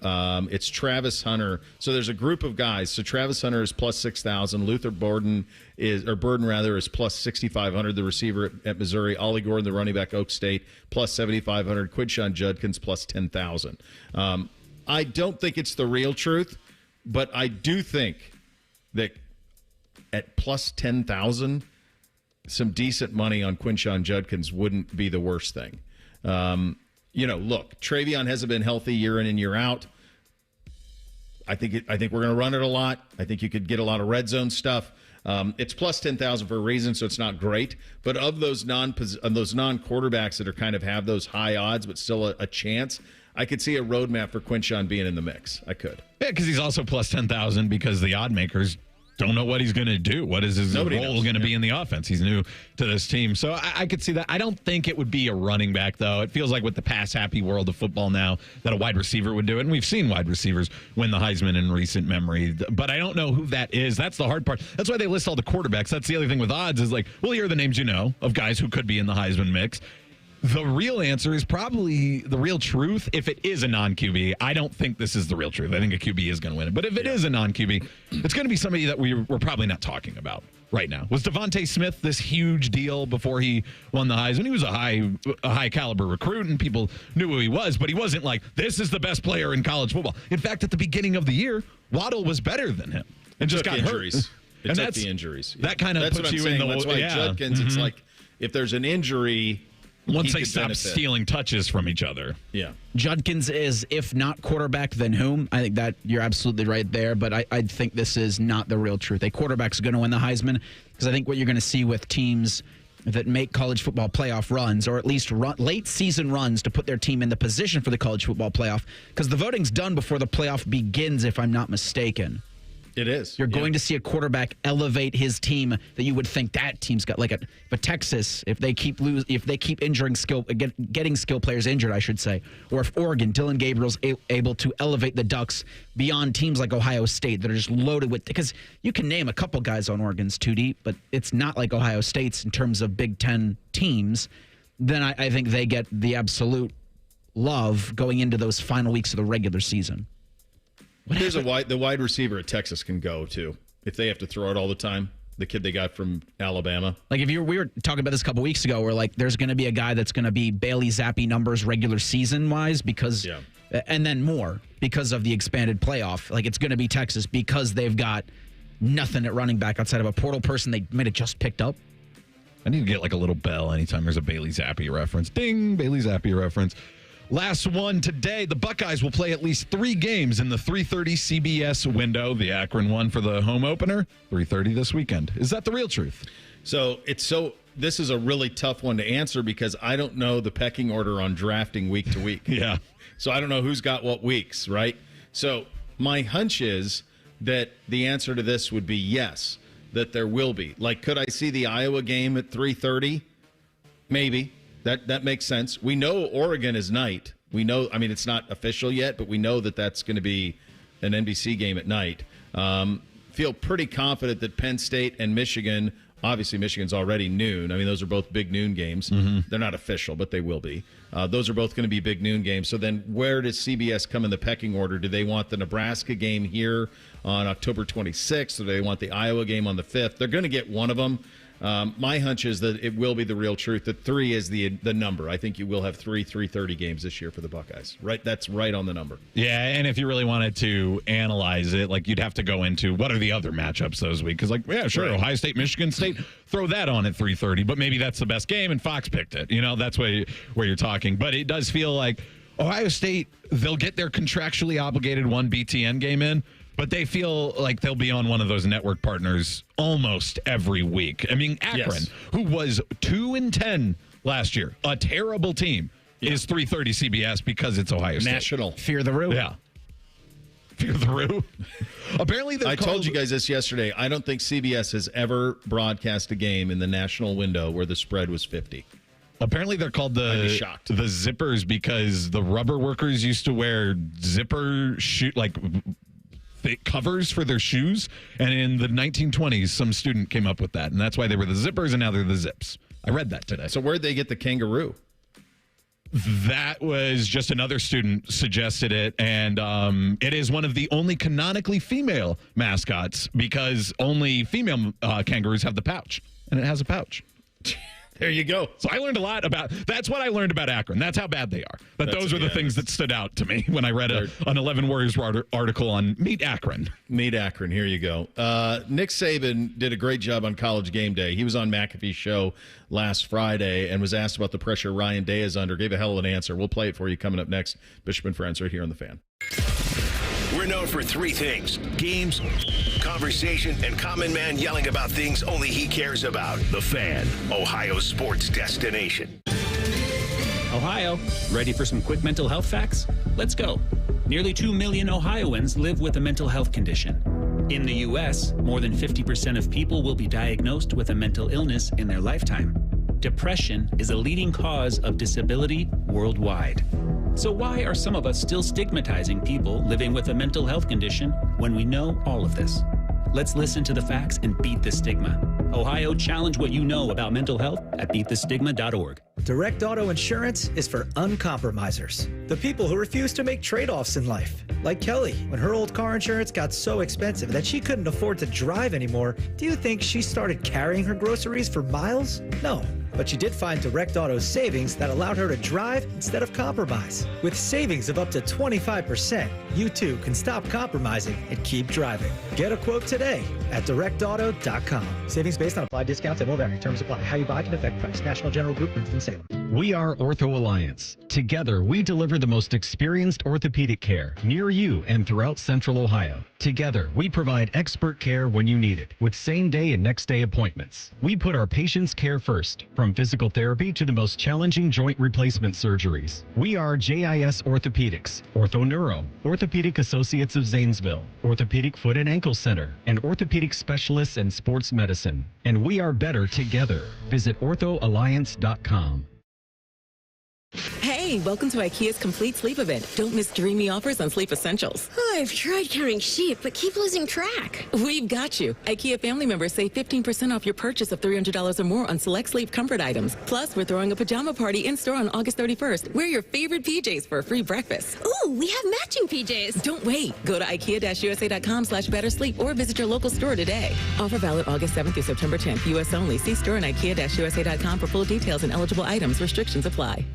It's Travis Hunter. So there's a group of guys. So Travis Hunter is plus 6,000. Luther Burden is plus 6,500. The receiver at Missouri. Ollie Gordon, the running back, Oak State, plus 7,500. Quinshon Judkins, plus 10,000. I don't think it's the real truth, but I do think that at plus 10,000, some decent money on Quinshon Judkins wouldn't be the worst thing. Look, Travion hasn't been healthy year in and year out. I think we're going to run it a lot. I think you could get a lot of red zone stuff. It's plus 10,000 for a reason, so it's not great. But of those non-quarterbacks that are kind of have those high odds but still a chance, I could see a roadmap for Quinshon being in the mix. I could. Yeah, because he's also plus 10,000 because the odd makers don't know what he's going to do. What is his role going to be in the offense? He's new to this team. So I could see that. I don't think it would be a running back, though. It feels like with the pass-happy world of football now that a wide receiver would do it. And we've seen wide receivers win the Heisman in recent memory. But I don't know who that is. That's the hard part. That's why they list all the quarterbacks. That's the other thing with odds is like, well, here are the names you know of guys who could be in the Heisman mix. The real answer is probably the real truth. If it is a non-QB, I don't think this is the real truth. I think a QB is going to win it. But if it is a non-QB, it's going to be somebody that we're probably not talking about right now. Was Devontae Smith this huge deal before he won the Heisman? He was a high caliber recruit, and people knew who he was, but he wasn't like, this is the best player in college football. In fact, at the beginning of the year, Waddle was better than him and just got injuries. Hurt. It took the injuries. That kind of puts you in the... That's why Judkins, it's like, if there's an injury... Once they stop stealing touches from each other. Yeah. Judkins is, if not quarterback, then whom? I think that you're absolutely right there, but I think this is not the real truth. A quarterback's going to win the Heisman because I think what you're going to see with teams that make college football playoff runs, or at least late season runs to put their team in the position for the college football playoff, because the voting's done before the playoff begins, if I'm not mistaken. It is. You're going to see a quarterback elevate his team that you would think that team's got. Like but Texas, if they keep injuring getting skill players injured, I should say, or if Oregon, Dylan Gabriel's able to elevate the Ducks beyond teams like Ohio State that are just loaded with, because you can name a couple guys on Oregon's too deep, but it's not like Ohio State's in terms of Big Ten teams. Then I think they get the absolute love going into those final weeks of the regular season. The wide receiver at Texas can go too if they have to throw it all the time. The kid they got from Alabama. Like we were talking about this a couple weeks ago, where like there's going to be a guy that's going to be Bailey Zappi numbers regular season wise and then more because of the expanded playoff. Like it's going to be Texas because they've got nothing at running back outside of a portal person they might have just picked up. I need to get like a little bell anytime there's a Bailey Zappi reference. Ding, Bailey Zappi reference. Last one today, the Buckeyes will play at least 3 games in the 3:30 CBS window. The Akron one for the home opener, 3:30 this weekend. Is that the real truth? This is a really tough one to answer because I don't know the pecking order on drafting week to week. Yeah. So I don't know who's got what weeks, right? So my hunch is that the answer to this would be yes, that there will be. Like, could I see the Iowa game at 3:30? Maybe. That makes sense. We know Oregon is night. We know, I mean, it's not official yet, but we know that that's going to be an NBC game at night. Feel pretty confident that Penn State and Michigan, obviously Michigan's already noon. I mean, those are both big noon games. Mm-hmm. They're not official, but they will be. Those are both going to be big noon games. So then where does CBS come in the pecking order? Do they want the Nebraska game here on October 26th, or do they want the Iowa game on the 5th? They're going to get one of them. My hunch is that it will be the real truth. That 3 is the number. I think you will have 3:30 games this year for the Buckeyes. Right, that's right on the number. Yeah, and if you really wanted to analyze it, like you'd have to go into what are the other matchups those weeks? Because, like, yeah, sure, right. Ohio State, Michigan State, throw that on at 3:30. But maybe that's the best game, and Fox picked it. You know, that's where you're talking. But it does feel like Ohio State, they'll get their contractually obligated one BTN game in. But they feel like they'll be on one of those network partners almost every week. I mean, Akron, who was 2-10 last year, a terrible team, is 3:30 CBS because it's Ohio State. National. Fear the Roo. Yeah. Fear the Roo. Apparently, I told you guys this yesterday. I don't think CBS has ever broadcast a game in the national window where the spread was 50. Apparently, they're called the zippers because the rubber workers used to wear zipper covers for their shoes, and in the 1920s some student came up with that, and that's why they were the zippers and now they're the zips. I read that today. So where'd they get the kangaroo? That was just another student suggested it, and it is one of the only canonically female mascots because only female kangaroos have the pouch, and it has a pouch. There you go. So I learned a lot about, that's what I learned about Akron. That's how bad they are. Those are the things that stood out to me when I read an 11 Warriors article on Meet Akron. Meet Akron. Here you go. Nick Saban did a great job on College Game Day. He was on McAfee's show last Friday and was asked about the pressure Ryan Day is under. Gave a hell of an answer. We'll play it for you coming up next. Bishop and Friends right here on The Fan. We're known for three things: games, conversation, and common man yelling about things only he cares about. The Fan, Ohio's sports destination. Ohio, ready for some quick mental health facts? Let's go. Nearly 2 million Ohioans live with a mental health condition. In the U.S., more than 50% of people will be diagnosed with a mental illness in their lifetime. Depression is a leading cause of disability worldwide. So why are some of us still stigmatizing people living with a mental health condition when we know all of this? Let's listen to the facts and beat the stigma. Ohio, challenge what you know about mental health at beatthestigma.org. Direct Auto Insurance is for uncompromisers. The people who refuse to make trade-offs in life. Like Kelly, when her old car insurance got so expensive that she couldn't afford to drive anymore, do you think she started carrying her groceries for miles? No. But she did find Direct Auto's savings that allowed her to drive instead of compromise. With savings of up to 25%, you too can stop compromising and keep driving. Get a quote today at directauto.com. Savings based on applied discounts and will vary. Terms apply. How you buy can affect price. National General Group, Winston-Salem. We are Ortho Alliance. Together, we deliver the most experienced orthopedic care near you and throughout Central Ohio. Together, we provide expert care when you need it with same-day and next-day appointments. We put our patients' care first, from physical therapy to the most challenging joint replacement surgeries. We are JIS Orthopedics, Ortho-Neuro, Orthopedic Associates of Zanesville, Orthopedic Foot and Ankle Center, and Orthopedic Specialists in Sports Medicine. And we are better together. Visit orthoalliance.com. Hey, welcome to IKEA's complete sleep event. Don't miss dreamy offers on sleep essentials. I've tried counting sheep, but keep losing track. We've got you. IKEA family members save 15% off your purchase of $300 or more on select sleep comfort items. Plus, we're throwing a pajama party in-store on August 31st. Wear your favorite PJs for a free breakfast. Ooh, we have matching PJs. Don't wait. Go to IKEA-USA.com/bettersleep or visit your local store today. Offer valid August 7th through September 10th. U.S. only. See store and IKEA-USA.com for full details and eligible items. Restrictions apply.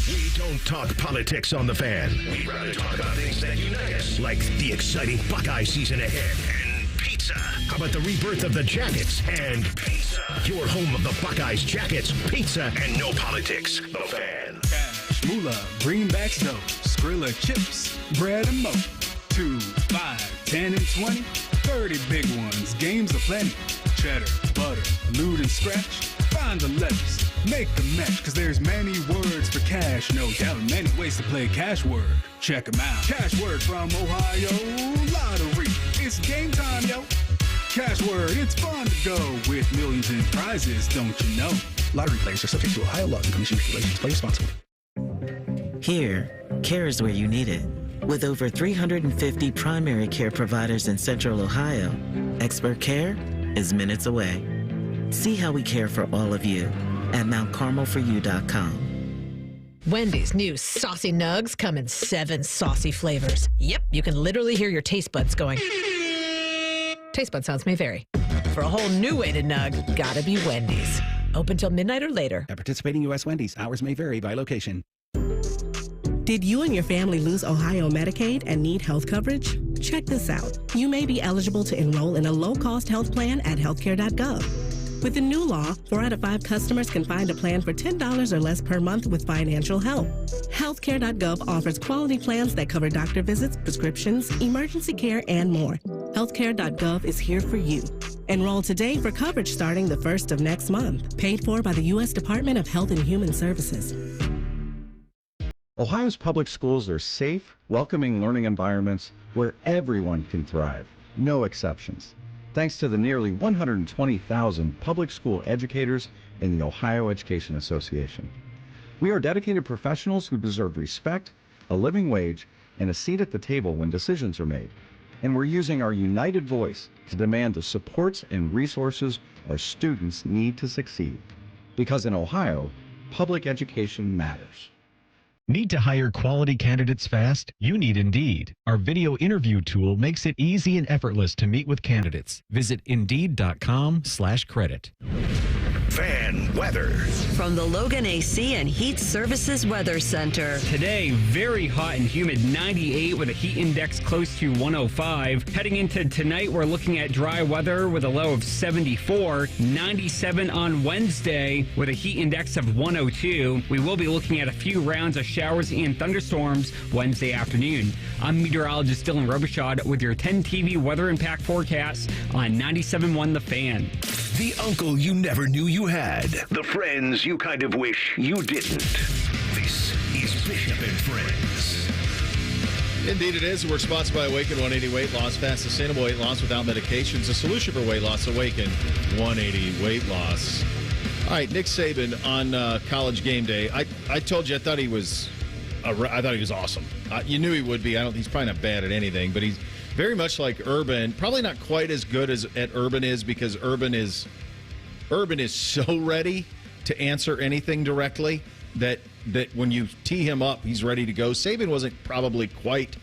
We don't talk politics on The Fan. We'd rather talk about things that unite us, like the exciting Buckeye season ahead and pizza. How about the rebirth of the Jackets and pizza? Your home of the Buckeyes, Jackets, pizza, and no politics. The Fan. Cash, moolah, greenbacks, dough, Skrilla chips, bread and mo. 2, 5, 10, and 20, 30 big ones. Games aplenty. Cheddar, butter, loot and scratch. Find the letters, make the match, cause there's many words for cash, no doubt, many ways to play cash word. Check them out. Cash word from Ohio Lottery. It's game time, yo. Cash word, it's fun to go with millions in prizes, don't you know? Lottery players are subject to Ohio laws and commission regulations. Play responsibly. Here, care is where you need it. With over 350 primary care providers in Central Ohio, expert care is minutes away. See how we care for all of you at mountcarmelforyou.com. Wendy's new Saucy Nugs come in 7 saucy flavors. Yep, you can literally hear your taste buds going. Taste bud sounds may vary. For a whole new way to nug, gotta be Wendy's. Open till midnight or later. At participating U.S. Wendy's, hours may vary by location. Did you and your family lose Ohio Medicaid and need health coverage? Check this out. You may be eligible to enroll in a low-cost health plan at healthcare.gov. With the new law, 4 out of 5 customers can find a plan for $10 or less per month with financial help. Healthcare.gov offers quality plans that cover doctor visits, prescriptions, emergency care, and more. Healthcare.gov is here for you. Enroll today for coverage starting the 1st of next month. Paid for by the U.S. Department of Health and Human Services. Ohio's public schools are safe, welcoming learning environments where everyone can thrive. No exceptions. Thanks to the nearly 120,000 public school educators in the Ohio Education Association. We are dedicated professionals who deserve respect, a living wage, and a seat at the table when decisions are made. And we're using our united voice to demand the supports and resources our students need to succeed. Because in Ohio, Public education matters. Need to hire quality candidates fast? You need Indeed. Our video interview tool makes it easy and effortless to meet with candidates. Visit Indeed.com/credit. Fan weather. From the Logan AC and Heat Services Weather Center. Today, very hot and humid, 98 with a heat index close to 105. Heading into tonight, we're looking at dry weather with a low of 74. 97 on Wednesday with a heat index of 102. We will be looking at a few rounds of showers and thunderstorms Wednesday afternoon. I'm meteorologist Dylan Robichaud with your 10 TV weather impact forecast on 97.1 The Fan. The uncle you never knew you had. The friends you kind of wish you didn't. This is Bishop and Friends. Indeed it is. We're sponsored by Awaken 180 Weight Loss. Fast, sustainable weight loss without medications. A solution for weight loss. Awaken 180 Weight Loss. All right, Nick Saban on College Game Day. I told you I thought he was awesome. You knew he would be. He's probably not bad at anything, but he's very much like Urban. Probably not quite as good as at Urban is, because Urban is so ready to answer anything directly that when you tee him up, he's ready to go. Saban wasn't probably quite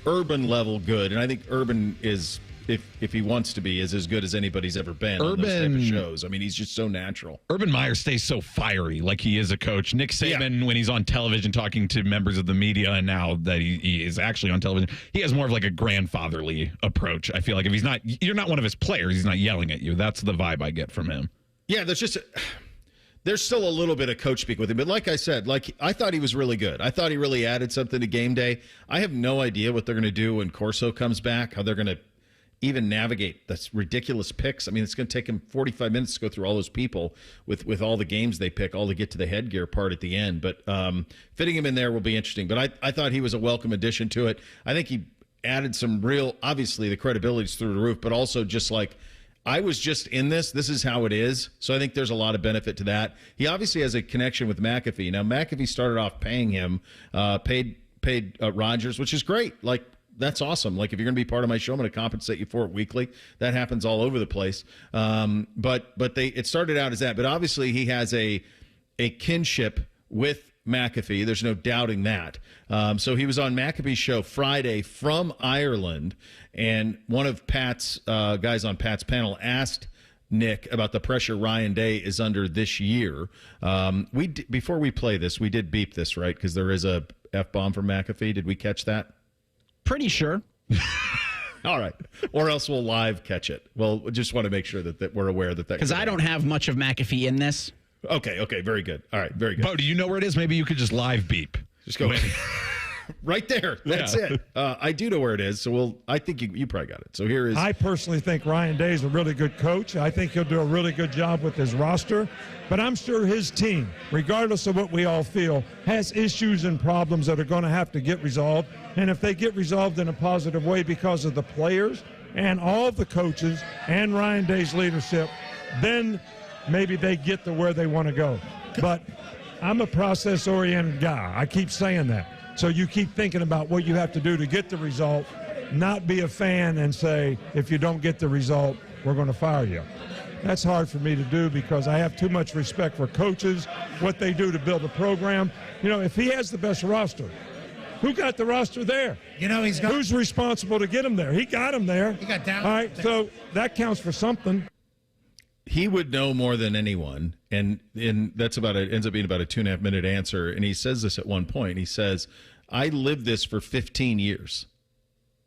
Urban level good, and I think Urban is, if he wants to be, is as good as anybody's ever been on those type of shows. I mean, he's just so natural. Urban Meyer stays so fiery, like he is a coach. Nick Saban, when he's on television talking to members of the media, and now that he is actually on television, he has more of like a grandfatherly approach. I feel like if you're not one of his players, he's not yelling at you. That's the vibe I get from him. Yeah, there's still a little bit of coach speak with him. But like I said, I thought he was really good. I thought he really added something to game day. I have no idea what they're going to do when Corso comes back, how they're going to even navigate this ridiculous picks. I mean, it's going to take him 45 minutes to go through all those people with all the games they pick, all to get to the headgear part at the end. But fitting him in there will be interesting. But I thought he was a welcome addition to it. I think he added some real, obviously the credibility's through the roof, but also just like, I was just in this. This is how it is. So I think there's a lot of benefit to that. He obviously has a connection with McAfee. Now, McAfee started off paying him, paid Rodgers, which is great. Like, that's awesome. Like, if you're going to be part of my show, I'm going to compensate you for it weekly. That happens all over the place. But it started out as that. But obviously, he has a kinship with McAfee. There's no doubting that. So he was on McAfee's show Friday from Ireland, and one of Pat's guys on Pat's panel asked Nick about the pressure Ryan Day is under this year. Before we play this, we did beep this, right? Because there is a F-bomb from McAfee. Did we catch that? Pretty sure. All right. Or else we'll live catch it. Well, we just want to make sure that we're aware that. Because I don't have much of McAfee in this. Okay, very good. All right, very good. Bo, do you know where it is? Maybe you could just live beep. Just go right there. That's it. I do know where it is, so I think you probably got it. So here is. I personally think Ryan Day is a really good coach. I think he'll do a really good job with his roster. But I'm sure his team, regardless of what we all feel, has issues and problems that are going to have to get resolved. And if they get resolved in a positive way because of the players and all the coaches and Ryan Day's leadership, then maybe they get to where they want to go. But I'm a process-oriented guy. I keep saying that. So you keep thinking about what you have to do to get the result, not be a fan and say, if you don't get the result, we're going to fire you. That's hard for me to do because I have too much respect for coaches, what they do to build a program. You know, if he has the best roster, who got the roster there? You know, who's responsible to get him there? He got him there. He got down. All right, so that counts for something. He would know more than anyone, and that's ends up being about a 2.5 minute answer. And he says this at one point. He says, "I lived this for 15 years."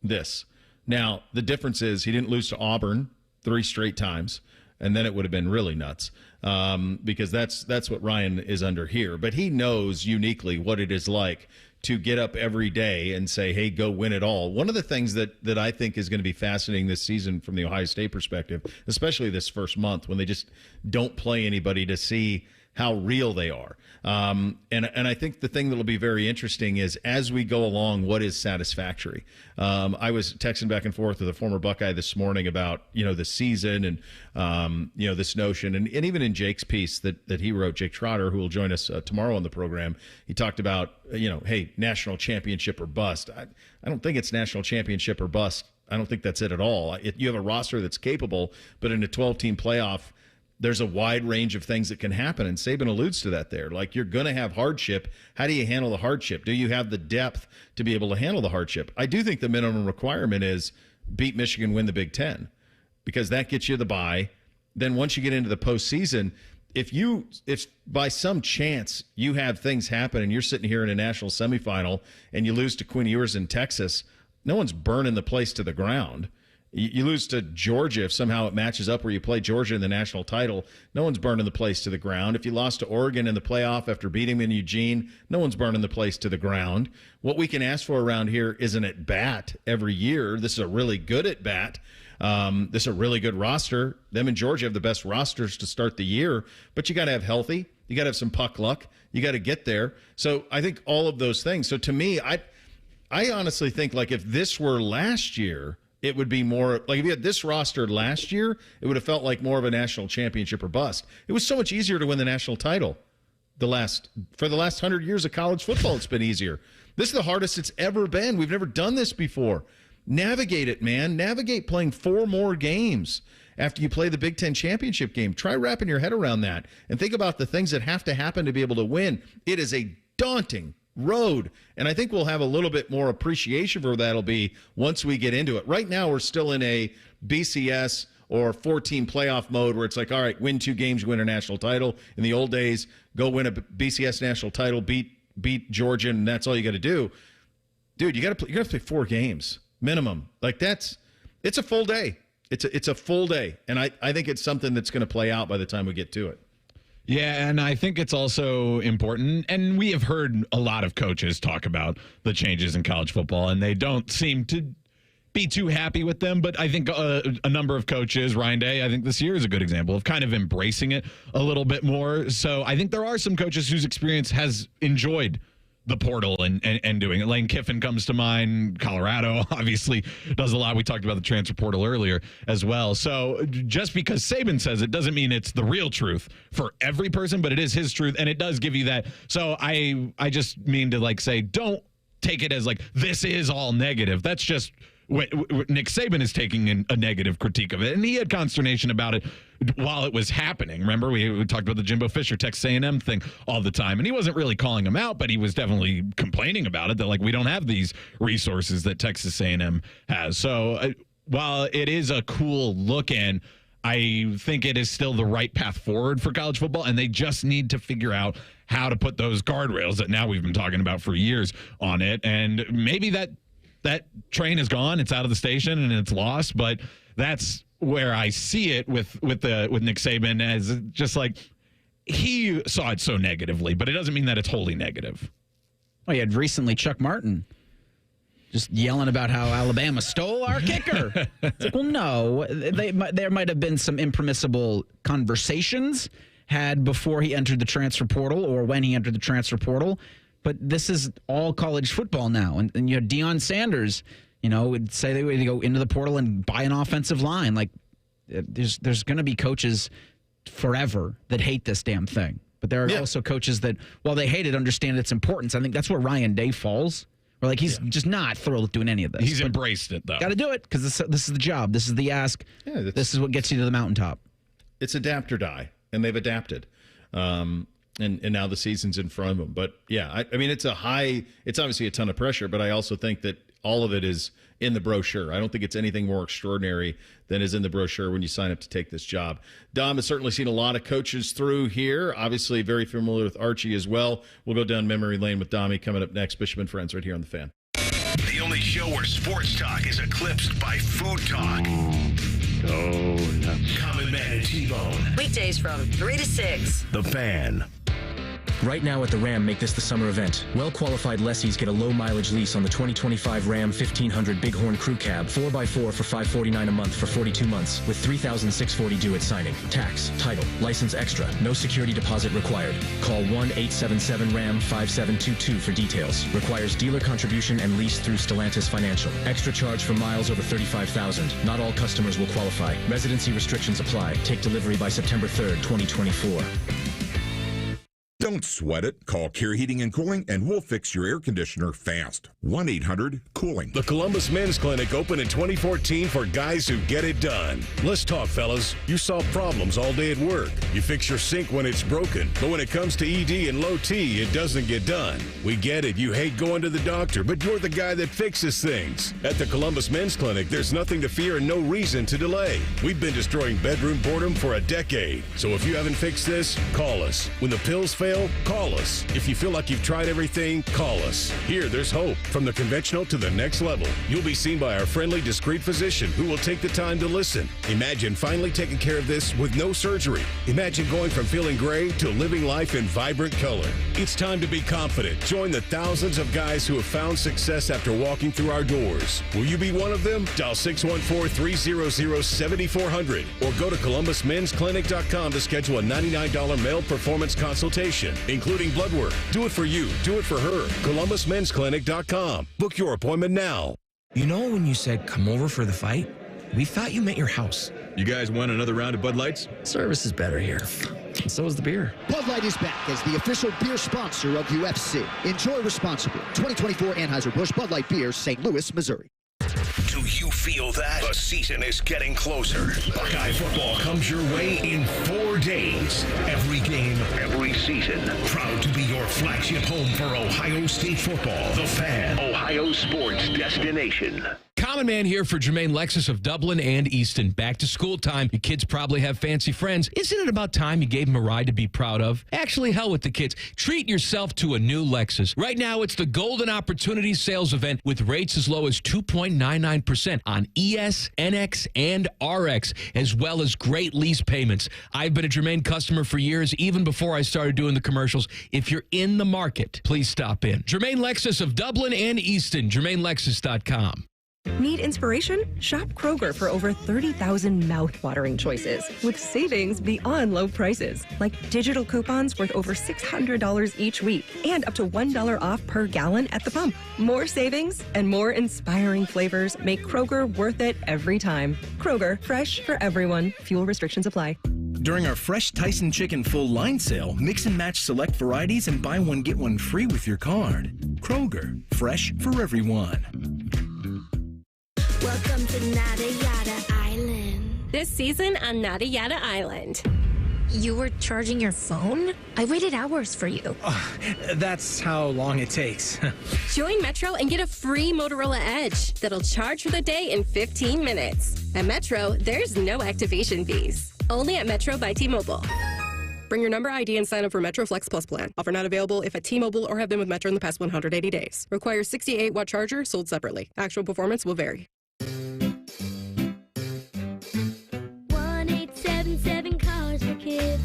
This. Now the difference is he didn't lose to Auburn 3 straight times, and then it would have been really nuts because that's what Ryan is under here. But he knows uniquely what it is like to get up every day and say, hey, go win it all. One of the things that I think is going to be fascinating this season from the Ohio State perspective, especially this first month when they just don't play anybody, to see how real they are. And I think the thing that will be very interesting is as we go along, what is satisfactory? I was texting back and forth with a former Buckeye this morning about, the season and, this notion. And even in Jake's piece that he wrote, Jake Trotter, who will join us tomorrow on the program, he talked about, hey, national championship or bust. I don't think it's national championship or bust. I don't think that's it at all. You have a roster that's capable, but in a 12-team playoff, there's a wide range of things that can happen. And Saban alludes to that there. Like, you're going to have hardship. How do you handle the hardship? Do you have the depth to be able to handle the hardship? I do think the minimum requirement is beat Michigan, win the Big Ten, because that gets you the bye. Then once you get into the postseason, if by some chance you have things happen and you're sitting here in a national semifinal and you lose to Quinn Ewers in Texas, no one's burning the place to the ground. You lose to Georgia if somehow it matches up where you play Georgia in the national title. No one's burning the place to the ground. If you lost to Oregon in the playoff after beating them in Eugene, no one's burning the place to the ground. What we can ask for around here is an at-bat every year. This is a really good at-bat. This is a really good roster. Them and Georgia have the best rosters to start the year, but you got to have healthy. You got to have some puck luck. You got to get there. So I think all of those things. So to me, I honestly think, like, if this were last year, it would be more like if you had this roster last year, it would have felt like more of a national championship or bust. It was so much easier to win the national title. For the last 100 years of college football, it's been easier. This is the hardest it's ever been. We've never done this before. Navigate it, man. Navigate playing 4 more games after you play the Big Ten championship game. Try wrapping your head around that and think about the things that have to happen to be able to win. It is a daunting road, and I think we'll have a little bit more appreciation for that'll be once we get into it. Right now, we're still in a BCS or 14 playoff mode where it's like, all right, win 2 games, you win a national title. In the old days, go win a BCS national title, beat Georgia, and that's all you got to do. Dude, you got to play 4 games minimum. Like, it's a full day. It's a full day, and I think it's something that's going to play out by the time we get to it. Yeah, and I think it's also important, and we have heard a lot of coaches talk about the changes in college football, and they don't seem to be too happy with them, but I think a number of coaches, Ryan Day, I think this year is a good example of kind of embracing it a little bit more. So I think there are some coaches whose experience has enjoyed the portal and doing it. Lane Kiffin comes to mind. Colorado obviously does a lot. We talked about the transfer portal earlier as well. So just because Saban says it doesn't mean it's the real truth for every person, but it is his truth, and it does give you that. So I just mean to, like, say, don't take it as like this is all negative. That's just what Nick Saban is taking a negative critique of it, and he had consternation about it while it was happening. Remember, we talked about the Jimbo Fisher Texas A&M thing all the time, and he wasn't really calling him out, but he was definitely complaining about it, that, like, we don't have these resources that Texas A&M has. So while it is a cool look in, I think it is still the right path forward for college football, and they just need to figure out how to put those guardrails that now we've been talking about for years on it. And maybe that train is gone, it's out of the station, and it's lost, but that's where I see it with Nick Saban, as just like he saw it so negatively, but it doesn't mean that it's wholly negative. Well, you had recently Chuck Martin just yelling about how Alabama stole our kicker. It's like, well, no, there might have been some impermissible conversations had before he entered the transfer portal or when he entered the transfer portal. But this is all college football now. And you had Deion Sanders, would say they would go into the portal and buy an offensive line. Like, there's going to be coaches forever that hate this damn thing. But there are also coaches that, while they hate it, understand its importance. I think that's where Ryan Day falls. Where, like, he's just not thrilled with doing any of this. He's embraced it, though. Got to do it, because this is the job. This is the ask. Yeah, this is what gets you to the mountaintop. It's adapt or die, and they've adapted. And now the season's in front of them. But, yeah, I mean, it's obviously a ton of pressure, but I also think that all of it is in the brochure. I don't think it's anything more extraordinary than is in the brochure when you sign up to take this job. Dom has certainly seen a lot of coaches through here, obviously very familiar with Archie as well. We'll go down memory lane with Dommy coming up next. Bishop and Friends right here on The Fan. The only show where sports talk is eclipsed by food talk. Oh, nuts. Common Man and T-Bone. Weekdays from 3 to 6. The Fan. Right now at the Ram, make this the summer event. Well-qualified lessees get a low-mileage lease on the 2025 Ram 1500 Bighorn Crew Cab 4x4 for $549 a month for 42 months with $3,640 due at signing. Tax, title, license extra, no security deposit required. Call 1-877-RAM-5722 for details. Requires dealer contribution and lease through Stellantis Financial. Extra charge for miles over 35,000. Not all customers will qualify. Residency restrictions apply. Take delivery by September 3rd, 2024. Don't sweat it. Call Care Heating and Cooling and we'll fix your air conditioner fast. 1-800-COOLING. The Columbus Men's Clinic opened in 2014 for guys who get it done. Let's talk, fellas. You solve problems all day at work. You fix your sink when it's broken. But when it comes to ED and low T, it doesn't get done. We get it. You hate going to the doctor, but you're the guy that fixes things. At the Columbus Men's Clinic, there's nothing to fear and no reason to delay. We've been destroying bedroom boredom for a decade. So if you haven't fixed this, call us. When the pills fail, call us. If you feel like you've tried everything, call us. Here, there's hope. From the conventional to the next level. You'll be seen by our friendly, discreet physician who will take the time to listen. Imagine finally taking care of this with no surgery. Imagine going from feeling gray to living life in vibrant color. It's time to be confident. Join the thousands of guys who have found success after walking through our doors. Will you be one of them? Dial 614-300-7400 or go to columbusmensclinic.com to schedule a $99 male performance consultation, including blood work. Do it for you. Do it for her. columbusmensclinic.com. Book your appointment now. You know when you said come over for the fight? We thought you meant your house. You guys want another round of Bud Lights? Service is better here. And so is the beer. Bud Light is back as the official beer sponsor of UFC. Enjoy responsibly. 2024 Anheuser-Busch Bud Light Beer, St. Louis, Missouri. Do you feel that? The season is getting closer. Buckeye football comes your way in 4 days. Every game, every season. Proud to be your flagship home for Ohio State football. The Fan, Ohio sports destination. Common Man here for Jermaine Lexus of Dublin and Easton. Back to school time. Your kids probably have fancy friends. Isn't it about time you gave them a ride to be proud of? Actually, hell with the kids. Treat yourself to a new Lexus. Right now, it's the Golden Opportunity Sales Event with rates as low as 2.99% on ES, NX, and RX, as well as great lease payments. I've been a Jermaine customer for years, even before I started doing the commercials. If you're in the market, please stop in. Jermaine Lexus of Dublin and Easton. JermaineLexus.com. Need inspiration? Shop Kroger for over 30,000 mouth-watering choices with savings beyond low prices, like digital coupons worth over $600 each week and up to $1 off per gallon at the pump. More savings and more inspiring flavors make Kroger worth it every time. Kroger, fresh for everyone. Fuel restrictions apply. During our Fresh Tyson Chicken full line sale, mix and match select varieties and buy one, get one free with your card. Kroger, fresh for everyone. Welcome to Nada Yada Island. This season on Nada Yada Island. You were charging your phone? I waited hours for you. That's how long it takes. Join Metro and get a free Motorola Edge that'll charge for the day in 15 minutes. At Metro, there's no activation fees. Only at Metro by T-Mobile. Bring your number ID and sign up for Metro Flex Plus plan. Offer not available if at T-Mobile or have been with Metro in the past 180 days. Requires 68-watt charger sold separately. Actual performance will vary. 1877 Cars for Kids.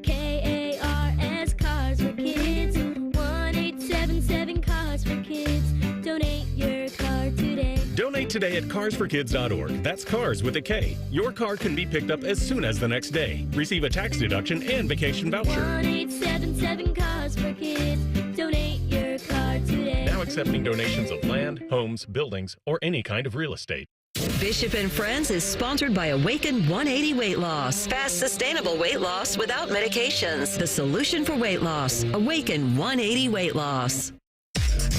KARS Cars for Kids. 1877 Cars for Kids. Donate your car today. Donate today at carsforkids.org. That's cars with a K. Your car can be picked up as soon as the next day. Receive a tax deduction and vacation voucher. 1877 Cars for Kids. Donate your car today. Now accepting donations of land, homes, buildings, or any kind of real estate. Bishop and Friends is sponsored by Awaken 180 Weight Loss. Fast, sustainable weight loss without medications. The solution for weight loss. Awaken 180 Weight Loss.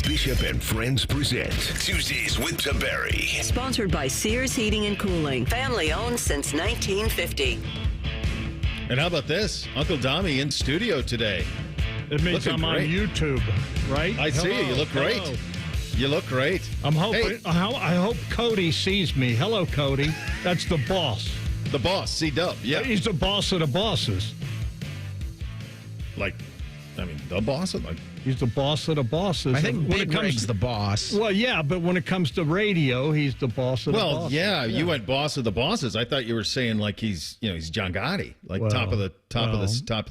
Bishop and Friends present Tuesdays with Tiberi. Sponsored by Sears Heating and Cooling. Family owned since 1950. And how about this? Uncle Dommy in studio today. It means Looking I'm great. on YouTube, right? I see you. You look great. Hello. You look great. I'm hoping. Hey. I hope Cody sees me. Hello, Cody. That's the boss. The boss, C-Dub. Yeah. He's the boss of the bosses. The boss of He's the boss of the bosses. I think Big Rig's the boss. Well, yeah, but when it comes to radio, he's the boss of the bosses. Well, yeah, you went boss of the bosses. I thought you were saying like he's John Gotti, top of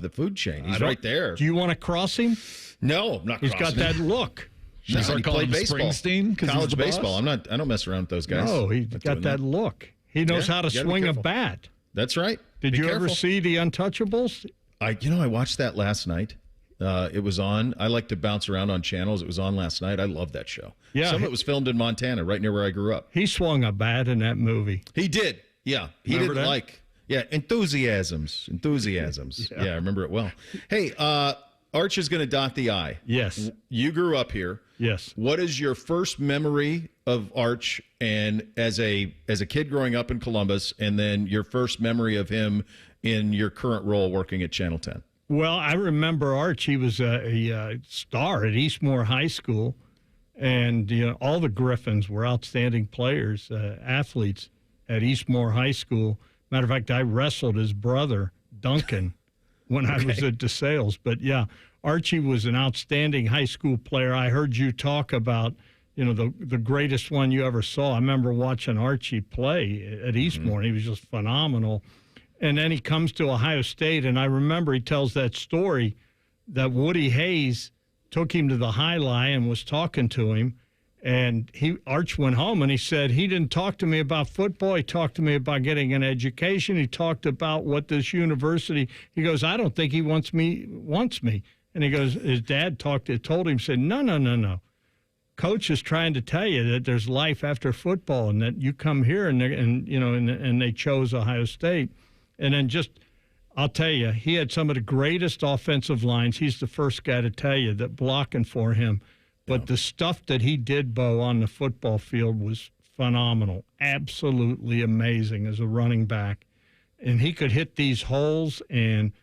the food chain. He's right there. Do you want to cross him? No, I'm not. He's got that look. No, he played baseball. Springsteen, college baseball. I don't mess around with those guys. No, he's got that look. He knows how to swing a bat. That's right. Did you ever see The Untouchables? I watched that last night. It was on. I like to bounce around on channels. It was on last night. I love that show. Yeah, some of it was filmed in Montana, right near where I grew up. He swung a bat in that movie. He did. Yeah, he Remember didn't that? enthusiasms. Yeah, I remember it well. Hey, Arch is going to dot the I. Yes. You grew up here. Yes. What is your first memory of Arch and as a kid growing up in Columbus, and then your first memory of him in your current role working at Channel 10? Well, I remember Arch. He was a star at Eastmore High School, and all the Griffins were outstanding players, athletes at Eastmore High School. Matter of fact, I wrestled his brother, Duncan, when I was at DeSales. But, yeah, Archie was an outstanding high school player. I heard you talk about, the greatest one you ever saw. I remember watching Archie play at Eastmore. He was just phenomenal. And then he comes to Ohio State, and I remember he tells that story that Woody Hayes took him to the High and was talking to him. And Arch went home, and he said, he didn't talk to me about football. He talked to me about getting an education. He talked about what this university, he goes, I don't think he wants me. And he goes, his dad told him, said, no. Coach is trying to tell you that there's life after football and that you come here and they chose Ohio State. And then I'll tell you, he had some of the greatest offensive lines. He's the first guy to tell you that blocking for him. But the stuff that he did, Bo, on the football field was phenomenal, absolutely amazing as a running back. And he could hit these holes, and,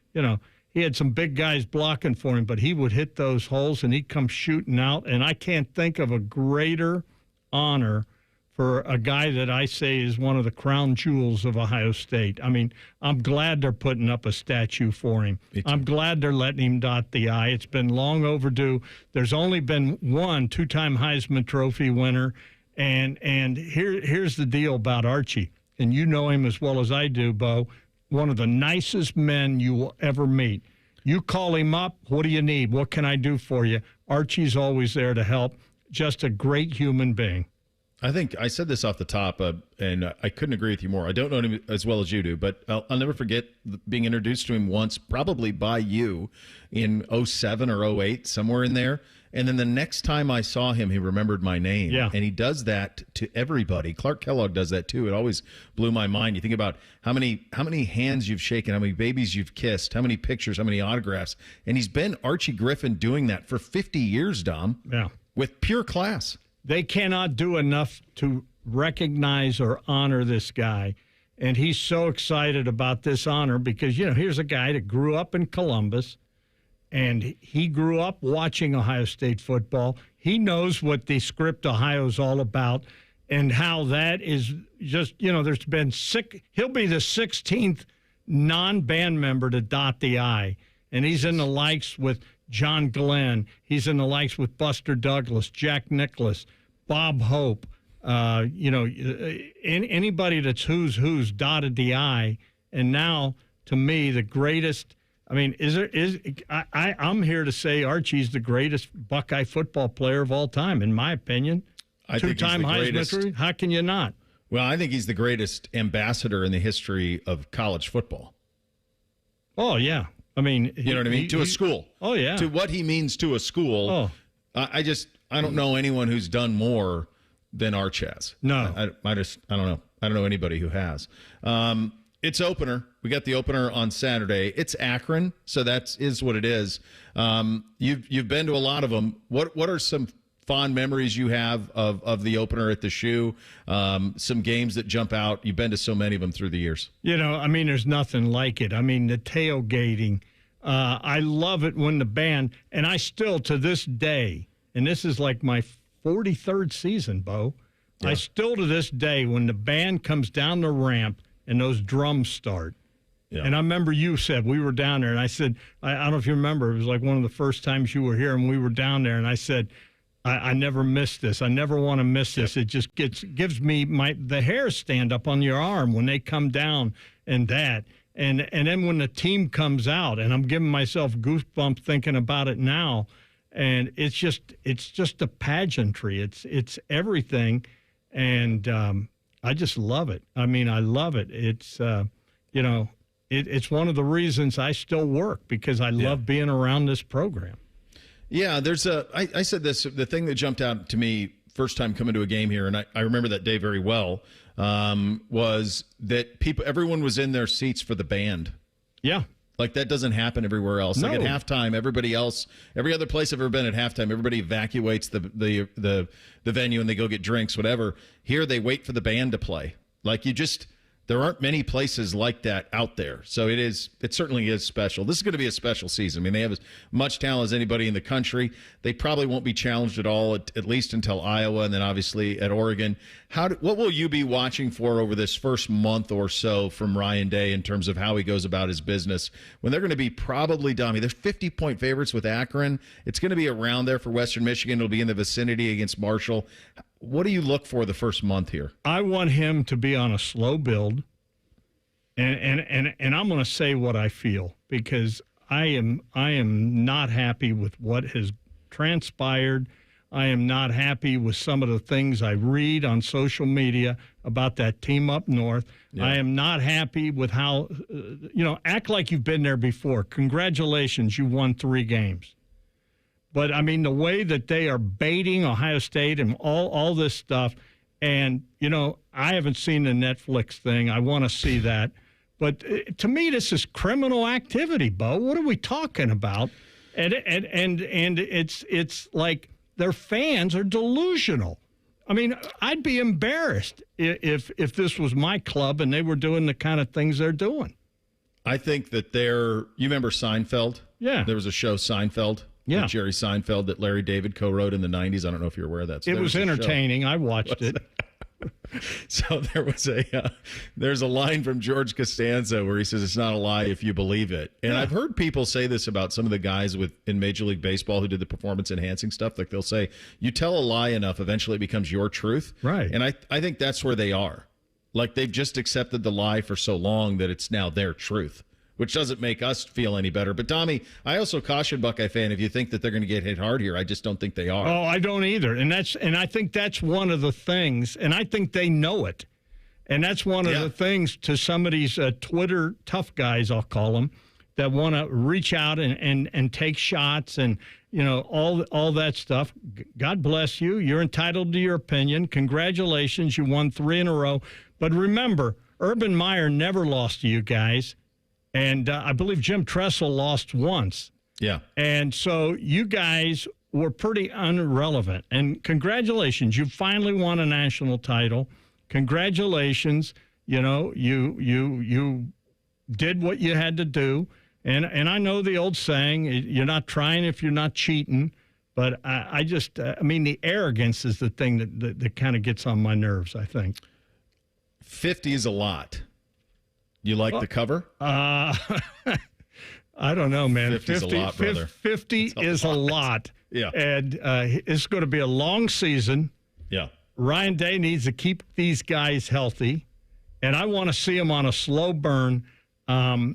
he had some big guys blocking for him, but he would hit those holes, and he'd come shooting out. And I can't think of a greater honor for a guy that I say is one of the crown jewels of Ohio State. I mean, I'm glad they're putting up a statue for him. I'm glad they're letting him dot the I. It's been long overdue. There's only been one two-time Heisman Trophy winner, and here's the deal about Archie, and you know him as well as I do, Bo, one of the nicest men you will ever meet. You call him up, what do you need? What can I do for you? Archie's always there to help. Just a great human being. I think I said this off the top, and I couldn't agree with you more. I don't know him as well as you do, but I'll never forget being introduced to him once, probably by you, in 07 or 08, somewhere in there. And then the next time I saw him, he remembered my name. Yeah. And he does that to everybody. Clark Kellogg does that too. It always blew my mind. You think about how many hands you've shaken, how many babies you've kissed, how many pictures, how many autographs. And he's been Archie Griffin doing that for 50 years, Dom. Yeah. With pure class. They cannot do enough to recognize or honor this guy. And he's so excited about this honor because, here's a guy that grew up in Columbus, and he grew up watching Ohio State football. He knows what the script Ohio's all about and how that is just, there's been he'll be the 16th non-band member to dot the I. And he's in the likes with John Glenn. He's in the likes with Buster Douglas, Jack Nicklaus, Bob Hope. Anybody that's who's dotted the I. And now, to me, the greatest. I mean, I'm here to say Archie's the greatest Buckeye football player of all time, in my opinion. Two-time Heisman. How can you not? Well, I think he's the greatest ambassador in the history of college football. Oh yeah. I mean, you know what I mean? To a school. Oh, yeah. To what he means to a school. Oh. I don't know anyone who's done more than Arch has. No. I don't know. I don't know anybody who has. It's opener. We got the opener on Saturday. It's Akron, so that is what it is. You've been to a lot of them. What are some fond memories you have of the opener at the Shoe? Some games that jump out. You've been to so many of them through the years. There's nothing like it. I mean, the tailgating. I love it when the band, and I still to this day, and this is like my 43rd season, Bo. Yeah. I still to this day, when the band comes down the ramp and those drums start. Yeah. And I remember you said, we were down there, and I said, I don't know if you remember, it was like one of the first times you were here, and we were down there, and I said, I never miss this. I never want to miss this. It just gives me the hairs stand up on your arm when they come down and that. And then when the team comes out, and I'm giving myself goosebumps thinking about it now, and it's just a pageantry. It's everything, and I just love it. I mean, I love it. It's it's one of the reasons I still work, because I love being around this program. Yeah, I said this, the thing that jumped out to me first time coming to a game here, and I remember that day very well, was that everyone was in their seats for the band. Yeah. Like, that doesn't happen everywhere else. No. Like, at halftime, every other place I've ever been at halftime, everybody evacuates the venue and they go get drinks, whatever. Here, they wait for the band to play. Like, there aren't many places like that out there. So it certainly is special. This is going to be a special season. I mean, they have as much talent as anybody in the country. They probably won't be challenged at all, at least until Iowa, and then obviously at Oregon. What will you be watching for over this first month or so from Ryan Day in terms of how he goes about his business, when they're going to be probably dummy? They're 50-point favorites with Akron. It's going to be around there for Western Michigan. It'll be in the vicinity against Marshall. What do you look for the first month here? I want him to be on a slow build, and I'm going to say what I feel, because I am not happy with what has transpired. I am not happy with some of the things I read on social media about that team up north. Yeah. I am not happy with how, act like you've been there before. Congratulations, you won 3 games. But, I mean, the way that they are baiting Ohio State and all this stuff, and, I haven't seen the Netflix thing. I want to see that. But to me, this is criminal activity, Bo. What are we talking about? And it's like their fans are delusional. I mean, I'd be embarrassed if this was my club and they were doing the kind of things they're doing. I think that you remember Seinfeld? Yeah. There was a show, Seinfeld. Yeah. With Jerry Seinfeld that Larry David co-wrote in the 90s. I don't know if you're aware of that. So it was entertaining. I watched it. So there's a line from George Costanza where he says, "It's not a lie if you believe it." And I've heard people say this about some of the guys in Major League Baseball who did the performance enhancing stuff. Like, they'll say, you tell a lie enough, eventually it becomes your truth. Right. And I think that's where they are. Like, they've just accepted the lie for so long that it's now their truth, which doesn't make us feel any better. But, Tommy, I also caution Buckeye fan, if you think that they're going to get hit hard here, I just don't think they are. Oh, I don't either. And I think that's one of the things, and I think they know it. And that's one of the things to some of these Twitter tough guys, I'll call them, that want to reach out and take shots and, all that stuff. God bless you. You're entitled to your opinion. Congratulations. You won 3 in a row. But remember, Urban Meyer never lost to you guys. And I believe Jim Tressel lost once. Yeah. And so you guys were pretty irrelevant. And congratulations. You finally won a national title. Congratulations. You did what you had to do. And I know the old saying, you're not trying if you're not cheating. But I mean, the arrogance is the thing that kind of gets on my nerves, I think. 50 is a lot. You like the cover? I don't know, man. 50 is a lot, brother. 50 is a lot. Yeah. And it's going to be a long season. Yeah. Ryan Day needs to keep these guys healthy, and I want to see them on a slow burn. I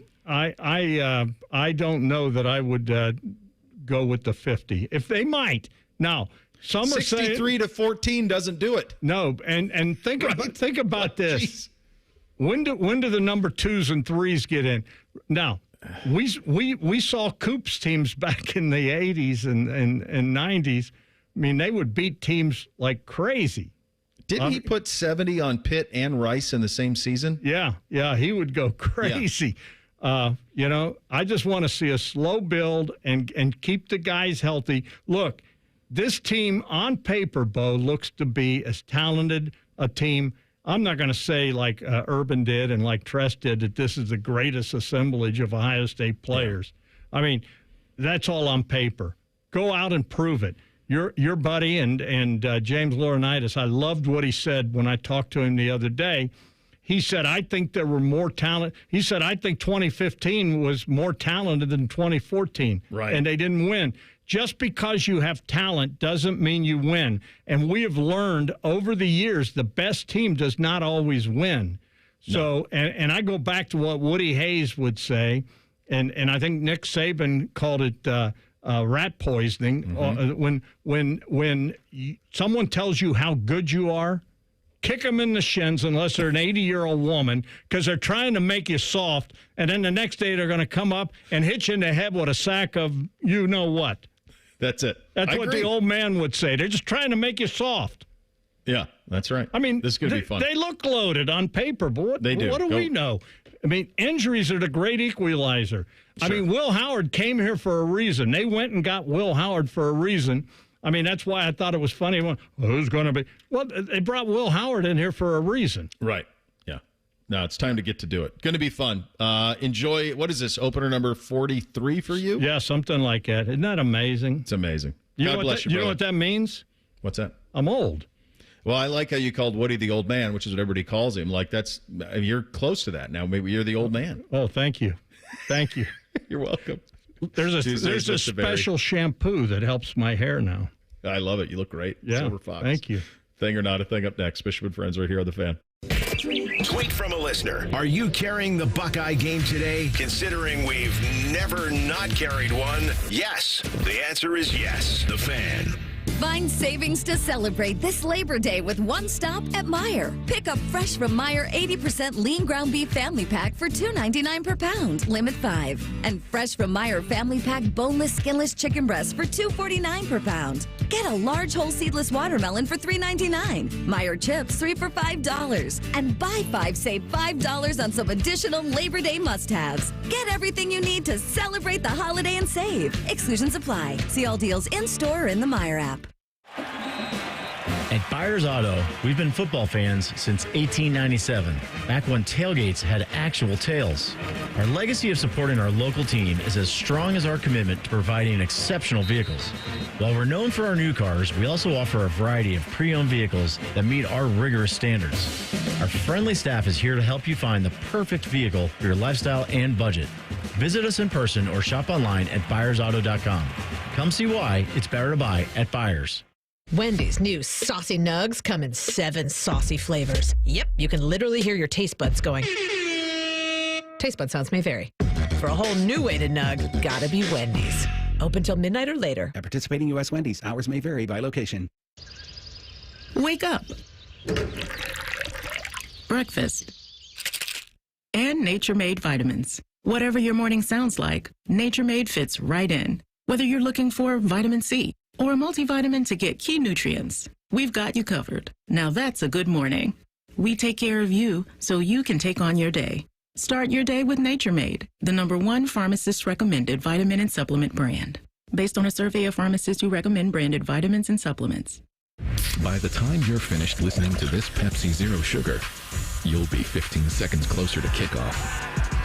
don't know that I would go with the 50. If they might. Now, some are saying 63-14 doesn't do it. No, and think about this. Geez. When do the number 2s and 3s get in? Now, we saw Coop's teams back in the 80s and 90s. I mean, they would beat teams like crazy. Didn't he put 70 on Pitt and Rice in the same season? Yeah, he would go crazy. Yeah. I just want to see a slow build and keep the guys healthy. Look, this team on paper, Bo, looks to be as talented a team. I'm not going to say like Urban did and like Tress did that this is the greatest assemblage of Ohio State players. Yeah. I mean, that's all on paper. Go out and prove it. Your buddy and James Laurinaitis, I loved what he said when I talked to him the other day. He said, I think there were more talent. He said, I think 2015 was more talented than 2014. Right. And they didn't win. Just because you have talent doesn't mean you win. And we have learned over the years the best team does not always win. No. So, and I go back to what Woody Hayes would say, and I think Nick Saban called it rat poisoning. Mm-hmm. When someone tells you how good you are, kick them in the shins unless they're an 80-year-old woman, because they're trying to make you soft, and then the next day they're going to come up and hit you in the head with a sack of you-know-what. That's it. That's what the old man would say. They're just trying to make you soft. Yeah, that's right. I mean, this is going to be fun. They look loaded on paper, but what, they do. What do we know? I mean, injuries are the great equalizer. Sure. I mean, Will Howard came here for a reason. They went and got Will Howard for a reason. I mean, that's why I thought it was funny. Well, who's going to be? Well, they brought Will Howard in here for a reason. Right. Yeah. No, it's time to get to do it. Going to be fun. Enjoy. What is this? Opener number 43 for you? Yeah, something like that. Isn't that amazing? It's amazing. God bless you, brother. You know what that means? What's that? I'm old. Well, I like how you called Woody the old man, which is what everybody calls him. Like you're close to that now. Maybe you're the old man. Oh, thank you. Thank you. You're welcome. There's a special shampoo that helps my hair now. I love it. You look great. Yeah, Silver Fox. Thank you. Thing or not a thing up next. Bishop and Friends right here on The Fan. Tweet from a listener. Are you carrying the Buckeye game today? Considering we've never not carried one, yes. The answer is yes. The Fan. Find savings to celebrate this Labor Day with one stop at Meijer. Pick up fresh from Meijer 80% lean ground beef family pack for $2.99 per pound, limit 5. And fresh from Meijer family pack boneless, skinless chicken breast for $2.49 per pound. Get a large whole seedless watermelon for $3.99. Meijer chips 3 for $5. And buy 5, save $5 on some additional Labor Day must-haves. Get everything you need to celebrate the holiday and save. Exclusions apply. See all deals in-store or in the Meijer app. At Byers Auto, we've been football fans since 1897, back when tailgates had actual tails. Our legacy of supporting our local team is as strong as our commitment to providing exceptional vehicles. While we're known for our new cars, we also offer a variety of pre-owned vehicles that meet our rigorous standards. Our friendly staff is here to help you find the perfect vehicle for your lifestyle and budget. Visit us in person or shop online at buyersauto.com. Come see why it's better to buy at Byers. Wendy's new Saucy Nugs come in 7 saucy flavors. Yep, you can literally hear your taste buds going. Taste bud sounds may vary. For a whole new way to nug, gotta be Wendy's. Open till midnight or later. At participating U.S. Wendy's, hours may vary by location. Wake up. Breakfast. And Nature Made vitamins. Whatever your morning sounds like, Nature Made fits right in. Whether you're looking for vitamin C, or a multivitamin to get key nutrients, we've got you covered. Now that's a good morning. We take care of you so you can take on your day. Start your day with Nature Made, the #1 pharmacist-recommended vitamin and supplement brand. Based on a survey of pharmacists who recommend branded vitamins and supplements. By the time you're finished listening to this Pepsi Zero Sugar, you'll be 15 seconds closer to kickoff.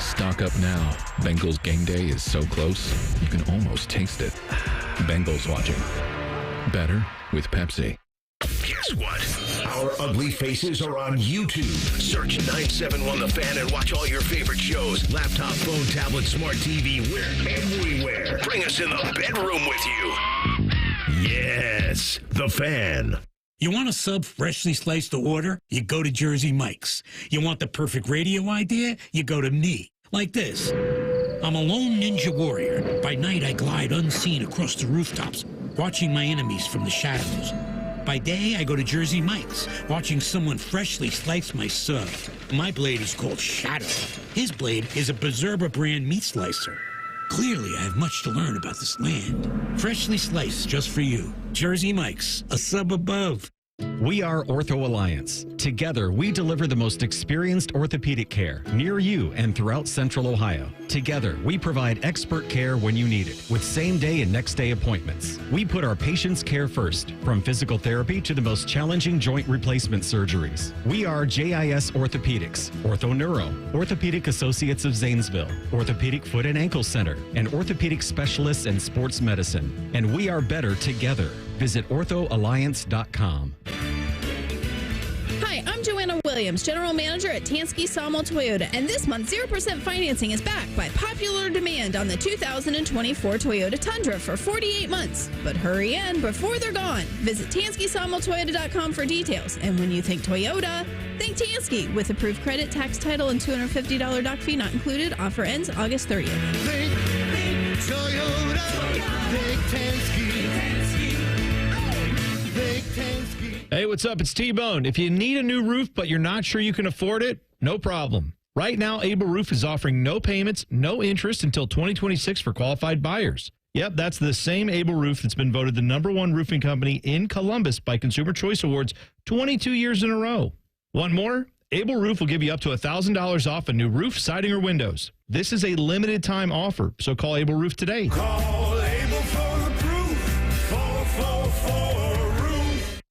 Stock up now. Bengals game day is so close, you can almost taste it. Bengals watching. Better with Pepsi. Guess what? Our ugly faces are on YouTube. Search 971 The Fan and watch all your favorite shows. Laptop, phone, tablet, smart TV, we're everywhere. Bring us in the bedroom with you. Yes, The Fan. You want a sub freshly sliced to order? You go to Jersey Mike's. You want the perfect radio idea? You go to me. Like this. I'm a lone ninja warrior. By night, I glide unseen across the rooftops, watching my enemies from the shadows. By day, I go to Jersey Mike's, watching someone freshly slice my sub. My blade is called Shadow. His blade is a Berserker brand meat slicer. Clearly, I have much to learn about this land. Freshly sliced just for you. Jersey Mike's, a sub above. We are Ortho Alliance. Together, we deliver the most experienced orthopedic care near you and throughout Central Ohio. Together, we provide expert care when you need it with same-day and next-day appointments. We put our patients' care first, from physical therapy to the most challenging joint replacement surgeries. We are JIS Orthopedics, Ortho Neuro, Orthopedic Associates of Zanesville, Orthopedic Foot and Ankle Center, and Orthopedic Specialists in Sports Medicine. And we are better together. Visit orthoalliance.com. Hi, I'm Joanna Williams, General Manager at Tansky Sawmill Toyota, and this month 0% financing is backed by popular demand on the 2024 Toyota Tundra for 48 months. But hurry in before they're gone. Visit TanskySawmillToyota.com for details. And when you think Toyota, think Tansky with approved credit, tax title, and $250 doc fee not included. Offer ends August 30th. Think Toyota. Think Tansky. Hey, what's up? It's T-Bone. If you need a new roof, but you're not sure you can afford it, no problem. Right now, Able Roof is offering no payments, no interest until 2026 for qualified buyers. Yep, that's the same Able Roof that's been voted the #1 roofing company in Columbus by Consumer Choice Awards 22 years in a row. Want more? Able Roof will give you up to $1,000 off a new roof, siding, or windows. This is a limited time offer, so call Able Roof today. Call Able for the proof. 444-ROOF.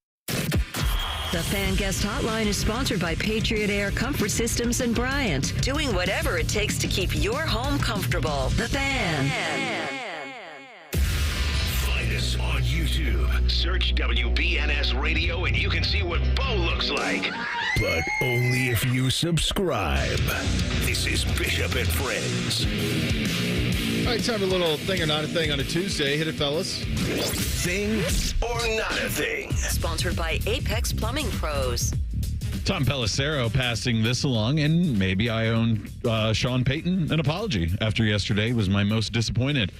The Fan Guest Hotline is sponsored by Patriot Air Comfort Systems and Bryant, doing whatever it takes to keep your home comfortable. The Fan. Find us on YouTube. Search WBNS Radio and you can see what Bo looks like. But only if you subscribe. This is Bishop and Friends. All right, time for a little thing or not a thing on a Tuesday. Hit it, fellas. Thing or not a thing. Sponsored by Apex Plumbing Pros. Tom Pelissero passing this along, and maybe I owe Sean Payton an apology after yesterday was my most disappointed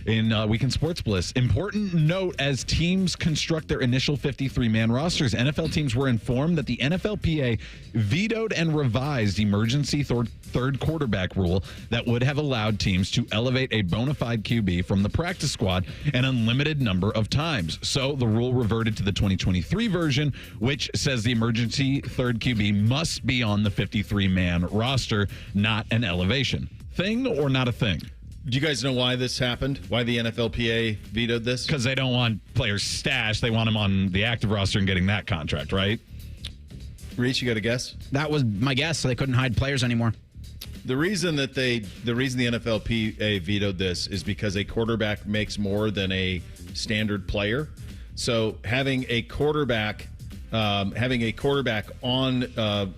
in Weekend Sports Bliss. Important note, as teams construct their initial 53-man rosters, NFL teams were informed that the NFLPA vetoed and revised emergency third quarterback rule that would have allowed teams to elevate a bona fide QB from the practice squad an unlimited number of times. So the rule reverted to the 2023 version, which says the emergency third QB must be on the 53-man roster, not an elevation. Thing or not a thing? Do you guys know why this happened? Why the NFLPA vetoed this? Because they don't want players stashed. They want them on the active roster and getting that contract, right? Reach, you got a guess? That was my guess. So they couldn't hide players anymore. The reason the NFLPA vetoed this is because a quarterback makes more than a standard player. So having a quarterback on the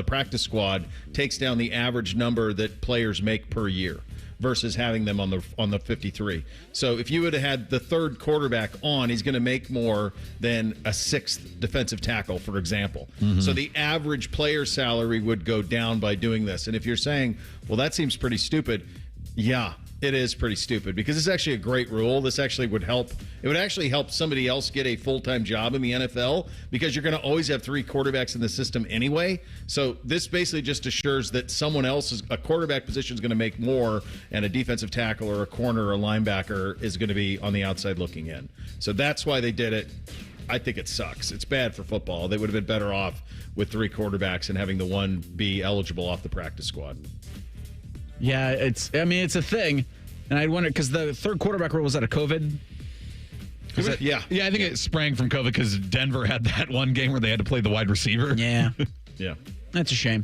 practice squad takes down the average number that players make per year versus having them on the 53. So if you would have had the third quarterback on, he's going to make more than a sixth defensive tackle, for example. Mm-hmm. So the average player salary would go down by doing this. And if you're saying, well, that seems pretty stupid, yeah, it is pretty stupid, because it's actually a great rule. This actually would help. It would actually help somebody else get a full-time job in the NFL, because you're going to always have three quarterbacks in the system anyway. So this basically just assures that someone else, a quarterback position is going to make more, and a defensive tackle or a corner or a linebacker is going to be on the outside looking in. So that's why they did it. I think it sucks. It's bad for football. They would have been better off with three quarterbacks and having the one be eligible off the practice squad. Yeah, it's a thing. And I wonder, because the third quarterback rule was out of COVID. Yeah, I think it sprang from COVID because Denver had that one game where they had to play the wide receiver. Yeah. Yeah. That's a shame.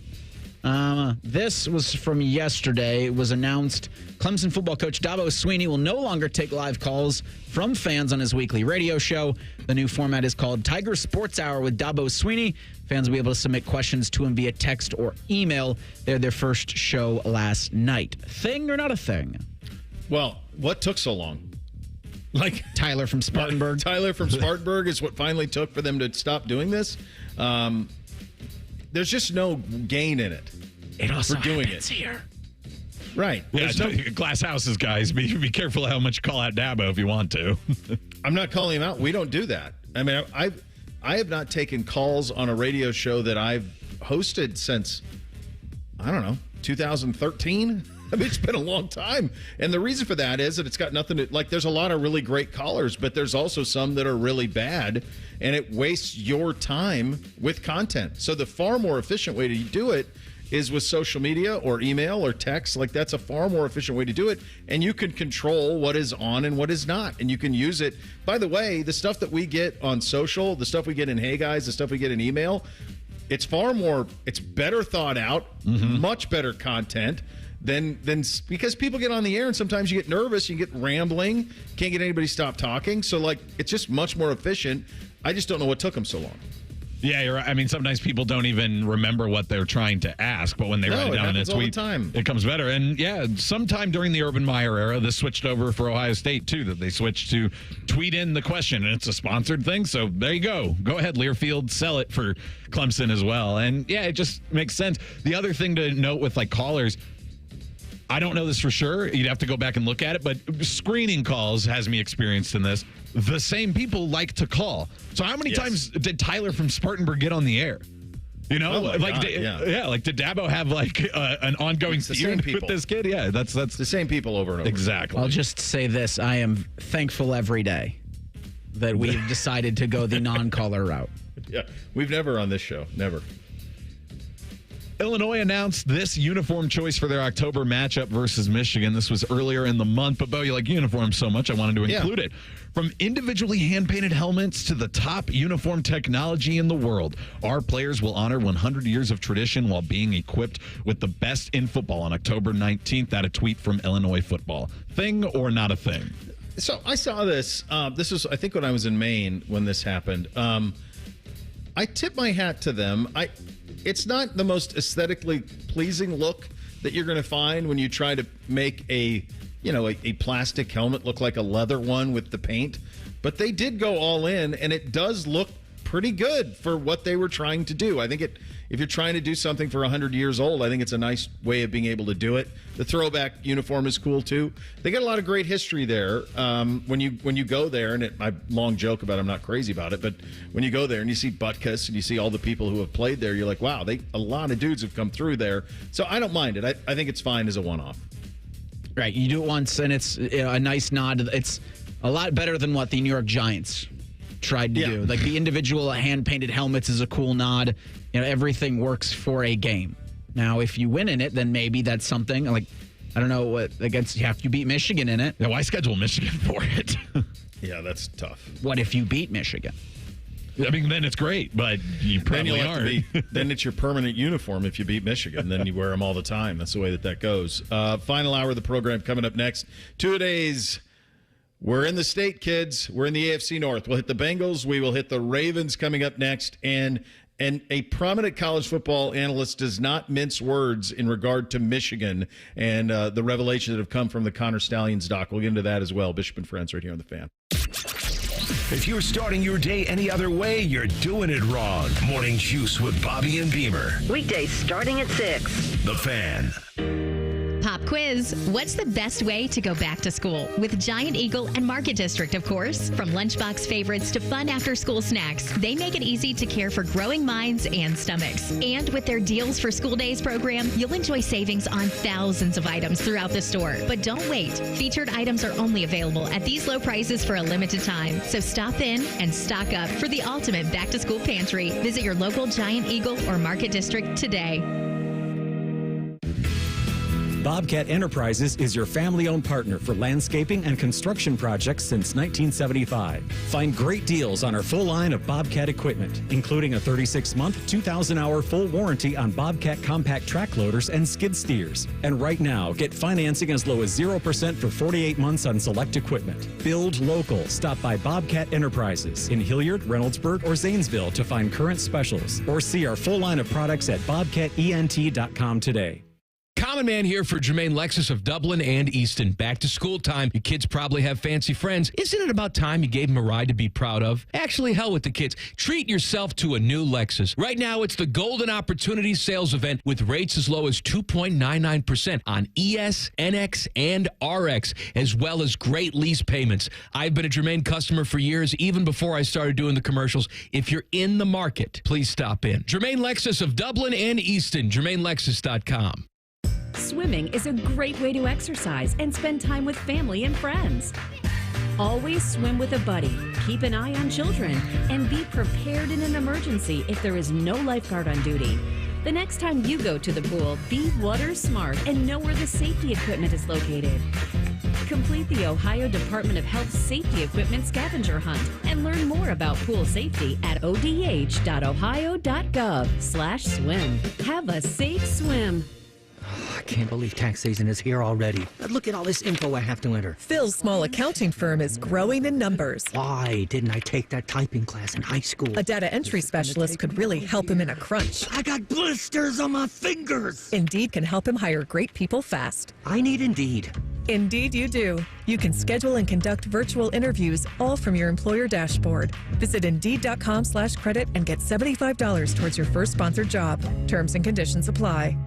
This was from yesterday. It was announced Clemson football coach Dabo Swinney will no longer take live calls from fans on his weekly radio show. The new format is called Tiger Sports Hour with Dabo Swinney. Fans will be able to submit questions to him via text or email. They had their first show last night. Thing or not a thing? Well, what took so long? Like Tyler from Spartanburg. Tyler from Spartanburg is what finally took for them to stop doing this. There's just no gain in it. It also for doing happens here. Right. Yeah, glass houses, guys. Be careful how much you call out Dabo if you want to. I'm not calling him out. We don't do that. I mean, I have not taken calls on a radio show that I've hosted since, I don't know, 2013. I mean, it's been a long time. And the reason for that is that it's got nothing to, like, there's a lot of really great callers, but there's also some that are really bad, and it wastes your time with content. So the far more efficient way to do it is with social media or email or text. Like, that's a far more efficient way to do it. And you can control what is on and what is not. And you can use it. By the way, the stuff that we get on social, the stuff we get in Hey Guys, the stuff we get in email, it's better thought out, much better content than because people get on the air and sometimes you get nervous, you get rambling, can't get anybody to stop talking. So, like, it's just much more efficient. I just don't know what took them so long. Yeah, you're right. I mean, sometimes people don't even remember what they're trying to ask, but when they write it down in a tweet, it comes better. And yeah, sometime during the Urban Meyer era, this switched over for Ohio State too, that they switched to tweet in the question, and it's a sponsored thing. So there you go. Go ahead, Learfield, sell it for Clemson as well. And yeah, it just makes sense. The other thing to note with like callers, I don't know this for sure. You'd have to go back and look at it, but screening calls has me experienced in this. The same people like to call. So how many times did Tyler from Spartanburg get on the air? You know, Oh my like God, like did Dabo have like an ongoing feud with this kid? Yeah, that's the same people over and over. Exactly. I'll just say this: I am thankful every day that we've decided to go the non-color route. Yeah, we've never on this show, never. Illinois announced this uniform choice for their October matchup versus Michigan. This was earlier in the month, but Bo, you like uniforms so much, I wanted to include it. From individually hand-painted helmets to the top uniform technology in the world, our players will honor 100 years of tradition while being equipped with the best in football on October 19th. That a tweet from Illinois football. Thing or not a thing? So I saw this. This was, I think, when I was in Maine when this happened. I tip my hat to them. It's not the most aesthetically pleasing look that you're going to find when you try to make a plastic helmet look like a leather one with the paint. But they did go all in, and it does look pretty good for what they were trying to do. I think if you're trying to do something for 100 years old, I think it's a nice way of being able to do it. The throwback uniform is cool too. They got a lot of great history there. When you go there, and I long joke about it, I'm not crazy about it, but when you go there and you see Butkus and you see all the people who have played there, you're like, wow, a lot of dudes have come through there. So I don't mind it. I think it's fine as a one-off. Right, you do it once, and it's a nice nod. It's a lot better than what the New York Giants tried to do. Like the individual hand-painted helmets is a cool nod. Everything works for a game. Now, if you win in it, then maybe that's something like, I don't know what against. You beat Michigan in it. Yeah, why schedule Michigan for it? Yeah, that's tough. What if you beat Michigan? I mean, then it's great, but you probably aren't. Then it's your permanent uniform if you beat Michigan. Then you wear them all the time. That's the way that goes. Final hour of the program coming up next. 2 days. We're in the state, kids. We're in the AFC North. We'll hit the Bengals. We will hit the Ravens coming up next. And a prominent college football analyst does not mince words in regard to Michigan and the revelations that have come from the Connor Stallions doc. We'll get into that as well. Bishop and Friends right here on The Fan. If you're starting your day any other way, you're doing it wrong. Morning Juice with Bobby and Beamer. Weekdays starting at 6. The Fan. Pop quiz. What's the best way to go back to school? With Giant Eagle and Market District, of course. From lunchbox favorites to fun after-school snacks, they make it easy to care for growing minds and stomachs. And with their Deals for School Days program, you'll enjoy savings on thousands of items throughout the store. But don't wait. Featured items are only available at these low prices for a limited time. So stop in and stock up for the ultimate back-to-school pantry. Visit your local Giant Eagle or Market District today. Bobcat Enterprises is your family-owned partner for landscaping and construction projects since 1975. Find great deals on our full line of Bobcat equipment, including a 36-month, 2,000-hour full warranty on Bobcat compact track loaders and skid steers. And right now, get financing as low as 0% for 48 months on select equipment. Build local. Stop by Bobcat Enterprises in Hilliard, Reynoldsburg, or Zanesville to find current specials, or see our full line of products at bobcatent.com today. Common Man here for Jermaine Lexus of Dublin and Easton. Back to school time. Your kids probably have fancy friends. Isn't it about time you gave them a ride to be proud of? Actually, hell with the kids. Treat yourself to a new Lexus. Right now, it's the Golden Opportunity Sales Event with rates as low as 2.99% on ES, NX, and RX, as well as great lease payments. I've been a Jermaine customer for years, even before I started doing the commercials. If you're in the market, please stop in. Jermaine Lexus of Dublin and Easton. JermaineLexus.com. Swimming is a great way to exercise and spend time with family and friends. Always swim with a buddy, keep an eye on children, and be prepared in an emergency if there is no lifeguard on duty. The next time you go to the pool, be water smart and know where the safety equipment is located. Complete the Ohio Department of Health Safety Equipment Scavenger Hunt and learn more about pool safety at odh.ohio.gov/swim. Have a safe swim. I can't believe tax season is here already. Look at all this info I have to enter. Phil's small accounting firm is growing in numbers. Why didn't I take that typing class in high school? A data entry specialist could really help him in a crunch. I got blisters on my fingers. Indeed can help him hire great people fast. I need Indeed. Indeed you do. You can schedule and conduct virtual interviews all from your employer dashboard. Visit Indeed.com/credit and get $75 towards your first sponsored job. Terms and conditions apply.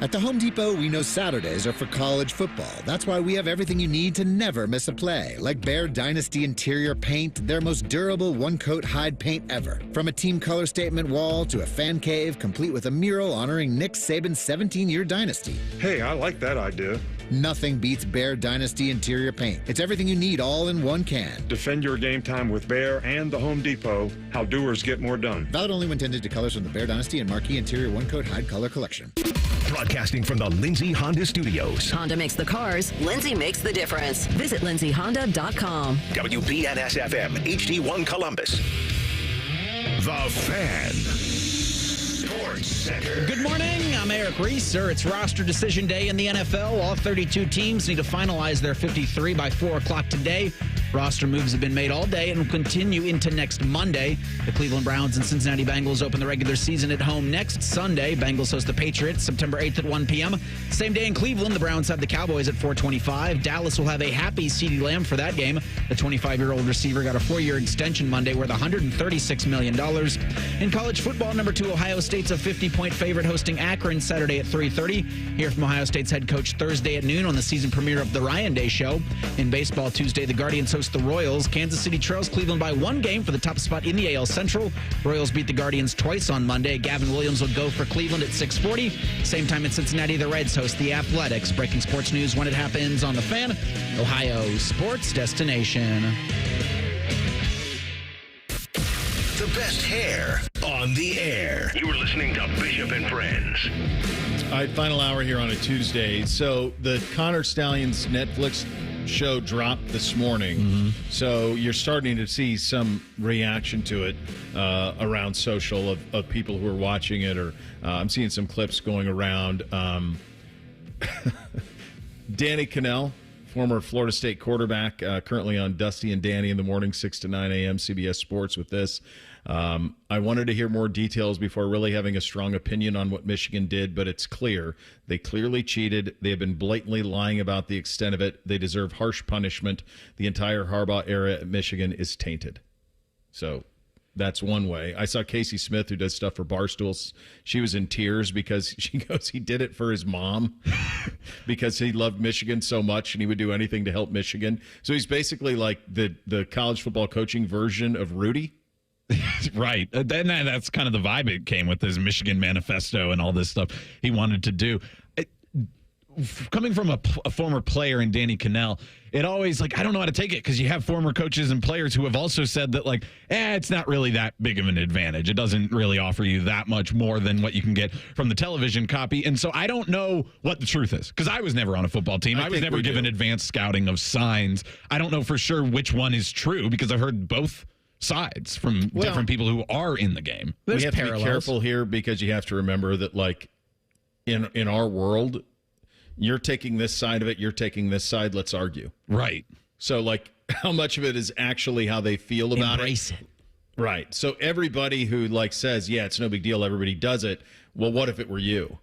At the Home Depot, we know Saturdays are for college football. That's why we have everything you need to never miss a play. Like Bear Dynasty interior paint, their most durable one-coat hide paint ever. From a team color statement wall to a fan cave, complete with a mural honoring Nick Saban's 17-year dynasty. Hey, I like that idea. Nothing beats Bear Dynasty interior paint. It's everything you need all in one can. Defend your game time with Bear and the Home Depot. How doers get more done. Valid only when tended to colors from the Bear Dynasty and Marquee Interior One-Coat Hide Color Collection. Broadcasting from the Lindsay Honda Studios. Honda makes the cars. Lindsay makes the difference. Visit lindsayhonda.com. WBNS-FM, HD1 Columbus. The Fan. Sports Center. Good morning. I'm Eric Reeser. It's roster decision day in the NFL. All 32 teams need to finalize their 53 by 4 o'clock today. Roster moves have been made all day and will continue into next Monday. The Cleveland Browns and Cincinnati Bengals open the regular season at home next Sunday. Bengals host the Patriots September 8th at 1 p.m. Same day in Cleveland, the Browns have the Cowboys at 4:25. Dallas will have a happy CeeDee Lamb for that game. The 25-year-old receiver got a 4-year extension Monday worth $136 million. In college football, number 2 Ohio State's a 50-point favorite hosting Akron Saturday at 3:30. Hear from Ohio State's head coach Thursday at noon on the season premiere of The Ryan Day Show. In baseball, Tuesday, the Guardians host the Royals. Kansas City trails Cleveland by 1 game for the top spot in the AL Central. Royals beat the Guardians twice on Monday. Gavin Williams will go for Cleveland at 6:40. Same time in Cincinnati, the Reds host the Athletics. Breaking sports news when it happens on The Fan, Ohio sports destination. The best hair on the air. You were listening to Bishop and Friends. All right, final hour here on a Tuesday. So the Connor Stallions Netflix show dropped this morning. So you're starting to see some reaction to it around social of people who are watching it, or I'm seeing some clips going around. Danny Cannell, former Florida State quarterback, currently on Dusty and Danny in the morning, 6 to 9 a.m., CBS Sports with this. I wanted to hear more details before really having a strong opinion on what Michigan did, but it's clear. They clearly cheated. They have been blatantly lying about the extent of it. They deserve harsh punishment. The entire Harbaugh era at Michigan is tainted. So that's one way. I saw Casey Smith, who does stuff for Barstools. She was in tears because she goes, he did it for his mom because he loved Michigan so much and he would do anything to help Michigan. So he's basically like the college football coaching version of Rudy. Right. Then that's kind of the vibe it came with his Michigan manifesto and all this stuff he wanted to do. Coming from a former player in Danny Cannell, it always, I don't know how to take it because you have former coaches and players who have also said that, it's not really that big of an advantage. It doesn't really offer you that much more than what you can get from the television copy. And so I don't know what the truth is because I was never on a football team. I was never given advanced scouting of signs. I don't know for sure which one is true because I've heard both sides from different people who are in the game. We have to be careful here because you have to remember that, in our world, you're taking this side of it, you're taking this side, let's argue. Right. So, how much of it is actually how they feel about Embrace it. Right. So everybody who, says, yeah, it's no big deal, everybody does it. Well, what if it were you?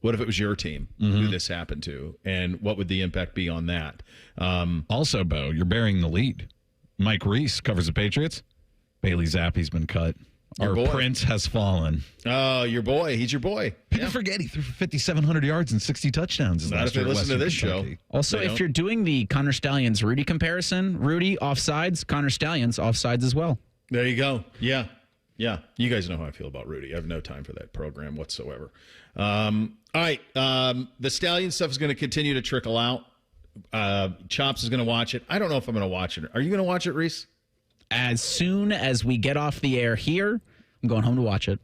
What if it was your team who this happened to? And what would the impact be on that? Also, Bo, you're bearing the lead. Mike Reese covers the Patriots. Bailey Zappi's been cut. Our prince has fallen. Oh, your boy. He's your boy. People forget he threw for 5,700 yards and 60 touchdowns. Not if they listen to this show. Also, if you're doing the Connor Stallions Rudy comparison, Rudy offsides, Connor Stallions offsides as well. There you go. Yeah. Yeah. You guys know how I feel about Rudy. I have no time for that program whatsoever. All right. The Stallion stuff is going to continue to trickle out. Chops is going to watch it. I don't know if I'm going to watch it. Are you going to watch it, Reese? As soon as we get off the air here, I'm going home to watch it.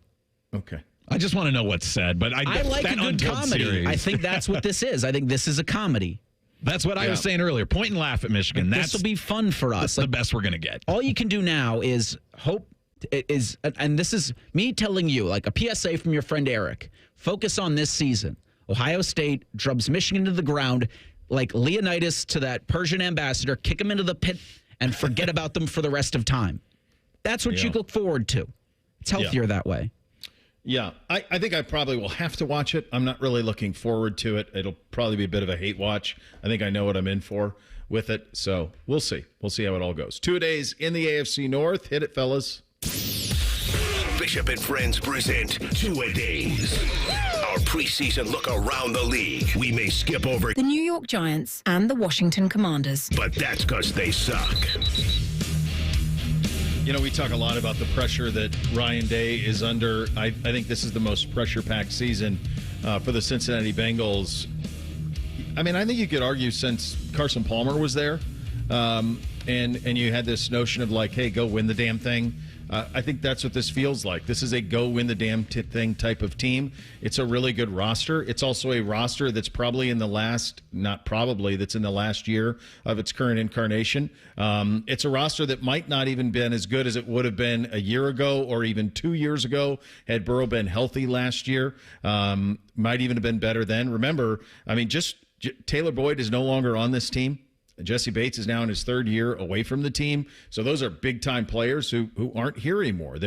Okay. I just want to know what's said, but I like a good comedy. Series. I think that's what this is. I think this is a comedy. That's what I was saying earlier. Point and laugh at Michigan. This will be fun for us. That's the best we're going to get. All you can do now is hope and this is me telling you, a PSA from your friend Eric, focus on this season. Ohio State drubs Michigan to the ground like Leonidas to that Persian ambassador, kick him into the pit and forget about them for the rest of time. That's what you look forward to. It's healthier that way. Yeah, I think I probably will have to watch it. I'm not really looking forward to it. It'll probably be a bit of a hate watch. I think I know what I'm in for with it. So we'll see. We'll see how it all goes. 2 days in the AFC North. Hit it, fellas. Bishop and Friends present 2-A-Days. Our preseason look around the league. We may skip over the New York Giants and the Washington Commanders. But that's because they suck. You know, we talk a lot about the pressure that Ryan Day is under. I think this is the most pressure-packed season for the Cincinnati Bengals. I mean, I think you could argue since Carson Palmer was there, and you had this notion of like, hey, go win the damn thing. I think that's what this feels like. This is a go win the damn thing type of team. It's a really good roster. It's also a roster that's probably in the last, not probably, that's in the last year of its current incarnation. It's a roster that might not even been as good as it would have been a year ago or even 2 years ago had Burrow been healthy last year. Might even have been better then. Remember, I mean, Taylor Boyd is no longer on this team. Jesse Bates is now in his third year away from the team. So those are big-time players who aren't here anymore.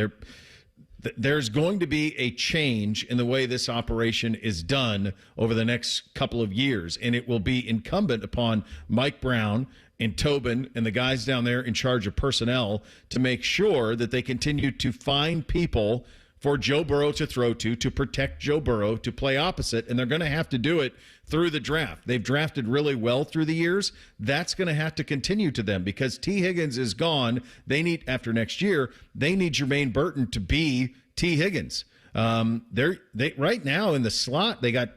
There's going to be a change in the way this operation is done over the next couple of years, and it will be incumbent upon Mike Brown and Tobin and the guys down there in charge of personnel to make sure that they continue to find people for Joe Burrow to throw to protect Joe Burrow, to play opposite, and they're going to have to do it through the draft. They've drafted really well through the years. That's going to have to continue to them because T. Higgins is gone. They need, after next year, they need Jermaine Burton to be T. Higgins. They right now in the slot, they got,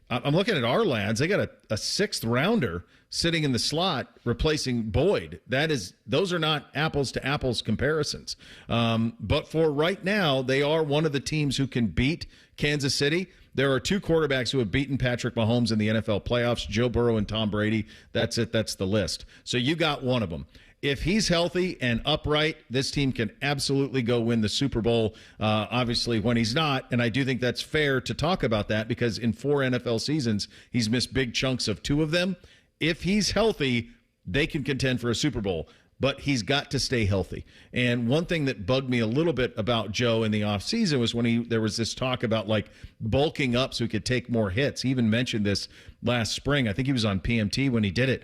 I'm looking at our lads, they got a sixth rounder sitting in the slot replacing Boyd. Those are not apples to apples comparisons. But for right now, they are one of the teams who can beat Kansas City. There are two quarterbacks who have beaten Patrick Mahomes in the NFL playoffs, Joe Burrow and Tom Brady. That's it. That's the list. So you got one of them. If he's healthy and upright, this team can absolutely go win the Super Bowl, obviously, when he's not. And I do think that's fair to talk about that because in 4 NFL seasons, he's missed big chunks of 2 of them. If he's healthy, they can contend for a Super Bowl, but he's got to stay healthy. And one thing that bugged me a little bit about Joe in the offseason was when there was this talk about like bulking up so he could take more hits. He even mentioned this last spring. I think he was on PMT when he did it.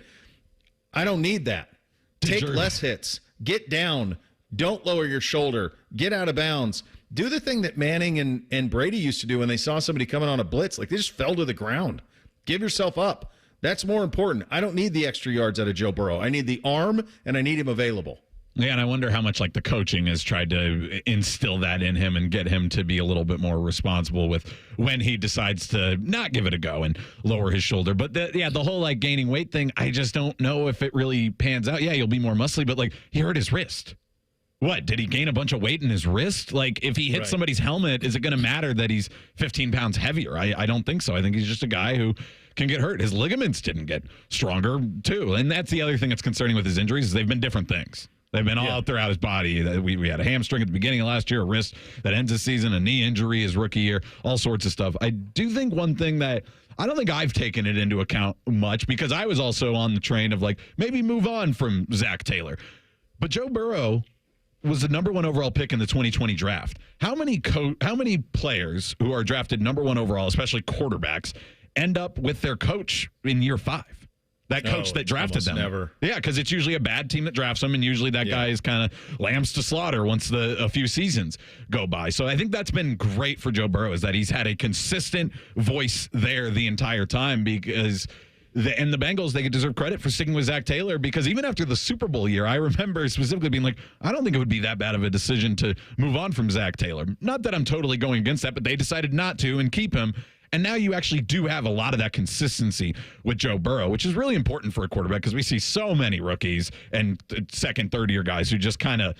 I don't need that. Take less hits. Get down. Don't lower your shoulder. Get out of bounds. Do the thing that Manning and Brady used to do when they saw somebody coming on a blitz. Like they just fell to the ground. Give yourself up. That's more important. I don't need the extra yards out of Joe Burrow. I need the arm, and I need him available. Yeah, and I wonder how much like the coaching has tried to instill that in him and get him to be a little bit more responsible with when he decides to not give it a go and lower his shoulder. But the whole like gaining weight thing, I just don't know if it really pans out. Yeah, you'll be more muscly, but like he hurt his wrist. What, did he gain a bunch of weight in his wrist? Like if he hits somebody's helmet, is it going to matter that he's 15 pounds heavier? I don't think so. I think he's just a guy who can get hurt. His ligaments didn't get stronger too. And that's the other thing that's concerning with his injuries is they've been different things. They've been all throughout his body. We had a hamstring at the beginning of last year, a wrist that ends the season, a knee injury his rookie year, all sorts of stuff. I do think one thing that I don't think I've taken it into account much because I was also on the train of like maybe move on from Zach Taylor. But Joe Burrow was the number 1 overall pick in the 2020 draft. How many players who are drafted number 1 overall, especially quarterbacks, end up with their coach in year 5? That coach that drafted them. Never. Yeah, because it's usually a bad team that drafts them, and usually that guy is kind of lambs to slaughter once a few seasons go by. So I think that's been great for Joe Burrow is that he's had a consistent voice there the entire time because the Bengals, they deserve credit for sticking with Zach Taylor because even after the Super Bowl year, I remember specifically being like, I don't think it would be that bad of a decision to move on from Zach Taylor. Not that I'm totally going against that, but they decided not to and keep him. And now you actually do have a lot of that consistency with Joe Burrow, which is really important for a quarterback because we see so many rookies and second, third year guys who just kind of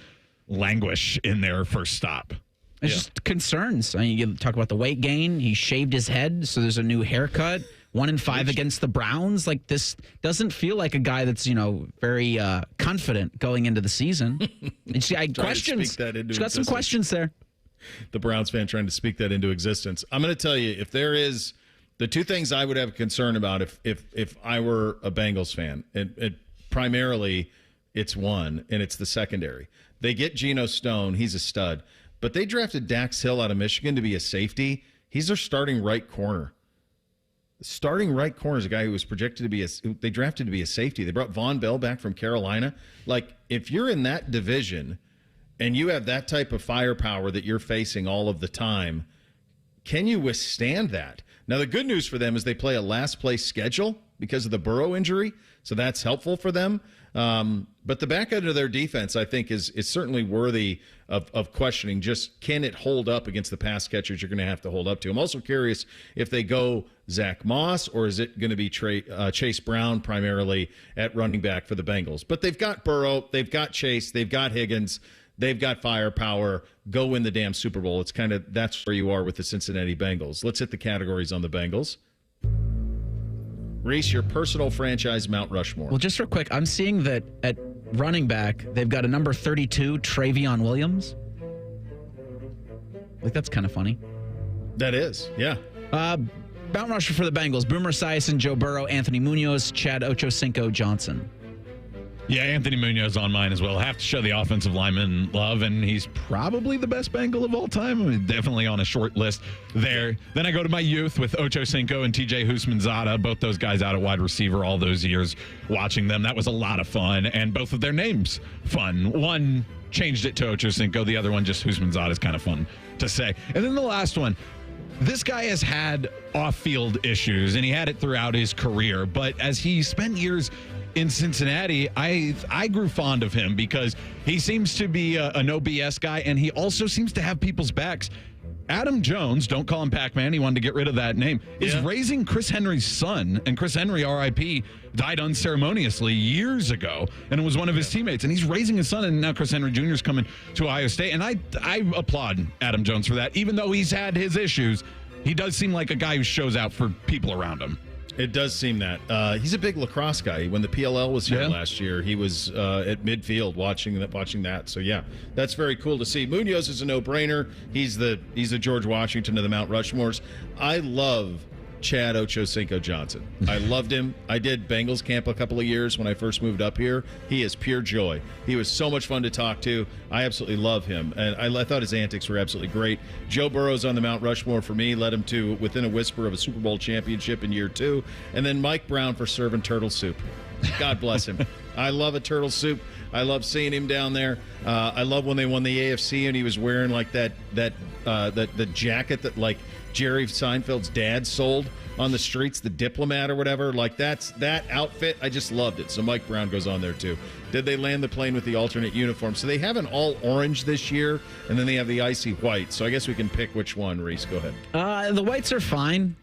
languish in their first stop. It's just concerns. I mean, you talk about the weight gain. He shaved his head, so there's a new haircut. 1-5 against the Browns. Like this doesn't feel like a guy that's very confident going into the season. Questions. She's got some questions there. The Browns fan trying to speak that into existence. I'm going to tell you, if there is the 2 things I would have concern about if I were a Bengals fan, and primarily it's one, and it's the secondary. They get Geno Stone. He's a stud. But they drafted Dax Hill out of Michigan to be a safety. He's their starting right corner. Starting right corner is a guy who was projected to be they drafted to be a safety. They brought Von Bell back from Carolina. Like, if you're in that division and you have that type of firepower that you're facing all of the time, can you withstand that? Now, the good news for them is they play a last-place schedule because of the Burrow injury, so that's helpful for them. But the back end of their defense, I think, is certainly worthy of questioning. Just can it hold up against the pass catchers you're going to have to hold up to? I'm also curious if they go Zach Moss or is it going to be Chase Brown primarily at running back for the Bengals. But they've got Burrow, they've got Chase, they've got Higgins, they've got firepower. Go win the damn Super Bowl. It's kind of that's where you are with the Cincinnati Bengals. Let's hit the categories on the Bengals. Reese, your personal franchise Mount Rushmore. Well, just real quick, I'm seeing that at running back, they've got a number 32, Travion Williams. Like, that's kind of funny. That is, yeah. Mount Rushmore for the Bengals. Boomer Esiason, Joe Burrow, Anthony Munoz, Chad Ochocinco Johnson. Yeah, Anthony Munoz on mine as well. Have to show the offensive lineman love, and he's probably the best Bengal of all time. I mean, definitely on a short list there. Then I go to my youth with Ochocinco and TJ Husmanzada, both those guys out at wide receiver all those years watching them. That was a lot of fun, and both of their names fun. One changed it to Ochocinco. The other one, just Husmanzada, is kind of fun to say. And then the last one. This guy has had off-field issues, and he had it throughout his career. But as he spent years in Cincinnati, I grew fond of him because he seems to be a no BS guy, and he also seems to have people's backs. Adam Jones, don't call him Pac-Man, he wanted to get rid of that name, is raising Chris Henry's son, and Chris Henry, RIP, died unceremoniously years ago, and it was one of his teammates, and he's raising his son, and now Chris Henry Jr. is coming to Ohio State, and I applaud Adam Jones for that. Even though he's had his issues, he does seem like a guy who shows out for people around him. It does seem that. He's a big lacrosse guy. When the PLL was here last year, he was at midfield watching that. So, yeah, that's very cool to see. Munoz is a no-brainer. He's the George Washington of the Mount Rushmores. I love Chad Ochocinco Johnson. I loved him. I did Bengals camp a couple of years when I first moved up here. He is pure joy. He was so much fun to talk to. I absolutely love him, and I thought his antics were absolutely great. Joe Burrow's on the Mount Rushmore for me, led him to within a whisper of a Super Bowl championship in year 2, and then Mike Brown for serving turtle soup. God bless him. I love a turtle soup. I love seeing him down there. I love when they won the AFC and he was wearing like the jacket that like Jerry Seinfeld's dad sold on the streets, the Diplomat or whatever. Like that outfit, I just loved it. So Mike Brown goes on there too. Did they land the plane with the alternate uniform? So they have an all orange this year, and then they have the icy white. So I guess we can pick which one. Reese, go ahead. The whites are fine.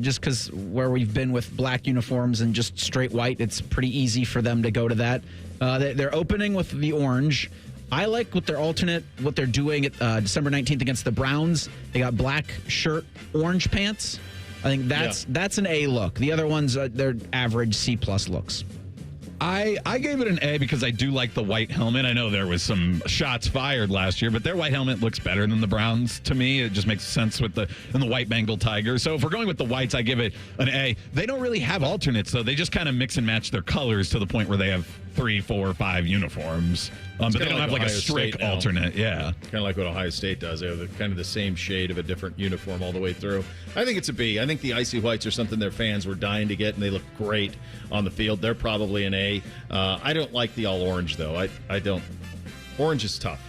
Just because where we've been with black uniforms and just straight white, it's pretty easy for them to go to that. They're opening with the orange. I like what they're doing at December 19th against the Browns. They got black shirt, orange pants. I think that's an A look. The other ones, they're average C+ looks. I gave it an A because I do like the white helmet. I know there was some shots fired last year, but their white helmet looks better than the Browns to me. It just makes sense with the white Bengal tiger. So if we're going with the whites, I give it an A. They don't really have alternates, though. They just kind of mix and match their colors to the point where they have 3, 4, 5 uniforms. But they don't have like a strict alternate. Yeah. Kind of like what Ohio State does. They have kind of the same shade of a different uniform all the way through. I think it's a B. I think the icy whites are something their fans were dying to get, and they look great on the field. They're probably an A. I don't like the all orange, though. I don't. Orange is tough.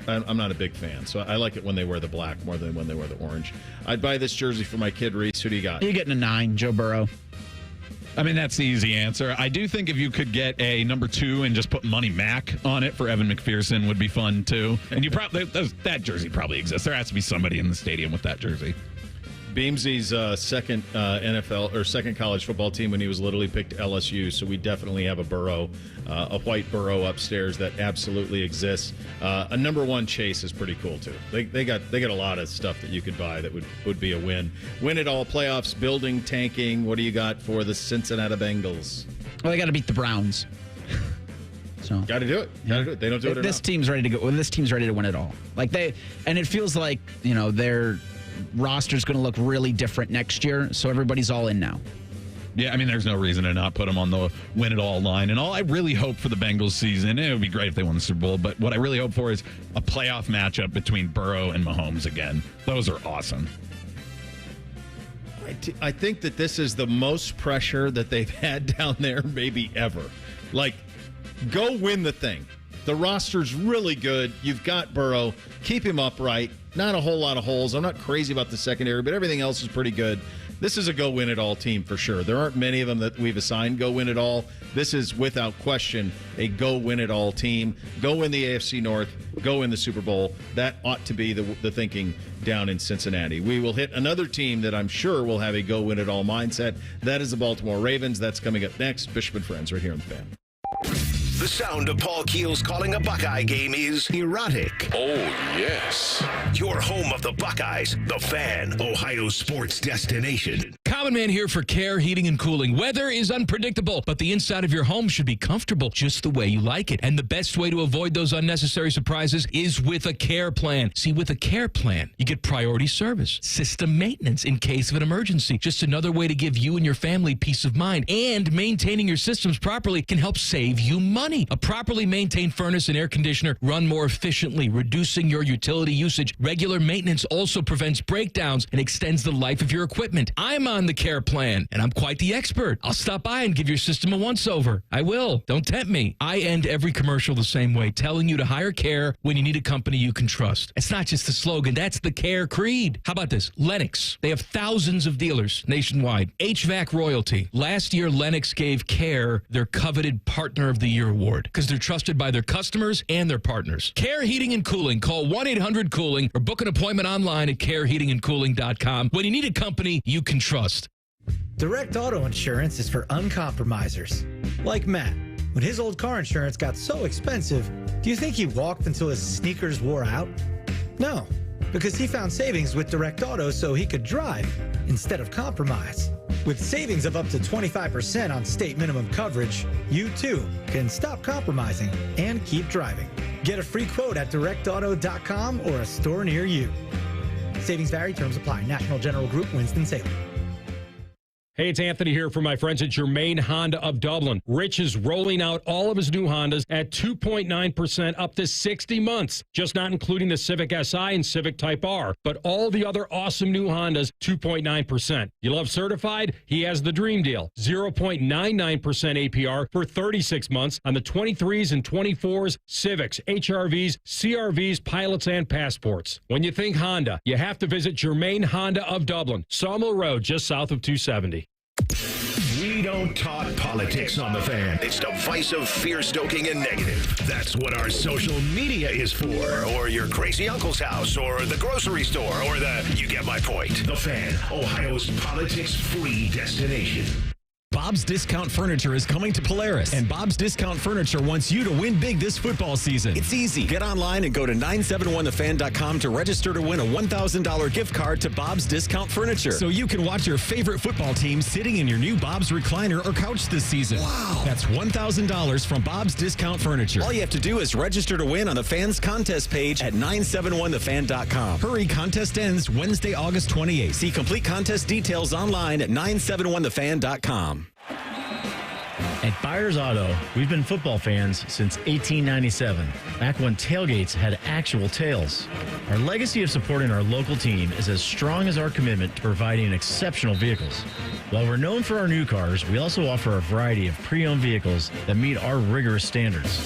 I'm not a big fan, so I like it when they wear the black more than when they wear the orange. I'd buy this jersey for my kid, Reese. Who do you got? You're getting a 9, Joe Burrow. I mean, that's the easy answer. I do think if you could get a number 2 and just put Money Mac on it for Evan McPherson would be fun, too. And you probably that jersey probably exists. There has to be somebody in the stadium with that jersey. Beamsy's second NFL or second college football team when he was literally picked LSU, so we definitely have a Burrow, a white Burrow upstairs that absolutely exists. A number 1 Chase is pretty cool too. They got a lot of stuff that you could buy that would be a win. Win it all, playoffs, building, tanking. What do you got for the Cincinnati Bengals? Well, they got to beat the Browns. So got to do it. Got to do it. They don't do it. This team's ready to go. This team's ready to win it all. And it feels like their roster's going to look really different next year, so everybody's all in now. Yeah, I mean, there's no reason to not put them on the win-it-all line. And all I really hope for the Bengals season, it would be great if they won the Super Bowl, but what I really hope for is a playoff matchup between Burrow and Mahomes again. Those are awesome. I think that this is the most pressure that they've had down there maybe ever. Like, go win the thing. The roster's really good. You've got Burrow. Keep him upright. Not a whole lot of holes. I'm not crazy about the secondary, but everything else is pretty good. this is a go-win-it-all team for sure. There aren't many of them that we've assigned go-win-it-all. This is, without question, a go-win-it-all team. Go win the AFC North. Go win the Super Bowl. That ought to be the thinking down in Cincinnati. We will hit another team that I'm sure will have a go-win-it-all mindset. That is the Baltimore Ravens. That's coming up next. Bishop and Friends right here on The Fan. The sound of Paul Keels calling a Buckeye game is erotic. Oh, yes. Your home of the Buckeyes, The Fan, Ohio sports destination. Common Man here for Care Heating and Cooling. Weather is unpredictable, but the inside of your home should be comfortable just the way you like it. And the best way to avoid those unnecessary surprises is with a care plan. See, with a care plan, you get priority service, system maintenance in case of an emergency. Just another way to give you and your family peace of mind. And maintaining your systems properly can help save you money. A properly maintained furnace and air conditioner run more efficiently, reducing your utility usage. Regular maintenance also prevents breakdowns and extends the life of your equipment. I'm on the care plan, and I'm quite the expert. I'll stop by and give your system a once-over. I will. Don't tempt me. I end every commercial the same way, telling you to hire Care when you need a company you can trust. It's not just a slogan. That's the Care creed. How about this? Lennox. They have thousands of dealers nationwide. HVAC royalty. Last year, Lennox gave Care their coveted Partner of the Year award because they're trusted by their customers and their partners. Care Heating and Cooling. Call 1-800-COOLING or book an appointment online at careheatingandcooling.com when you need a company you can trust. Direct auto insurance is for uncompromisers. Like Matt. When his old car insurance got so expensive, do you think he walked until his sneakers wore out? No, because he found savings with Direct Auto so he could drive instead of compromise. With savings of up to 25% on state minimum coverage, you too can stop compromising and keep driving. Get a free quote at directauto.com or a store near you. Savings vary, terms apply. National General Group, Winston-Salem. Hey, it's Anthony here from my friends at Germain Honda of Dublin. Rich is rolling out all of his new Hondas at 2.9% up to 60 months. Just not including the Civic Si and Civic Type R, but all the other awesome new Hondas, 2.9%. You love certified? He has the dream deal. 0.99% APR for 36 months on the 23s and 24s, Civics, HRVs, CRVs, pilots, and passports. When you think Honda, you have to visit Germain Honda of Dublin, Sawmill Road, just south of 270. We don't talk politics on The Fan. It's divisive, fear-stoking, and negative. That's what our social media is for. Or your crazy uncle's house, or the grocery store, or you get my point. The Fan, Ohio's politics-free destination. Bob's Discount Furniture is coming to Polaris, and Bob's Discount Furniture wants you to win big this football season. It's easy. Get online and go to 971thefan.com to register to win a $1,000 gift card to Bob's Discount Furniture, so you can watch your favorite football team sitting in your new Bob's recliner or couch this season. Wow. That's $1,000 from Bob's Discount Furniture. All you have to do is register to win on the Fans Contest page at 971thefan.com. Hurry, contest ends Wednesday, August 28th. See complete contest details online at 971thefan.com. At Byers Auto, we've been football fans since 1897, back when tailgates had actual tails. Our legacy of supporting our local team is as strong as our commitment to providing exceptional vehicles. While we're known for our new cars, we also offer a variety of pre-owned vehicles that meet our rigorous standards.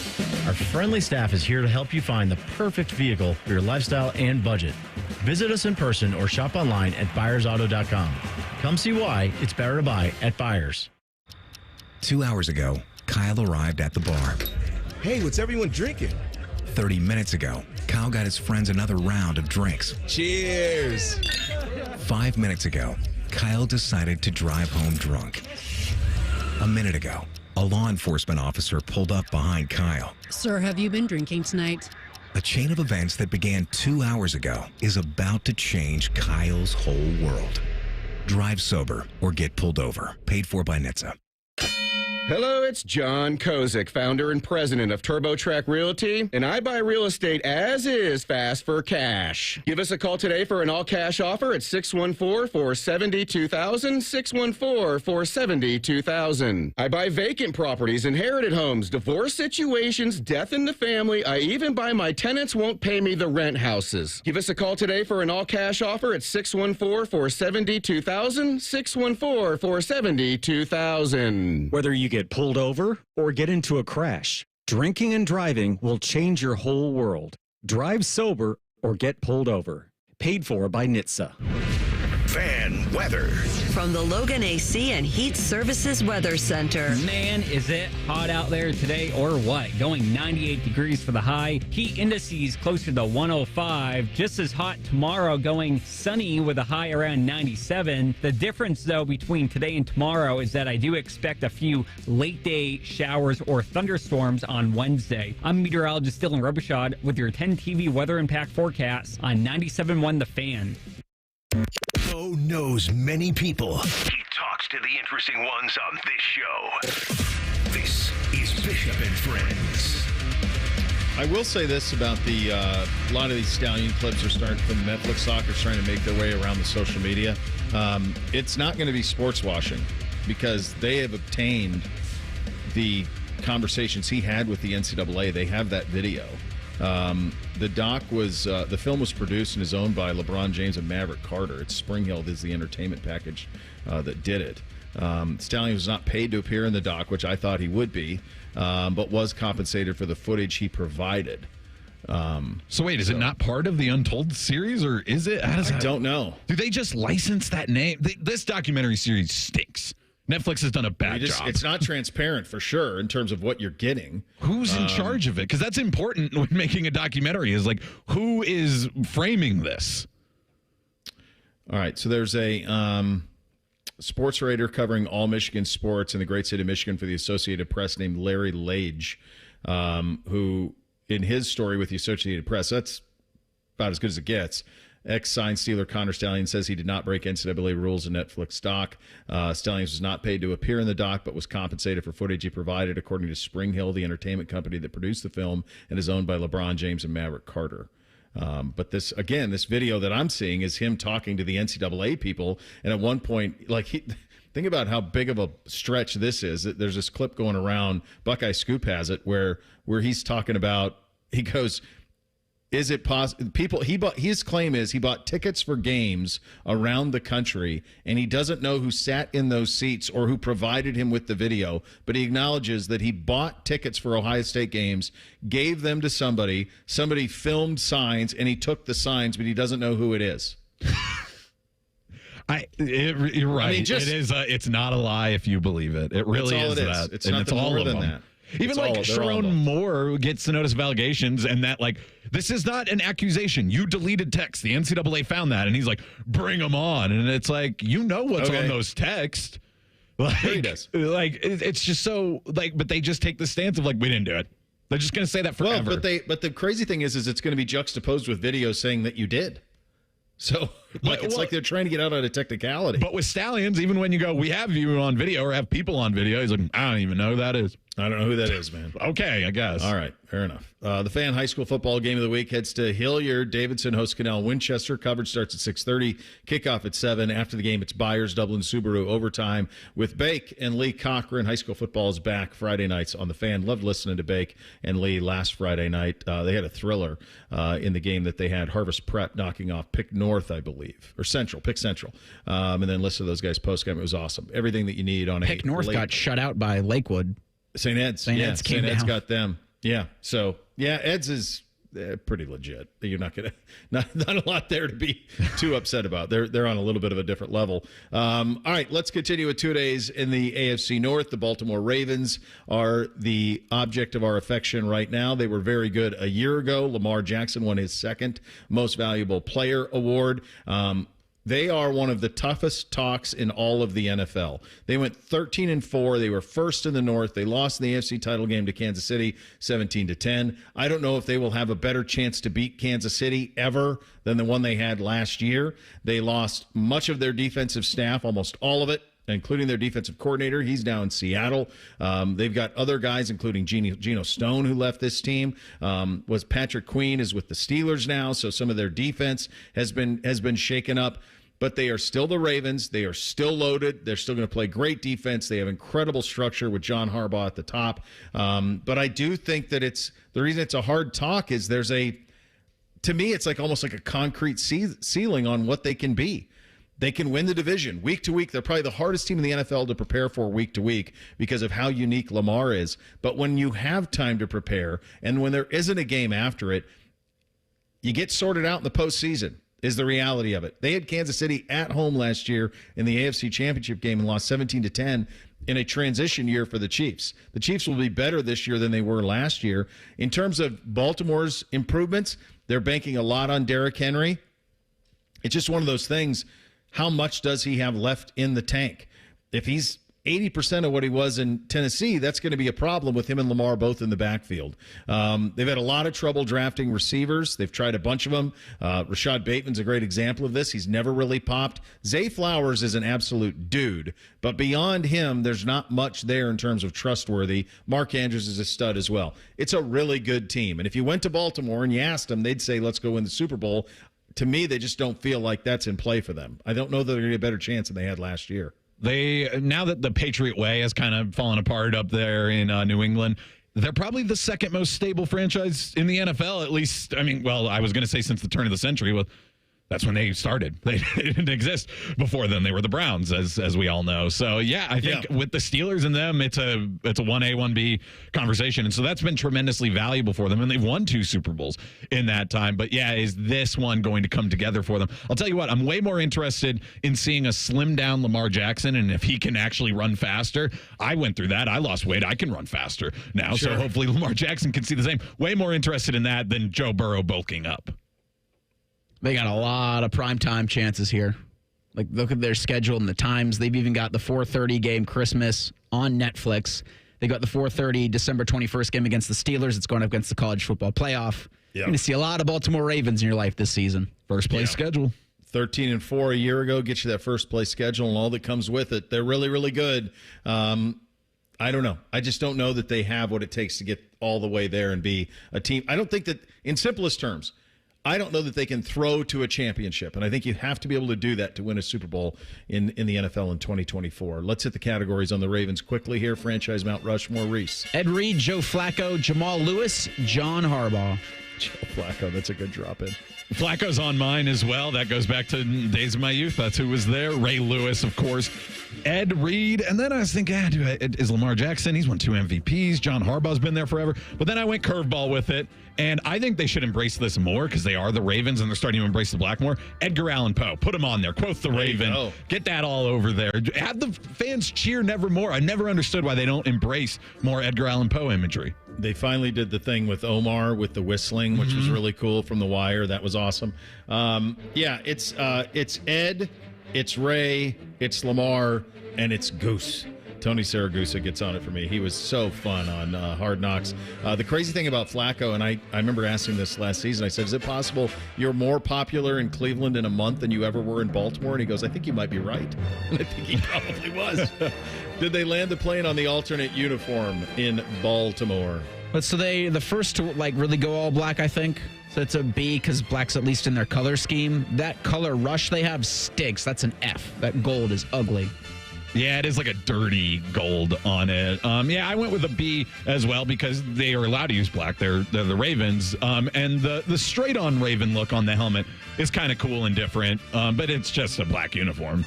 Our friendly staff is here to help you find the perfect vehicle for your lifestyle and budget. Visit us in person or shop online at byersauto.com. Come see why it's better to buy at Byers. 2 hours ago, Kyle arrived at the bar. Hey, what's everyone drinking? 30 minutes ago, Kyle got his friends another round of drinks. Cheers! 5 minutes ago, Kyle decided to drive home drunk. A minute ago, a law enforcement officer pulled up behind Kyle. Sir, have you been drinking tonight? A chain of events that began 2 hours ago is about to change Kyle's whole world. Drive sober or get pulled over. Paid for by NHTSA. Hello, it's John Kozik, founder and president of TurboTrack Realty, and I buy real estate as is fast for cash. Give us a call today for an all-cash offer at 614-472-2000, 614-472-2000. I buy vacant properties, inherited homes, divorce situations, death in the family. I even buy my tenants won't pay me the rent houses. Give us a call today for an all-cash offer at 614-472-2000, 614-472-2000. Whether you get pulled over or get into a crash, drinking and driving will change your whole world. Drive sober or get pulled over. Paid for by NHTSA. Fan weather. From the Logan AC and Heat Services Weather Center. Man, is it hot out there today or what? Going 98 degrees for the high. Heat indices closer to 105. Just as hot tomorrow, going sunny with a high around 97. The difference, though, between today and tomorrow is that I do expect a few late-day showers or thunderstorms on Wednesday. I'm meteorologist Dylan Robichaud with your 10 TV weather impact forecast on 97.1 The Fan. Bo knows many people. He talks to the interesting ones on this show. This is Bishop and Friends. I will say this about a lot of these Stallion clips are starting from Netflix soccer, trying to make their way around the social media. It's not going to be sports washing because they have obtained the conversations he had with the NCAA. They have that video. The film was produced and is owned by LeBron James and Maverick Carter. It's Spring Hill is the entertainment package that did it. Stallion was not paid to appear in the doc, which I thought he would be, but was compensated for the footage he provided. So wait, is it not part of the Untold series, or is it? I don't know. Do they just license that name? This documentary series stinks. Netflix has done a bad job. It's not transparent for sure in terms of what you're getting. Who's in charge of it? Because that's important when making a documentary, is like, who is framing this? All right, so there's a sports writer covering all Michigan sports in the great state of Michigan for the Associated Press named Larry Lage, who, in his story with the Associated Press, that's about as good as it gets. Ex-signed Steeler Connor Stallions says he did not break NCAA rules in Netflix doc. Stallions was not paid to appear in the doc, but was compensated for footage he provided, according to Spring Hill, the entertainment company that produced the film and is owned by LeBron James and Maverick Carter. But this video that I'm seeing is him talking to the NCAA people, and at one point, think about how big of a stretch this is. There's this clip going around, Buckeye Scoop has it, where he's talking about, he goes, is it possible? His claim is he bought tickets for games around the country, and he doesn't know who sat in those seats or who provided him with the video, but he acknowledges that he bought tickets for Ohio State games, gave them to somebody filmed signs, and he took the signs, but he doesn't know who it is. You're right. I mean, it's not a lie if you believe it. It really is that. It's nothing more than that. Even Sharon Moore gets the notice of allegations, and that, this is not an accusation. You deleted texts. The NCAA found that, and he's like, bring them on. And it's like, what's on those texts. He does. It's just so, but they just take the stance of, we didn't do it. They're just going to say that forever. Well, but the crazy thing is it's going to be juxtaposed with videos saying that you did. So, it's like they're trying to get out of a technicality. But with Stallions, even when you go, we have you on video or have people on video, he's like, I don't even know who that is. I don't know who that is, man. Okay, I guess. All right, fair enough. The Fan High School Football Game of the Week heads to Hilliard. Davidson hosts Canal Winchester. Coverage starts at 6:30. Kickoff at 7. After the game, it's Byers, Dublin, Subaru overtime with Bake and Lee Cochran. High school football is back Friday nights on The Fan. Loved listening to Bake and Lee last Friday night. They had a thriller in the game that they had. Harvest Prep knocking off Pick North, I believe, or Pick Central. And then listen to those guys post-game. It was awesome. Everything that you need on Pick North got shut out by Lakewood. St. Ed's. St. Ed's came down. Ed's got them. Yeah. So, Ed's is pretty legit. You're not going to, not a lot there to be too upset about. They're on a little bit of a different level. All right, let's continue with 2 days in the AFC North. The Baltimore Ravens are the object of our affection right now. They were very good a year ago. Lamar Jackson won his second most valuable player award. They are one of the toughest talks in all of the NFL. They went 13-4. They were first in the North. They lost in the AFC title game to Kansas City 17-10. I don't know if they will have a better chance to beat Kansas City ever than the one they had last year. They lost much of their defensive staff, almost all of it, including their defensive coordinator. He's now in Seattle. They've got other guys, including Geno Stone, who left this team. Was Patrick Queen is with the Steelers now, so some of their defense has been shaken up. But they are still the Ravens. They are still loaded. They're still going to play great defense. They have incredible structure with John Harbaugh at the top. But I do think that the reason it's a hard talk is to me, it's almost like a concrete ceiling on what they can be. They can win the division week to week. They're probably the hardest team in the NFL to prepare for week to week because of how unique Lamar is. But when you have time to prepare and when there isn't a game after it, you get sorted out in the postseason. is the reality of it. They had Kansas City at home last year in the AFC Championship game and lost 17-10 in a transition year for the Chiefs. The Chiefs will be better this year than they were last year. In terms of Baltimore's improvements, they're banking a lot on Derrick Henry. It's just one of those things. How much does he have left in the tank? If he's 80% of what he was in Tennessee, that's going to be a problem with him and Lamar both in the backfield. They've had a lot of trouble drafting receivers. They've tried a bunch of them. Rashad Bateman's a great example of this. He's never really popped. Zay Flowers is an absolute dude, but beyond him, there's not much there in terms of trustworthy. Mark Andrews is a stud as well. It's a really good team. And if you went to Baltimore and you asked them, they'd say, let's go win the Super Bowl. To me, they just don't feel like that's in play for them. I don't know that they're going to get a better chance than they had last year. Now that the Patriot way has kind of fallen apart up there in New England, they're probably the second most stable franchise in the NFL, at least. I mean, well, I was going to say since the turn of the century. Well, that's when they started. They didn't exist before then. They were the Browns, as we all know. So, yeah, I think with the Steelers and them, it's a 1A, 1B conversation. And so that's been tremendously valuable for them. And they've won 2 Super Bowls in that time. But, yeah, is this one going to come together for them? I'll tell you what, I'm way more interested in seeing a slimmed-down Lamar Jackson and if he can actually run faster. I went through that. I lost weight. I can run faster now. Sure. So hopefully Lamar Jackson can see the same. Way more interested in that than Joe Burrow bulking up. They got a lot of primetime chances here. Like, look at their schedule and the times. They've even got the 4:30 game Christmas on Netflix. They got the 4:30 December 21st game against the Steelers. It's going up against the college football playoff. Yep. You're going to see a lot of Baltimore Ravens in your life this season. First place schedule. 13-4 a year ago gets you that first place schedule and all that comes with it. They're really, really good. I don't know. I just don't know that they have what it takes to get all the way there and be a team. I don't think that, in simplest terms, I don't know that they can throw to a championship, and I think you have to be able to do that to win a Super Bowl in the NFL in 2024. Let's hit the categories on the Ravens quickly here. Franchise Mount Rushmore, Reese. Ed Reed, Joe Flacco, Jamal Lewis, John Harbaugh. Joe Flacco, that's a good drop in. Flacco's on mine as well. That goes back to days of my youth. That's who was there. Ray Lewis, of course. Ed Reed. And then I was thinking, is Lamar Jackson? He's won 2 MVPs. John Harbaugh's been there forever. But then I went curveball with it. And I think they should embrace this more because they are the Ravens and they're starting to embrace the Blackmore. Edgar Allan Poe. Put him on there. Quote the Raven. Get that all over there. Have the fans cheer nevermore. I never understood why they don't embrace more Edgar Allan Poe imagery. They finally did the thing with Omar with the whistling, which was really cool from The Wire. That was awesome. It's Ed, it's Ray, it's Lamar, and it's Goose. Tony Saragusa gets on it for me. He was so fun on Hard Knocks. The crazy thing about Flacco, and I remember asking this last season, I said, is it possible you're more popular in Cleveland in a month than you ever were in Baltimore? And he goes, I think you might be right. And I think he probably was. Did they land the plane on the alternate uniform in Baltimore? But so the first to really go all black, I think. So it's a B because black's at least in their color scheme. That color rush they have stinks. That's an F. That gold is ugly. Yeah, it is like a dirty gold on it. I went with a B as well because they are allowed to use black. They're the Ravens. And the straight-on Raven look on the helmet is kind of cool and different, but it's just a black uniform.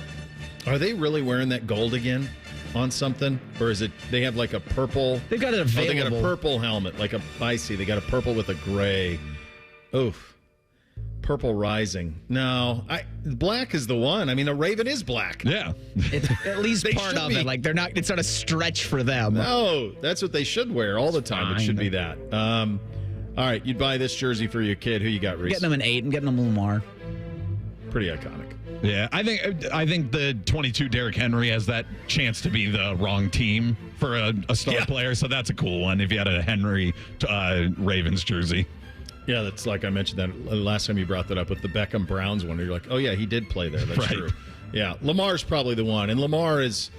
Are they really wearing that gold again on something? Or is it they have like a purple? They've got it available. Oh, they got a purple helmet. I see. They got a purple with a gray. Oof. Purple Rising. No, black is the one. I mean, a Raven is black. Yeah. It's at least part of it. Like, they're not, it's not a stretch for them. No, that's what they should wear all the time. It should be that. All right, you'd buy this jersey for your kid. Who you got, Reese? Getting them an 8 and getting them Lamar. Pretty iconic. Yeah, I think the 22 Derrick Henry has that chance to be the wrong team for a star player, so that's a cool one if you had a Henry Ravens jersey. Yeah, that's like I mentioned that last time you brought that up with the Beckham Browns one. You're like, oh, yeah, he did play there. That's true. Yeah, Lamar's probably the one. And Lamar is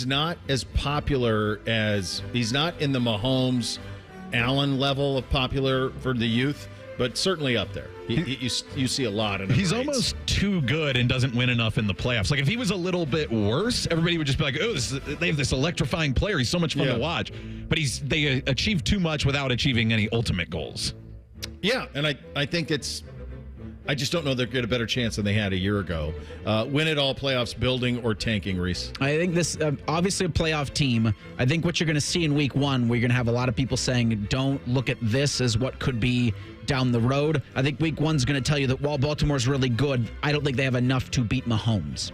not as popular as – he's not in the Mahomes, Allen level of popular for the youth, but certainly up there. You see a lot in He's almost too good and doesn't win enough in the playoffs. Like, if he was a little bit worse, everybody would just be like, oh, they have this electrifying player. He's so much fun to watch. But they achieve too much without achieving any ultimate goals. Yeah, and I think I just don't know they'll get a better chance than they had a year ago. Win it all playoffs, building or tanking, Reese? I think this, obviously a playoff team. I think what you're going to see in week 1, where you're going to have a lot of people saying, don't look at this as what could be down the road. I think week one's going to tell you that while Baltimore's really good, I don't think they have enough to beat Mahomes.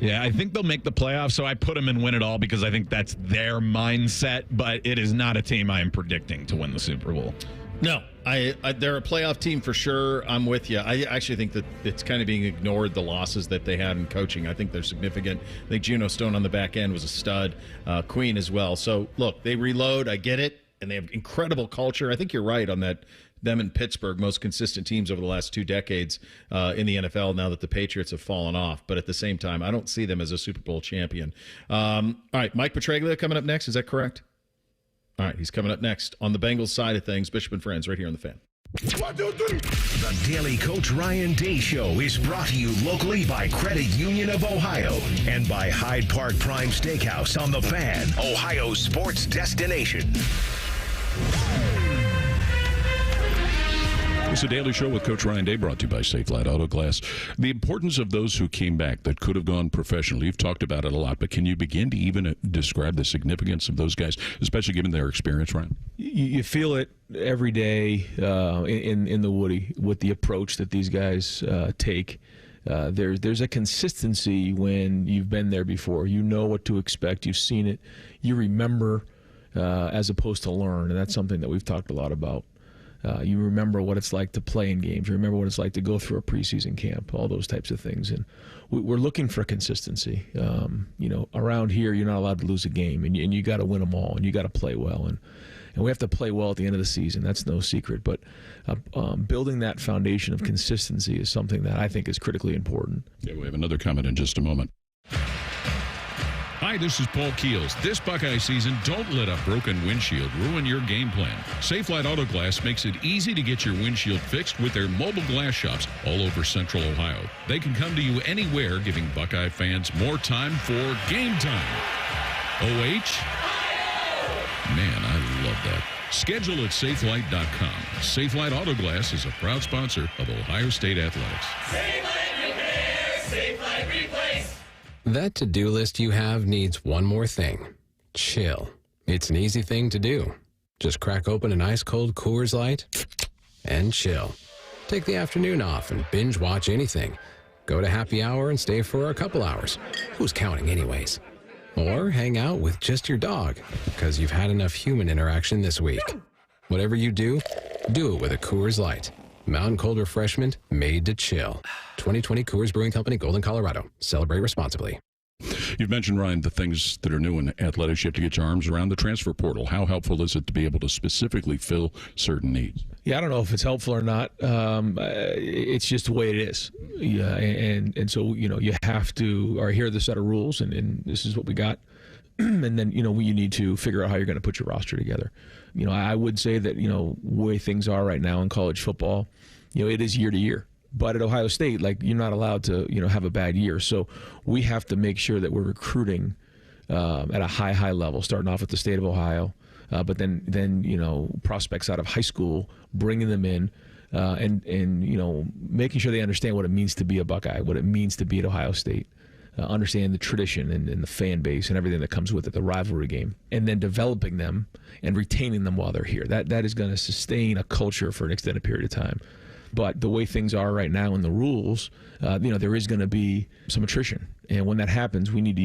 Yeah, I think they'll make the playoffs, so I put them in win it all because I think that's their mindset, but it is not a team I am predicting to win the Super Bowl. No, they're a playoff team for sure. I'm with you. I actually think that it's kind of being ignored, the losses that they had in coaching. I think they're significant. I think Juno Stone on the back end was a stud, Queen as well. So, look, they reload. I get it, and they have incredible culture. I think you're right on that. Them and Pittsburgh, most consistent teams over the last 2 decades in the NFL now that the Patriots have fallen off. But at the same time, I don't see them as a Super Bowl champion. All right, Mike Petraglia coming up next. Is that correct? All right, he's coming up next on the Bengals side of things. Bishop and Friends right here on The Fan. 1, 2, 3. The Daily Coach Ryan Day Show is brought to you locally by Credit Union of Ohio and by Hyde Park Prime Steakhouse on The Fan, Ohio's sports destination. It's a daily show with Coach Ryan Day, brought to you by Safe Light Auto Glass. The importance of those who came back that could have gone professional. You've talked about it a lot, but can you begin to even describe the significance of those guys, especially given their experience, Ryan? You feel it every day in the Woody with the approach that these guys take. There's a consistency when you've been there before. You know what to expect. You've seen it. You remember as opposed to learn, and that's something that we've talked a lot about. You remember what it's like to play in games. You remember what it's like to go through a preseason camp, all those types of things. And we're looking for consistency. Around here, you're not allowed to lose a game, and you got to win them all, and you got to play well. And we have to play well at the end of the season. That's no secret. But building that foundation of consistency is something that I think is critically important. Yeah, we have another comment in just a moment. Hi, this is Paul Keels. This Buckeye season, don't let a broken windshield ruin your game plan. Safe Light Auto Glass makes it easy to get your windshield fixed with their mobile glass shops all over Central Ohio. They can come to you anywhere, giving Buckeye fans more time for game time. OH? Man, I love that. Schedule at SafeLight.com. Safe Light Auto Glass is a proud sponsor of Ohio State Athletics. Safe Light Repair, Safe Light Replace. That to-do list you have needs one more thing. Chill. It's an easy thing to do. Just crack open an ice-cold Coors Light and chill. Take the afternoon off and binge watch anything. Go to happy hour and stay for a couple hours. Who's counting anyways? Or hang out with just your dog, because you've had enough human interaction this week. Whatever you do it with a Coors Light. Mountain cold refreshment made to chill. 2020 Coors Brewing Company, Golden, Colorado. Celebrate responsibly. You've mentioned, Ryan, the things that are new in athletics. You have to get your arms around the transfer portal. How helpful is it to be able to specifically fill certain needs? Yeah, I don't know if it's helpful or not. It's just the way it is. Yeah, and so, you have to, or here are the set of rules, and this is what we got. And then, you need to figure out how you're going to put your roster together. I would say that, the way things are right now in college football, it is year to year. But at Ohio State, you're not allowed to, have a bad year. So we have to make sure that we're recruiting at a high level, starting off at the state of Ohio, but then prospects out of high school, bringing them in, and making sure they understand what it means to be a Buckeye, what it means to be at Ohio State. Understand the tradition and the fan base and everything that comes with it, the rivalry game, and then developing them and retaining them while they're here. That is going to sustain a culture for an extended period of time. But the way things are right now in the rules, there is going to be some attrition. And when that happens, we need to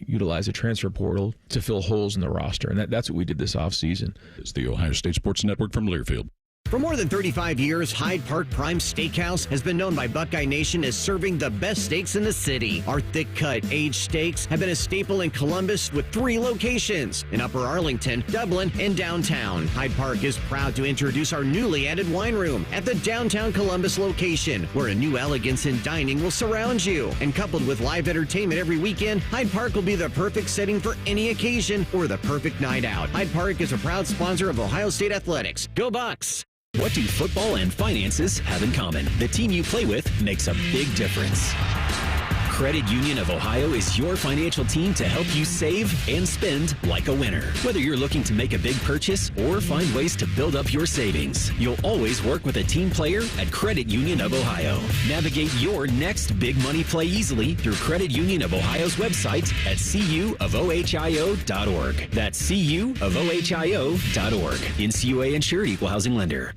utilize the transfer portal to fill holes in the roster. And that's what we did this offseason. It's the Ohio State Sports Network from Learfield. For more than 35 years, Hyde Park Prime Steakhouse has been known by Buckeye Nation as serving the best steaks in the city. Our thick-cut, aged steaks have been a staple in Columbus with 3 locations, in Upper Arlington, Dublin, and downtown. Hyde Park is proud to introduce our newly added wine room at the downtown Columbus location, where a new elegance in dining will surround you. And coupled with live entertainment every weekend, Hyde Park will be the perfect setting for any occasion or the perfect night out. Hyde Park is a proud sponsor of Ohio State Athletics. Go Bucks! What do football and finances have in common? The team you play with makes a big difference. Credit Union of Ohio is your financial team to help you save and spend like a winner. Whether you're looking to make a big purchase or find ways to build up your savings, you'll always work with a team player at Credit Union of Ohio. Navigate your next big money play easily through Credit Union of Ohio's website at cuohio.org. That's cuohio.org. NCUA insured, equal housing lender.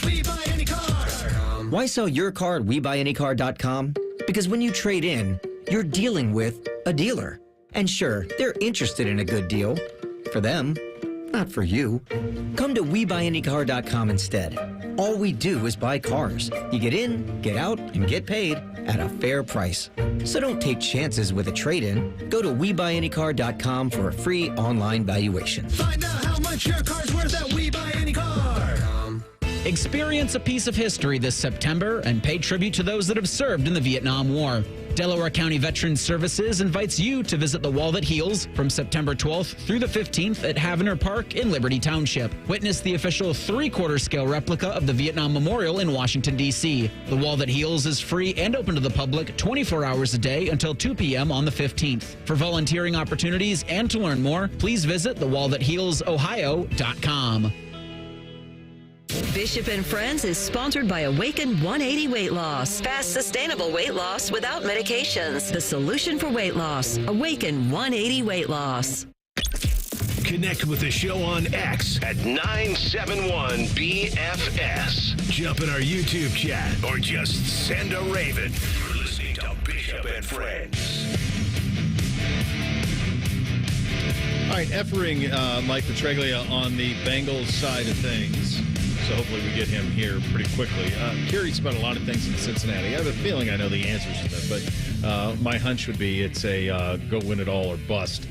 We Buy Any Car. Why sell your car at WeBuyAnyCar.com? Because when you trade in, you're dealing with a dealer. And sure, they're interested in a good deal. For them, not for you. Come to WeBuyAnyCar.com instead. All we do is buy cars. You get in, get out, and get paid at a fair price. So don't take chances with a trade-in. Go to WeBuyAnyCar.com for a free online valuation. Find out how much your car's worth at We Buy Any Car. Experience a piece of history this September and pay tribute to those that have served in the Vietnam War. Delaware County Veterans Services invites you to visit the Wall That Heals from September 12th through the 15th at Havener Park in Liberty Township. Witness the official 3/4 scale replica of the Vietnam Memorial in Washington, D.C. The Wall That Heals is free and open to the public 24 hours a day until 2 p.m. on the 15th. For volunteering opportunities and to learn more, please visit thewallthathealsohio.com. Bishop and Friends is sponsored by Awaken 180 Weight Loss. Fast, sustainable weight loss without medications. The solution for weight loss. Awaken 180 Weight Loss. Connect with the show on X at 971BFS. Jump in our YouTube chat or just send a raven. You're listening to Bishop and Friends. All right, effering Mike Petraglia on the Bengals side of things. So hopefully we get him here pretty quickly. Curious about a lot of things in Cincinnati. I have a feeling I know the answers to them, but my hunch would be it's a go win it all or bust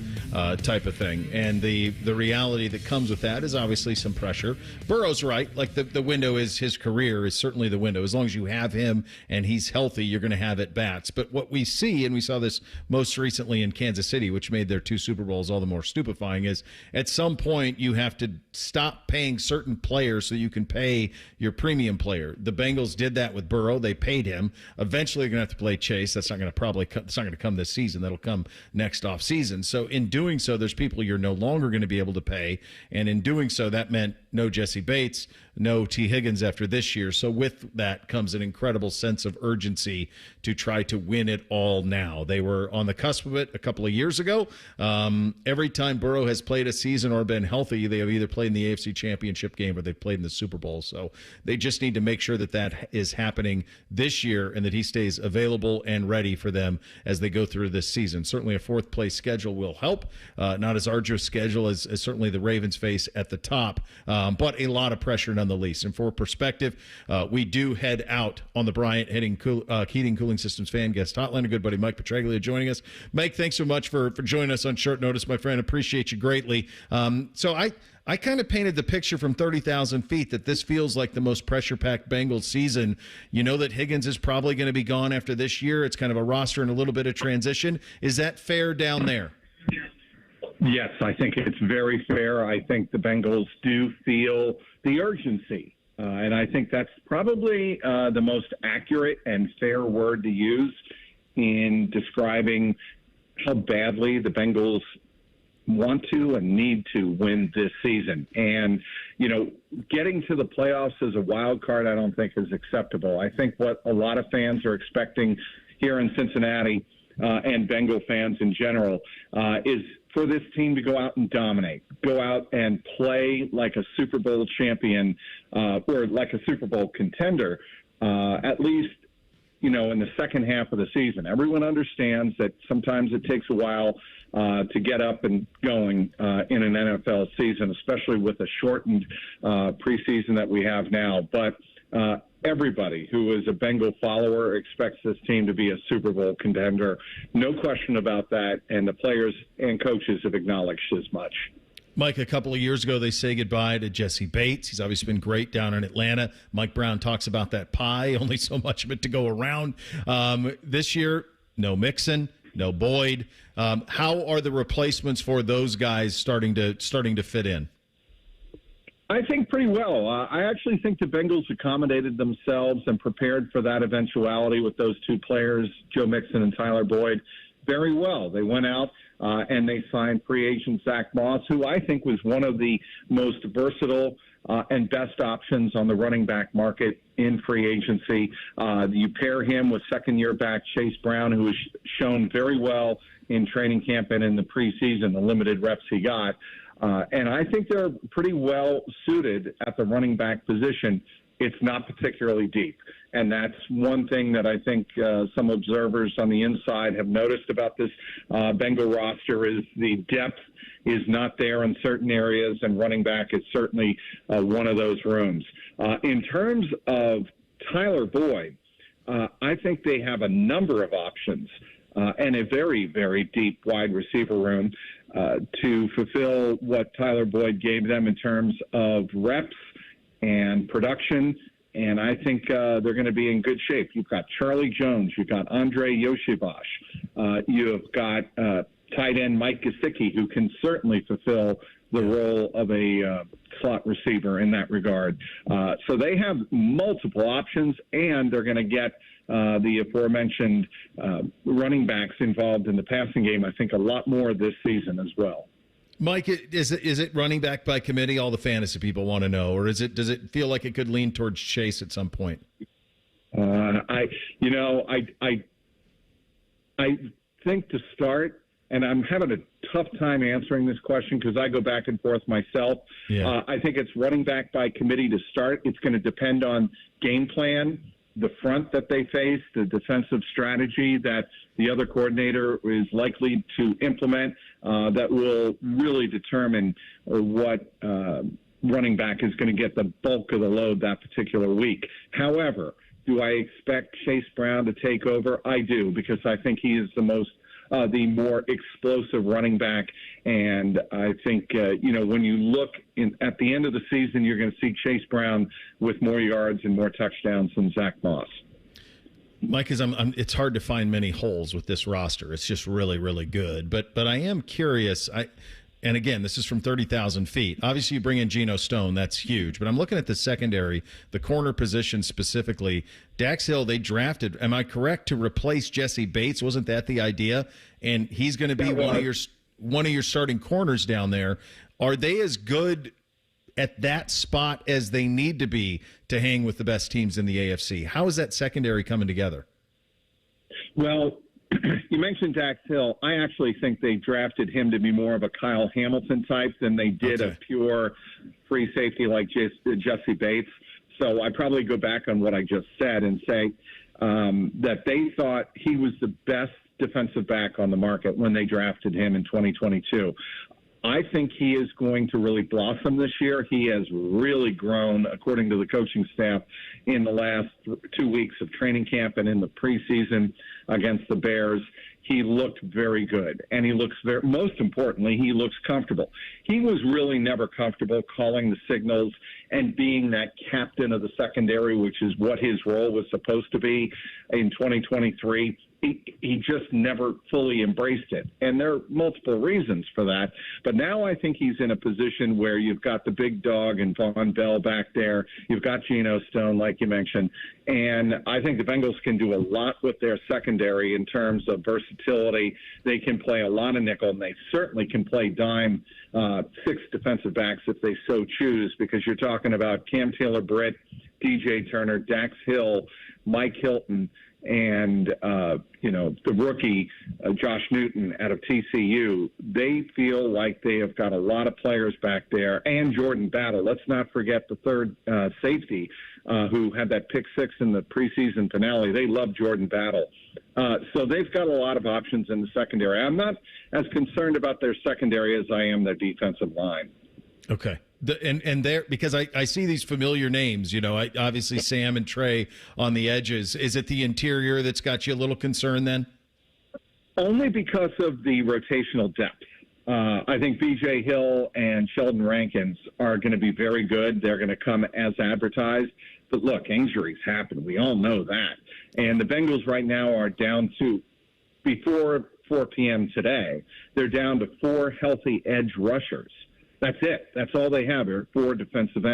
type of thing. And the reality that comes with that is obviously some pressure. Burrow's right. Like the window is his career is certainly the window. As long as you have him and he's healthy, you're going to have at bats. But what we see, and we saw this most recently in Kansas City, which made their 2 Super Bowls all the more stupefying, is at some point you have to stop paying certain players so you can pay your premium player. The Bengals did that with Burrow. They paid him. Eventually you're going to have to play Chase. That's not going to come this season. That'll come next off season. So in doing so, there's people you're no longer going to be able to pay. And in doing so, that meant no Jesse Bates, no T. Higgins after this year. So with that comes an incredible sense of urgency to try to win it all now. They were on the cusp of it a couple of years ago. Every time Burrow has played a season or been healthy, they have either played in the AFC Championship game or they've played in the Super Bowl. So they just need to make sure that that is happening this year and that he stays available and ready for them as they go through this season. Certainly a 4th place schedule will help. Not as arduous schedule as certainly the Ravens face at the top, but a lot of pressure nonetheless. And for perspective, we do head out on the Bryant Heating Cooling Systems fan guest hotline. A good buddy Mike Petraglia joining us. Mike, thanks so much for joining us on short notice, my friend. Appreciate you greatly. So I kind of painted the picture from 30,000 feet that this feels like the most pressure-packed Bengals season. You know that Higgins is probably going to be gone after this year. It's kind of a roster and a little bit of transition. Is that fair down there? Yes, I think it's very fair. I think the Bengals do feel the urgency, and I think that's probably the most accurate and fair word to use in describing how badly the Bengals want to and need to win this season. And, you know, getting to the playoffs as a wild card I don't think is acceptable. I think what a lot of fans are expecting here in Cincinnati and Bengal fans in general is for this team to go out and dominate, go out and play like a Super Bowl champion or like a Super Bowl contender, at least, you know, in the second half of the season. Everyone understands that sometimes it takes a while to get up and going in an NFL season, especially with a shortened preseason that we have now. But everybody who is a Bengal follower expects this team to be a Super Bowl contender. No question about that, and the players and coaches have acknowledged as much. Mike, a couple of years ago, they say goodbye to Jesse Bates. He's obviously been great down in Atlanta. Mike Brown talks about that pie, only so much of it to go around. This year, no Mixon, no Boyd. How are the replacements for those guys starting to fit in? I think pretty well. I actually think the Bengals accommodated themselves and prepared for that eventuality with those two players, Joe Mixon and Tyler Boyd, very well. They went out and they signed free agent Zach Moss, who I think was one of the most versatile and best options on the running back market in free agency. You pair him with second-year back Chase Brown, who has shown very well in training camp and in the preseason, the limited reps he got. And I think they're pretty well suited at the running back position it's not particularly deep. And that's one thing that I think some observers on the inside have noticed about this Bengal roster is the depth is not there in certain areas, and running back is certainly one of those rooms. In terms of Tyler Boyd, I think they have a number of options and a very, very deep wide receiver room to fulfill what Tyler Boyd gave them in terms of reps and production. And I think they're going to be in good shape. You've got Charlie Jones. You've got Andre Yoshibash. You've got tight end Mike Gesicki, who can certainly fulfill the role of a slot receiver in that regard. So they have multiple options, and they're going to get the aforementioned running backs involved in the passing game, I think, a lot more this season as well. Mike, is it running back by committee? All the fantasy people want to know, or does it feel like it could lean towards Chase at some point? I think to start, and I'm having a tough time answering this question because I go back and forth myself. Yeah. I think it's running back by committee to start. It's going to depend on game plan, the front that they face, the defensive strategy that the other coordinator is likely to implement that will really determine what running back is going to get the bulk of the load that particular week. However, do I expect Chase Brown to take over? I do, because I think he is the more explosive running back. And I think, when you look at the end of the season, you're going to see Chase Brown with more yards and more touchdowns than Zach Moss. Mike, it's hard to find many holes with this roster. It's just really, really good. But I am curious. And again, this is from 30,000 feet. Obviously, you bring in Geno Stone. That's huge. But I'm looking at the secondary, the corner position specifically. Dax Hill, they drafted, am I correct, to replace Jesse Bates? Wasn't that the idea? And he's going to be one of your starting corners down there. Are they as good at that spot as they need to be to hang with the best teams in the AFC? How is that secondary coming together? Well, you mentioned Dax Hill. I actually think they drafted him to be more of a Kyle Hamilton type than they did a pure free safety like Jesse Bates. So I probably go back on what I just said and say that they thought he was the best defensive back on the market when they drafted him in 2022. I think he is going to really blossom this year. He has really grown, according to the coaching staff, in the last 2 weeks of training camp and in the preseason against the Bears. He looked very good, and he looks most importantly, he looks comfortable. He was really never comfortable calling the signals and being that captain of the secondary, which is what his role was supposed to be in 2023. He just never fully embraced it. And there are multiple reasons for that. But now I think he's in a position where you've got the big dog and Von Bell back there. You've got Geno Stone, like you mentioned. And I think the Bengals can do a lot with their secondary in terms of versatility. They can play a lot of nickel, and they certainly can play dime 6 defensive backs if they so choose, because you're talking about Cam Taylor-Britt, DJ Turner, Dax Hill, Mike Hilton, and, the rookie, Josh Newton out of TCU. They feel like they have got a lot of players back there, and Jordan Battle. Let's not forget the third safety who had that pick 6 in the preseason finale. They love Jordan Battle. So they've got a lot of options in the secondary. I'm not as concerned about their secondary as I am their defensive line. Okay. And there, because I see these familiar names, obviously Sam and Trey on the edges. Is it the interior that's got you a little concerned then? Only because of the rotational depth. I think B.J. Hill and Sheldon Rankins are going to be very good. They're going to come as advertised. But look, injuries happen. We all know that. And the Bengals right now are down to, before 4 p.m. today, they're down to 4 healthy edge rushers. That's it. That's all they have are 4 defensive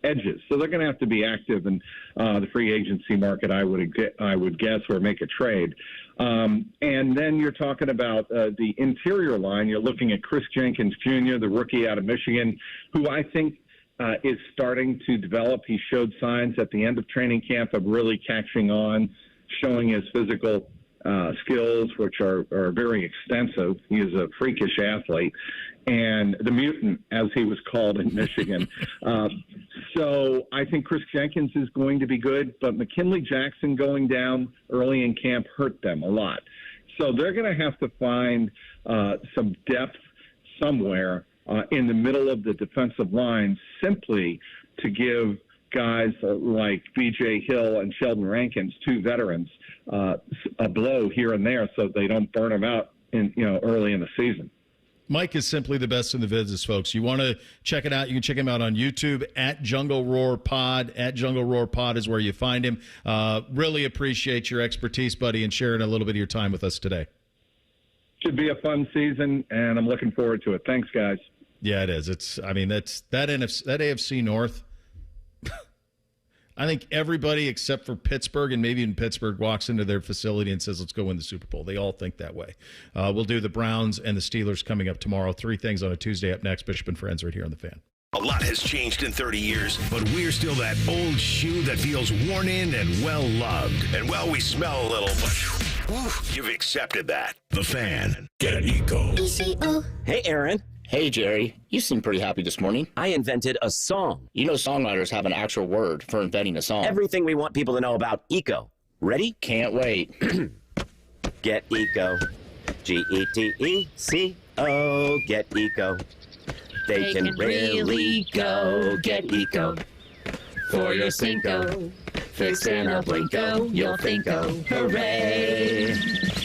edges. So they're going to have to be active in the free agency market, I would guess, or make a trade. And then you're talking about the interior line. You're looking at Chris Jenkins Jr., the rookie out of Michigan, who I think is starting to develop. He showed signs at the end of training camp of really catching on, showing his physical skills, which are very extensive. He is a freakish athlete. And the mutant, as he was called in Michigan. So I think Chris Jenkins is going to be good, but McKinley Jackson going down early in camp hurt them a lot. So they're going to have to find some depth somewhere in the middle of the defensive line simply to give guys like B.J. Hill and Sheldon Rankins, two veterans, a blow here and there so they don't burn them out early in the season. Mike is simply the best in the business, folks. You want to check it out, you can check him out on YouTube at Jungle Roar Pod. At Jungle Roar Pod is where you find him. Really appreciate your expertise, buddy, and sharing a little bit of your time with us today. Should be a fun season, and I'm looking forward to it. Thanks, guys. Yeah, it is. That's that AFC North. I think everybody except for Pittsburgh, and maybe even Pittsburgh, walks into their facility and says, let's go win the Super Bowl. They all think that way. We'll do the Browns and the Steelers coming up tomorrow. 3 things on a Tuesday up next. Bishop and Friends right here on The Fan. A lot has changed in 30 years, but we're still that old shoe that feels worn in and well-loved. And, well, we smell a little, but you've accepted that. The Fan. Get Eco. Hey, Aaron. Hey, Jerry. You seem pretty happy this morning. I invented a song. You know songwriters have an actual word for inventing a song. Everything we want people to know about eco. Ready? Can't wait. Get eco. G-E-T-E-C-O. Get eco. They can really go. Get eco. For your Cinco. Fix in a blinko. You'll think-o. Hooray.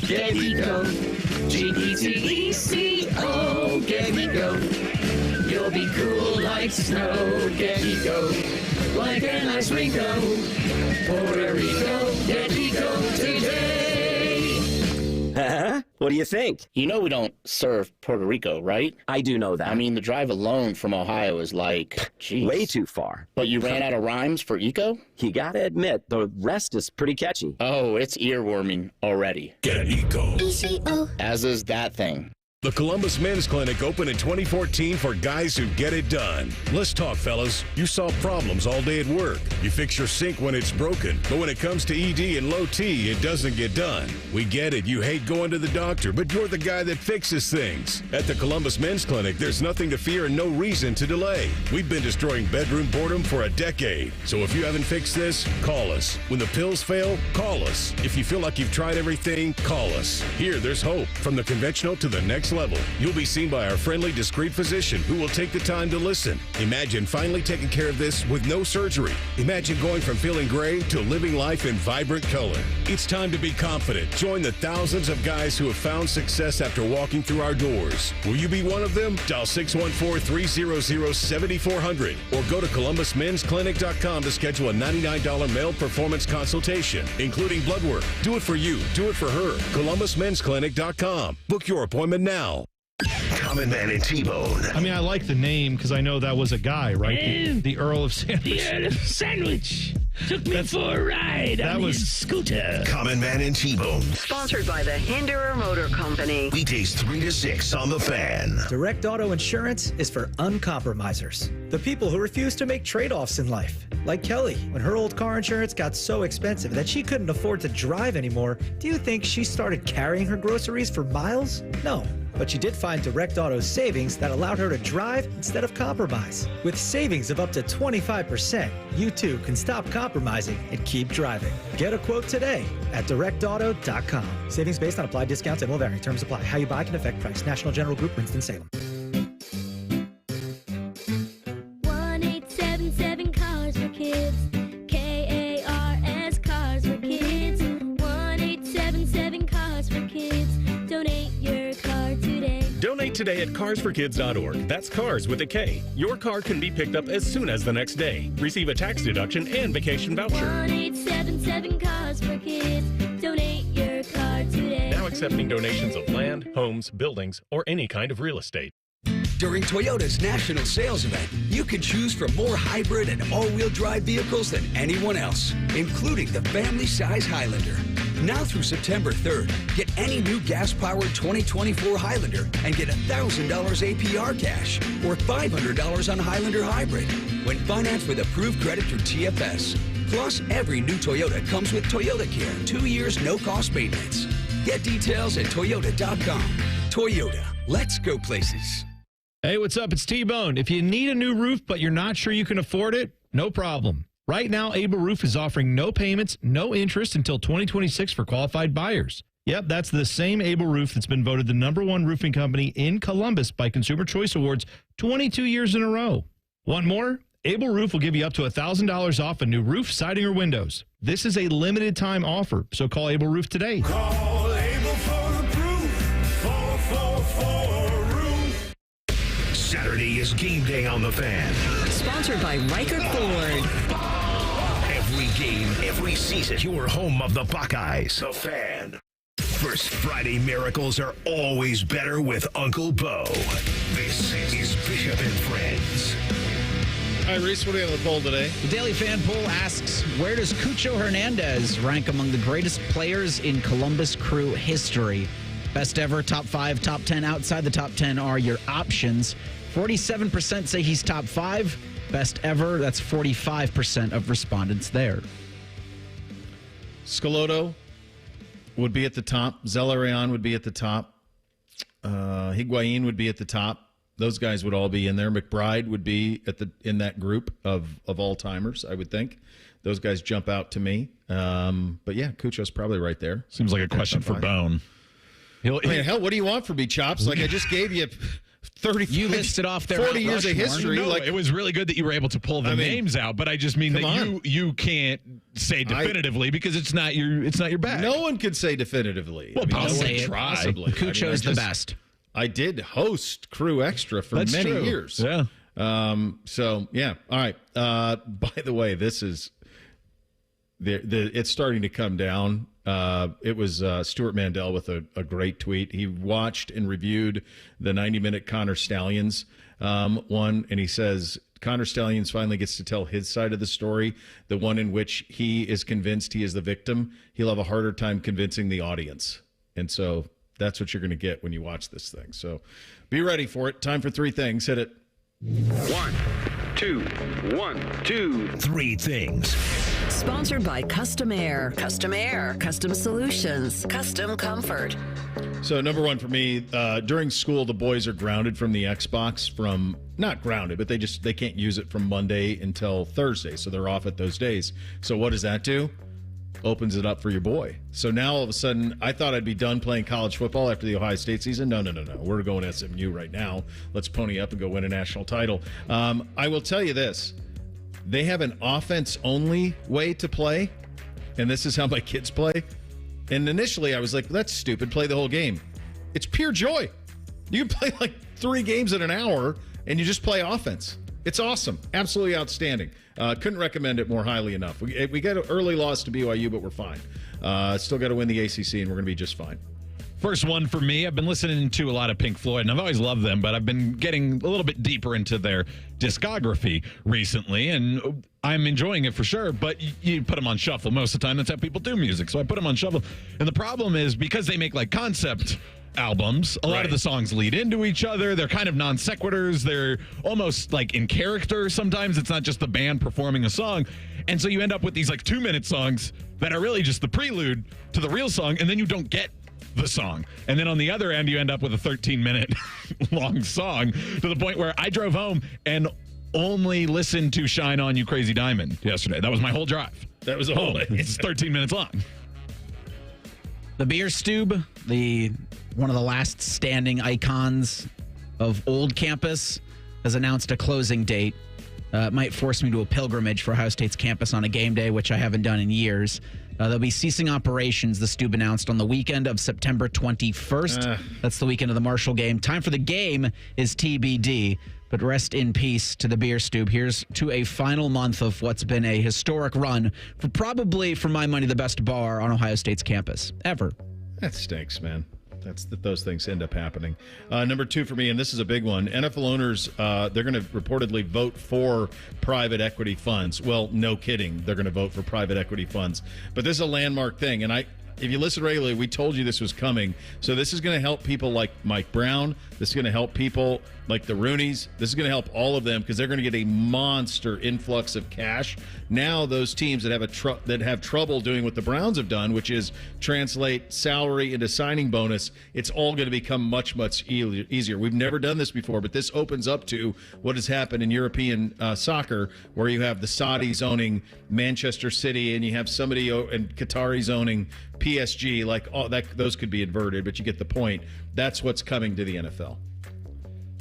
Get eco. G-E-T-E-C-O. Get eco. You'll be cool like snow. Get eco. Like an ice Ringo. Puerto Rico. Get eco today. What do you think? You know we don't serve Puerto Rico, right? I do know that. I mean, the drive alone from Ohio is like, geez. Way too far. But you ran out of rhymes for eco? You gotta admit, the rest is pretty catchy. Oh, it's earworming already. Get eco. As is that thing. The Columbus Men's Clinic opened in 2014 for guys who get it done. Let's talk, fellas. You solve problems all day at work. You fix your sink when it's broken. But when it comes to ED and low T, it doesn't get done. We get it. You hate going to the doctor, but you're the guy that fixes things. At the Columbus Men's Clinic, there's nothing to fear and no reason to delay. We've been destroying bedroom boredom for a decade. So if you haven't fixed this, call us. When the pills fail, call us. If you feel like you've tried everything, call us. Here, there's hope. From the conventional to the next level. You'll be seen by our friendly, discreet physician who will take the time to listen. Imagine finally taking care of this with no surgery. Imagine going from feeling gray to living life in vibrant color. It's time to be confident. Join the thousands of guys who have found success after walking through our doors. Will you be one of them? Dial 614-300-7400 or go to ColumbusMen'sClinic.com to schedule a $99 male performance consultation, including blood work. Do it for you. Do it for her. ColumbusMen'sClinic.com. Book your appointment now. Common Man and T-Bone. I mean, I like the name because I know that was a guy, right? The Earl of Sandwich. The Earl of Sandwich took me for a ride on his scooter. Common Man and T-Bone. Sponsored by the Hinderer Motor Company. Weekdays 3 to 6 on The Fan. Direct Auto Insurance is for uncompromisers. The people who refuse to make trade-offs in life. Like Kelly, when her old car insurance got so expensive that she couldn't afford to drive anymore, do you think she started carrying her groceries for miles? No. But she did find Direct Auto's savings that allowed her to drive instead of compromise. With savings of up to 25%, you too can stop compromising and keep driving. Get a quote today at directauto.com. Savings based on applied discounts and will vary. Terms apply. How you buy can affect price. National General Group, Winston-Salem. 1-877 Cars for Kids. K-A-R-S Cars for Kids. 1-877 Cars for Kids. Donate your car today. Donate today at carsforkids.org. That's cars with a K. Your car can be picked up as soon as the next day. Receive a tax deduction and vacation voucher. 1-877 Cars for Kids. Donate your car today. Now accepting donations of land, homes, buildings, or any kind of real estate. During Toyota's national sales event, you can choose from more hybrid and all-wheel drive vehicles than anyone else, including the family-size Highlander. Now through September 3rd, get any new gas-powered 2024 Highlander and get $1,000 APR cash or $500 on Highlander Hybrid when financed with approved credit through TFS. Plus, every new Toyota comes with Toyota Care, 2 years no-cost maintenance. Get details at Toyota.com. Toyota, let's go places. Hey, what's up? It's T-Bone. If you need a new roof, but you're not sure you can afford it, no problem. Right now, Able Roof is offering no payments, no interest until 2026 for qualified buyers. Yep, that's the same Able Roof that's been voted the #1 roofing company in Columbus by Consumer Choice Awards 22 years in a row. Want more? Able Roof will give you up to $1,000 off a new roof, siding, or windows. This is a limited time offer, so call Able Roof today. Call Able for the proof. 444 Roof. Saturday is game day on the Fan. Sponsored by Riker Ford. Every game, every season, your home of the Buckeyes. The Fan. First Friday miracles are always better with Uncle Bo. This is Bishop and Friends. All right, Reese, what do we have on the poll today? The Daily Fan poll asks, where does Cucho Hernandez rank among the greatest players in Columbus Crew history? Best ever, top 5, top 10. Outside the top 10 are your options. 47% say he's top 5. Best ever, that's 45% of respondents there. Scalotto would be at the top. Zelarayan would be at the top. Higuain would be at the top. Those guys would all be in there. McBride would be in that group of all-timers, I would think. Those guys jump out to me. But, yeah, Cucho's probably right there. Seems like a question for Bone. Hell, what do you want from me, Chops? Like, I just gave you 30, you listed off their 40 years of history. No, it was really good that you were able to pull the names out, but I just mean that you can't say definitively because it's not your bag. No one could say definitively. Well, I'll say it. Possibly. Cucho's the best. I did host Crew Extra for many years. Yeah. So, yeah. All right. By the way, this is it's starting to come down. It was Stuart Mandel with a great tweet. He watched and reviewed the 90-minute Connor Stallions one, and he says Connor Stallions finally gets to tell his side of the story, the one in which he is convinced he is the victim. He'll have a harder time convincing the audience. And so that's what you're going to get when you watch this thing. So be ready for it. Time for 3 things. Hit it. 1, 2, 1, 2, 3 things. Sponsored by Custom Air. Custom Air. Custom Solutions. Custom Comfort. So number 1 for me, during school, the boys are grounded from the Xbox from, not grounded, but they can't use it from Monday until Thursday. So they're off at those days. So what does that do? Opens it up for your boy. So now all of a sudden, I thought I'd be done playing college football after the Ohio State season. No. We're going SMU right now. Let's pony up and go win a national title. I will tell you this. They have an offense-only way to play, and this is how my kids play. And initially, I was like, that's stupid. Play the whole game. It's pure joy. You can play like 3 games in an hour, and you just play offense. It's awesome. Absolutely outstanding. Couldn't recommend it more highly enough. We got an early loss to BYU, but we're fine. Still got to win the ACC, and we're going to be just fine. First one for me, I've been listening to a lot of Pink Floyd, and I've always loved them, but I've been getting a little bit deeper into their discography recently, and I'm enjoying it for sure, but you put them on shuffle most of the time. That's how people do music, so I put them on shuffle. And the problem is, because they make like concept albums, a lot of the songs lead into each other. They're kind of non sequiturs. They're almost like in character sometimes. It's not just the band performing a song. And so you end up with these like 2-minute songs that are really just the prelude to the real song, and then you don't get the song. And then on the other end, you end up with a 13-minute long song, to the point where I drove home and only listened to Shine On You Crazy Diamond yesterday. That was my whole drive. That was a whole It's 13 minutes long. The Beer Stube, one of the last standing icons of old campus, has announced a closing date. It might force me to a pilgrimage for Ohio State's campus on a game day, which I haven't done in years. They'll be ceasing operations, the Stube announced, on the weekend of September 21st. That's the weekend of the Marshall game. Time for the game is TBD, but rest in peace to the Beer Stube. Here's to a final month of what's been a historic run for probably, for my money, the best bar on Ohio State's campus ever. That stinks, man. Those things end up happening. Number 2 for me, and this is a big one. NFL owners, they're going to reportedly vote for private equity funds. Well, no kidding. They're going to vote for private equity funds. But this is a landmark thing, and if you listen regularly, we told you this was coming. So this is going to help people like Mike Brown. This is going to help people like the Rooneys. This is going to help all of them because they're going to get a monster influx of cash. Now those teams that have trouble doing what the Browns have done, which is translate salary into signing bonus, it's all going to become much, much easier. We've never done this before, but this opens up to what has happened in European soccer, where you have the Saudis owning Manchester City and you have somebody and Qataris owning PSG. Like all that, those could be inverted, but you get the point. That's what's coming to the NFL.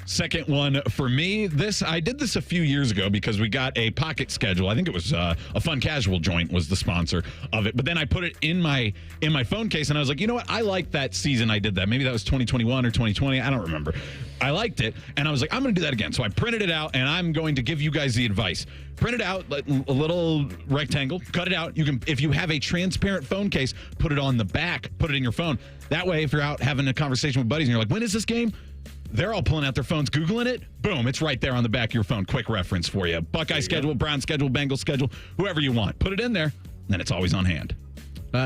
Second one for me, I did this a few years ago because we got a pocket schedule. I think it was a Fun Casual joint was the sponsor of it. But then I put it in my phone case, and I was like, you know what? I liked that season I did that. Maybe that was 2021 or 2020. I don't remember. I liked it, and I was like, I'm going to do that again. So I printed it out, and I'm going to give you guys the advice. Print it out, a little rectangle, cut it out. You can, if you have a transparent phone case, put it on the back, put it in your phone. That way, if you're out having a conversation with buddies and you're like, when is this game? They're all pulling out their phones, Googling it. Boom, it's right there on the back of your phone. Quick reference for you. Buckeye schedule, Brown schedule, Bengals schedule, whoever you want. Put it in there, and then it's always on hand.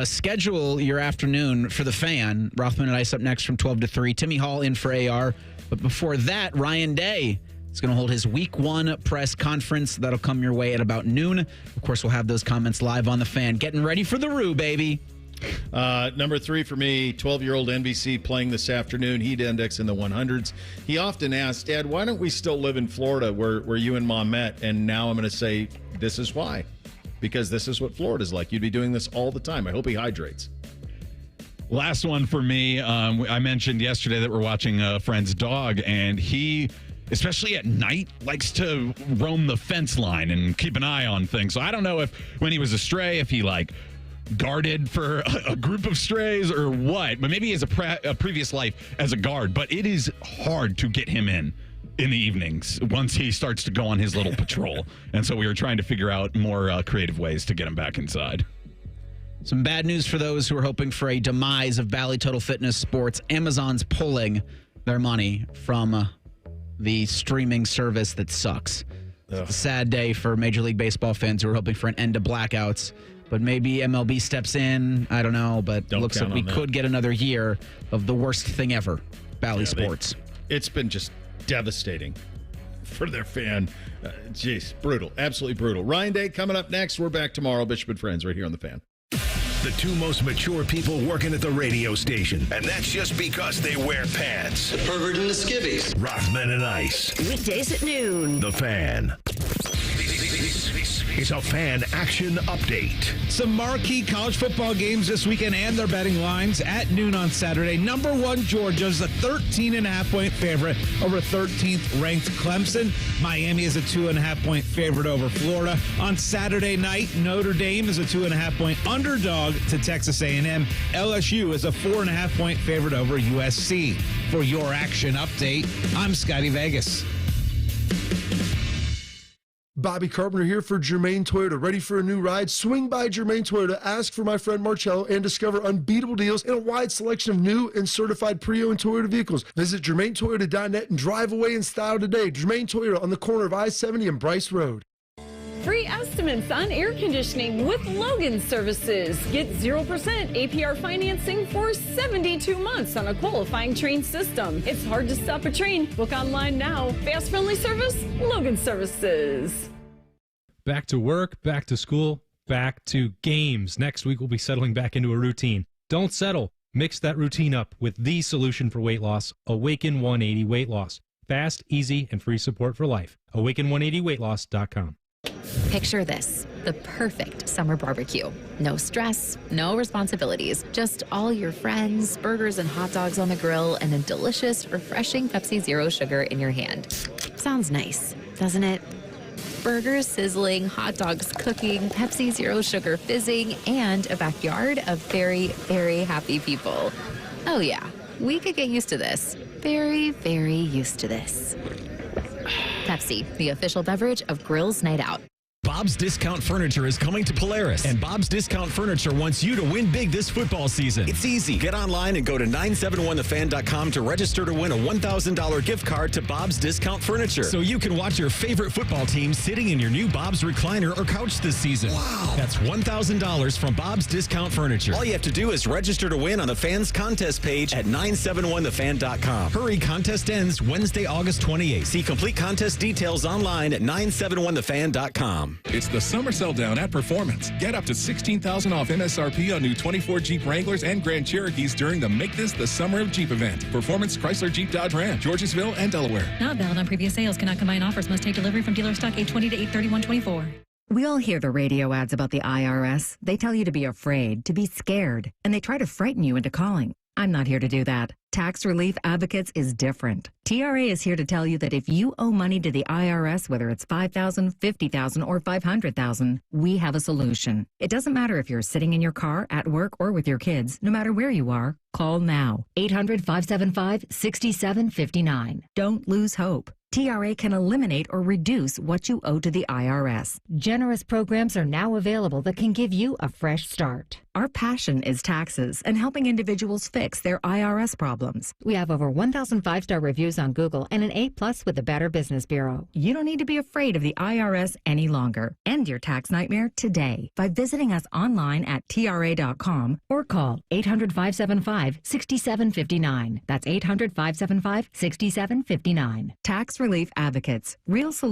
Schedule your afternoon for the Fan. Rothman and Ice up next from 12 to 3. Timmy Hall in for AR. But before that, Ryan Day is going to hold his Week 1 press conference. That'll come your way at about noon. Of course, we'll have those comments live on the Fan. Getting ready for the Roo, baby. Number 3 for me, 12-year-old NBC playing this afternoon. Heat index in the 100s. He often asks, Dad, why don't we still live in Florida where you and Mom met? And now I'm going to say, this is why. Because this is what Florida's like. You'd be doing this all the time. I hope he hydrates. Last one for me. I mentioned yesterday that we're watching a friend's dog, and he, especially at night, likes to roam the fence line and keep an eye on things. So I don't know if when he was a stray, if he guarded for a group of strays or what, but maybe he has a previous life as a guard. But it is hard to get him in the evenings once he starts to go on his little patrol. And so we were trying to figure out more creative ways to get him back inside. Some bad news for those who are hoping for a demise of Bally Total Fitness Sports. Amazon's pulling their money from the streaming service that sucks. It's a sad day for Major League Baseball fans who are hoping for an end to blackouts. But maybe MLB steps in. I don't know. But it looks like we could get another year of the worst thing ever, Bally Sports. It's been just devastating for their fan. Jeez, brutal. Absolutely brutal. Ryan Day coming up next. We're back tomorrow. Bishop and Friends right here on The Fan. The 2 most mature people working at the radio station. And that's just because they wear pants. The pervert and the skivvies. Rothman and Ice. Weekdays at noon. The Fan. It's a Fan Action Update. Some marquee college football games this weekend and their betting lines at noon on Saturday. Number 1, Georgia is a 13.5-point favorite over 13th ranked Clemson. Miami is a 2.5-point favorite over Florida. On Saturday night, Notre Dame is a 2.5-point underdog to Texas A&M. LSU is a 4.5-point favorite over USC. For your action update, I'm Scotty Vegas. Bobby Carpenter here for Germain Toyota. Ready for a new ride? Swing by Germain Toyota, ask for my friend Marcello, and discover unbeatable deals and a wide selection of new and certified pre-owned Toyota vehicles. Visit GermainToyota.net and drive away in style today. Germain Toyota on the corner of I-70 and Bryce Road. Free estimates on air conditioning with Logan Services. Get 0% APR financing for 72 months on a qualifying train system. It's hard to stop a train. Book online now. Fast, friendly service, Logan Services. Back to work, back to school, back to games. Next week, we'll be settling back into a routine. Don't settle. Mix that routine up with the solution for weight loss, Awaken 180 Weight Loss. Fast, easy, and free support for life. Awaken180weightloss.com. Picture this, the perfect summer barbecue. No stress, no responsibilities, just all your friends, burgers and hot dogs on the grill, and a delicious, refreshing Pepsi Zero Sugar in your hand. Sounds nice, doesn't it? Burgers sizzling, hot dogs cooking, Pepsi Zero Sugar fizzing, and a backyard of very, very happy people. Oh yeah, we could get used to this. Very, very used to this. Pepsi, the official beverage of Grills Night Out. Bob's Discount Furniture is coming to Polaris, and Bob's Discount Furniture wants you to win big this football season. It's easy. Get online and go to 971thefan.com to register to win a $1,000 gift card to Bob's Discount Furniture, so you can watch your favorite football team sitting in your new Bob's recliner or couch this season. Wow. That's $1,000 from Bob's Discount Furniture. All you have to do is register to win on the fans contest page at 971thefan.com. Hurry, contest ends Wednesday, August 28th. See complete contest details online at 971thefan.com. It's the summer sell down at Performance. Get up to $16,000 off MSRP on new 24 Jeep Wranglers and Grand Cherokees during the Make This the Summer of Jeep event. Performance, Chrysler, Jeep, Dodge, Ram, Georgesville, and Delaware. Not valid on previous sales. Cannot combine offers. Must take delivery from dealer stock 8/20 to 8/31/24. We all hear the radio ads about the IRS. They tell you to be afraid, to be scared, and they try to frighten you into calling. I'm not here to do that. Tax Relief Advocates is different. TRA is here to tell you that if you owe money to the IRS, whether it's $5,000, $50,000, or $500,000, we have a solution. It doesn't matter if you're sitting in your car, at work, or with your kids. No matter where you are, call now. 800-575-6759. Don't lose hope. TRA can eliminate or reduce what you owe to the IRS. Generous programs are now available that can give you a fresh start. Our passion is taxes and helping individuals fix their IRS problems. We have over 1,000 five-star reviews on Google and an A+ with the Better Business Bureau. You don't need to be afraid of the IRS any longer. End your tax nightmare today by visiting us online at TRA.com or call 800-575-6759. That's 800-575-6759. Tax Relief Advocates. Real solutions.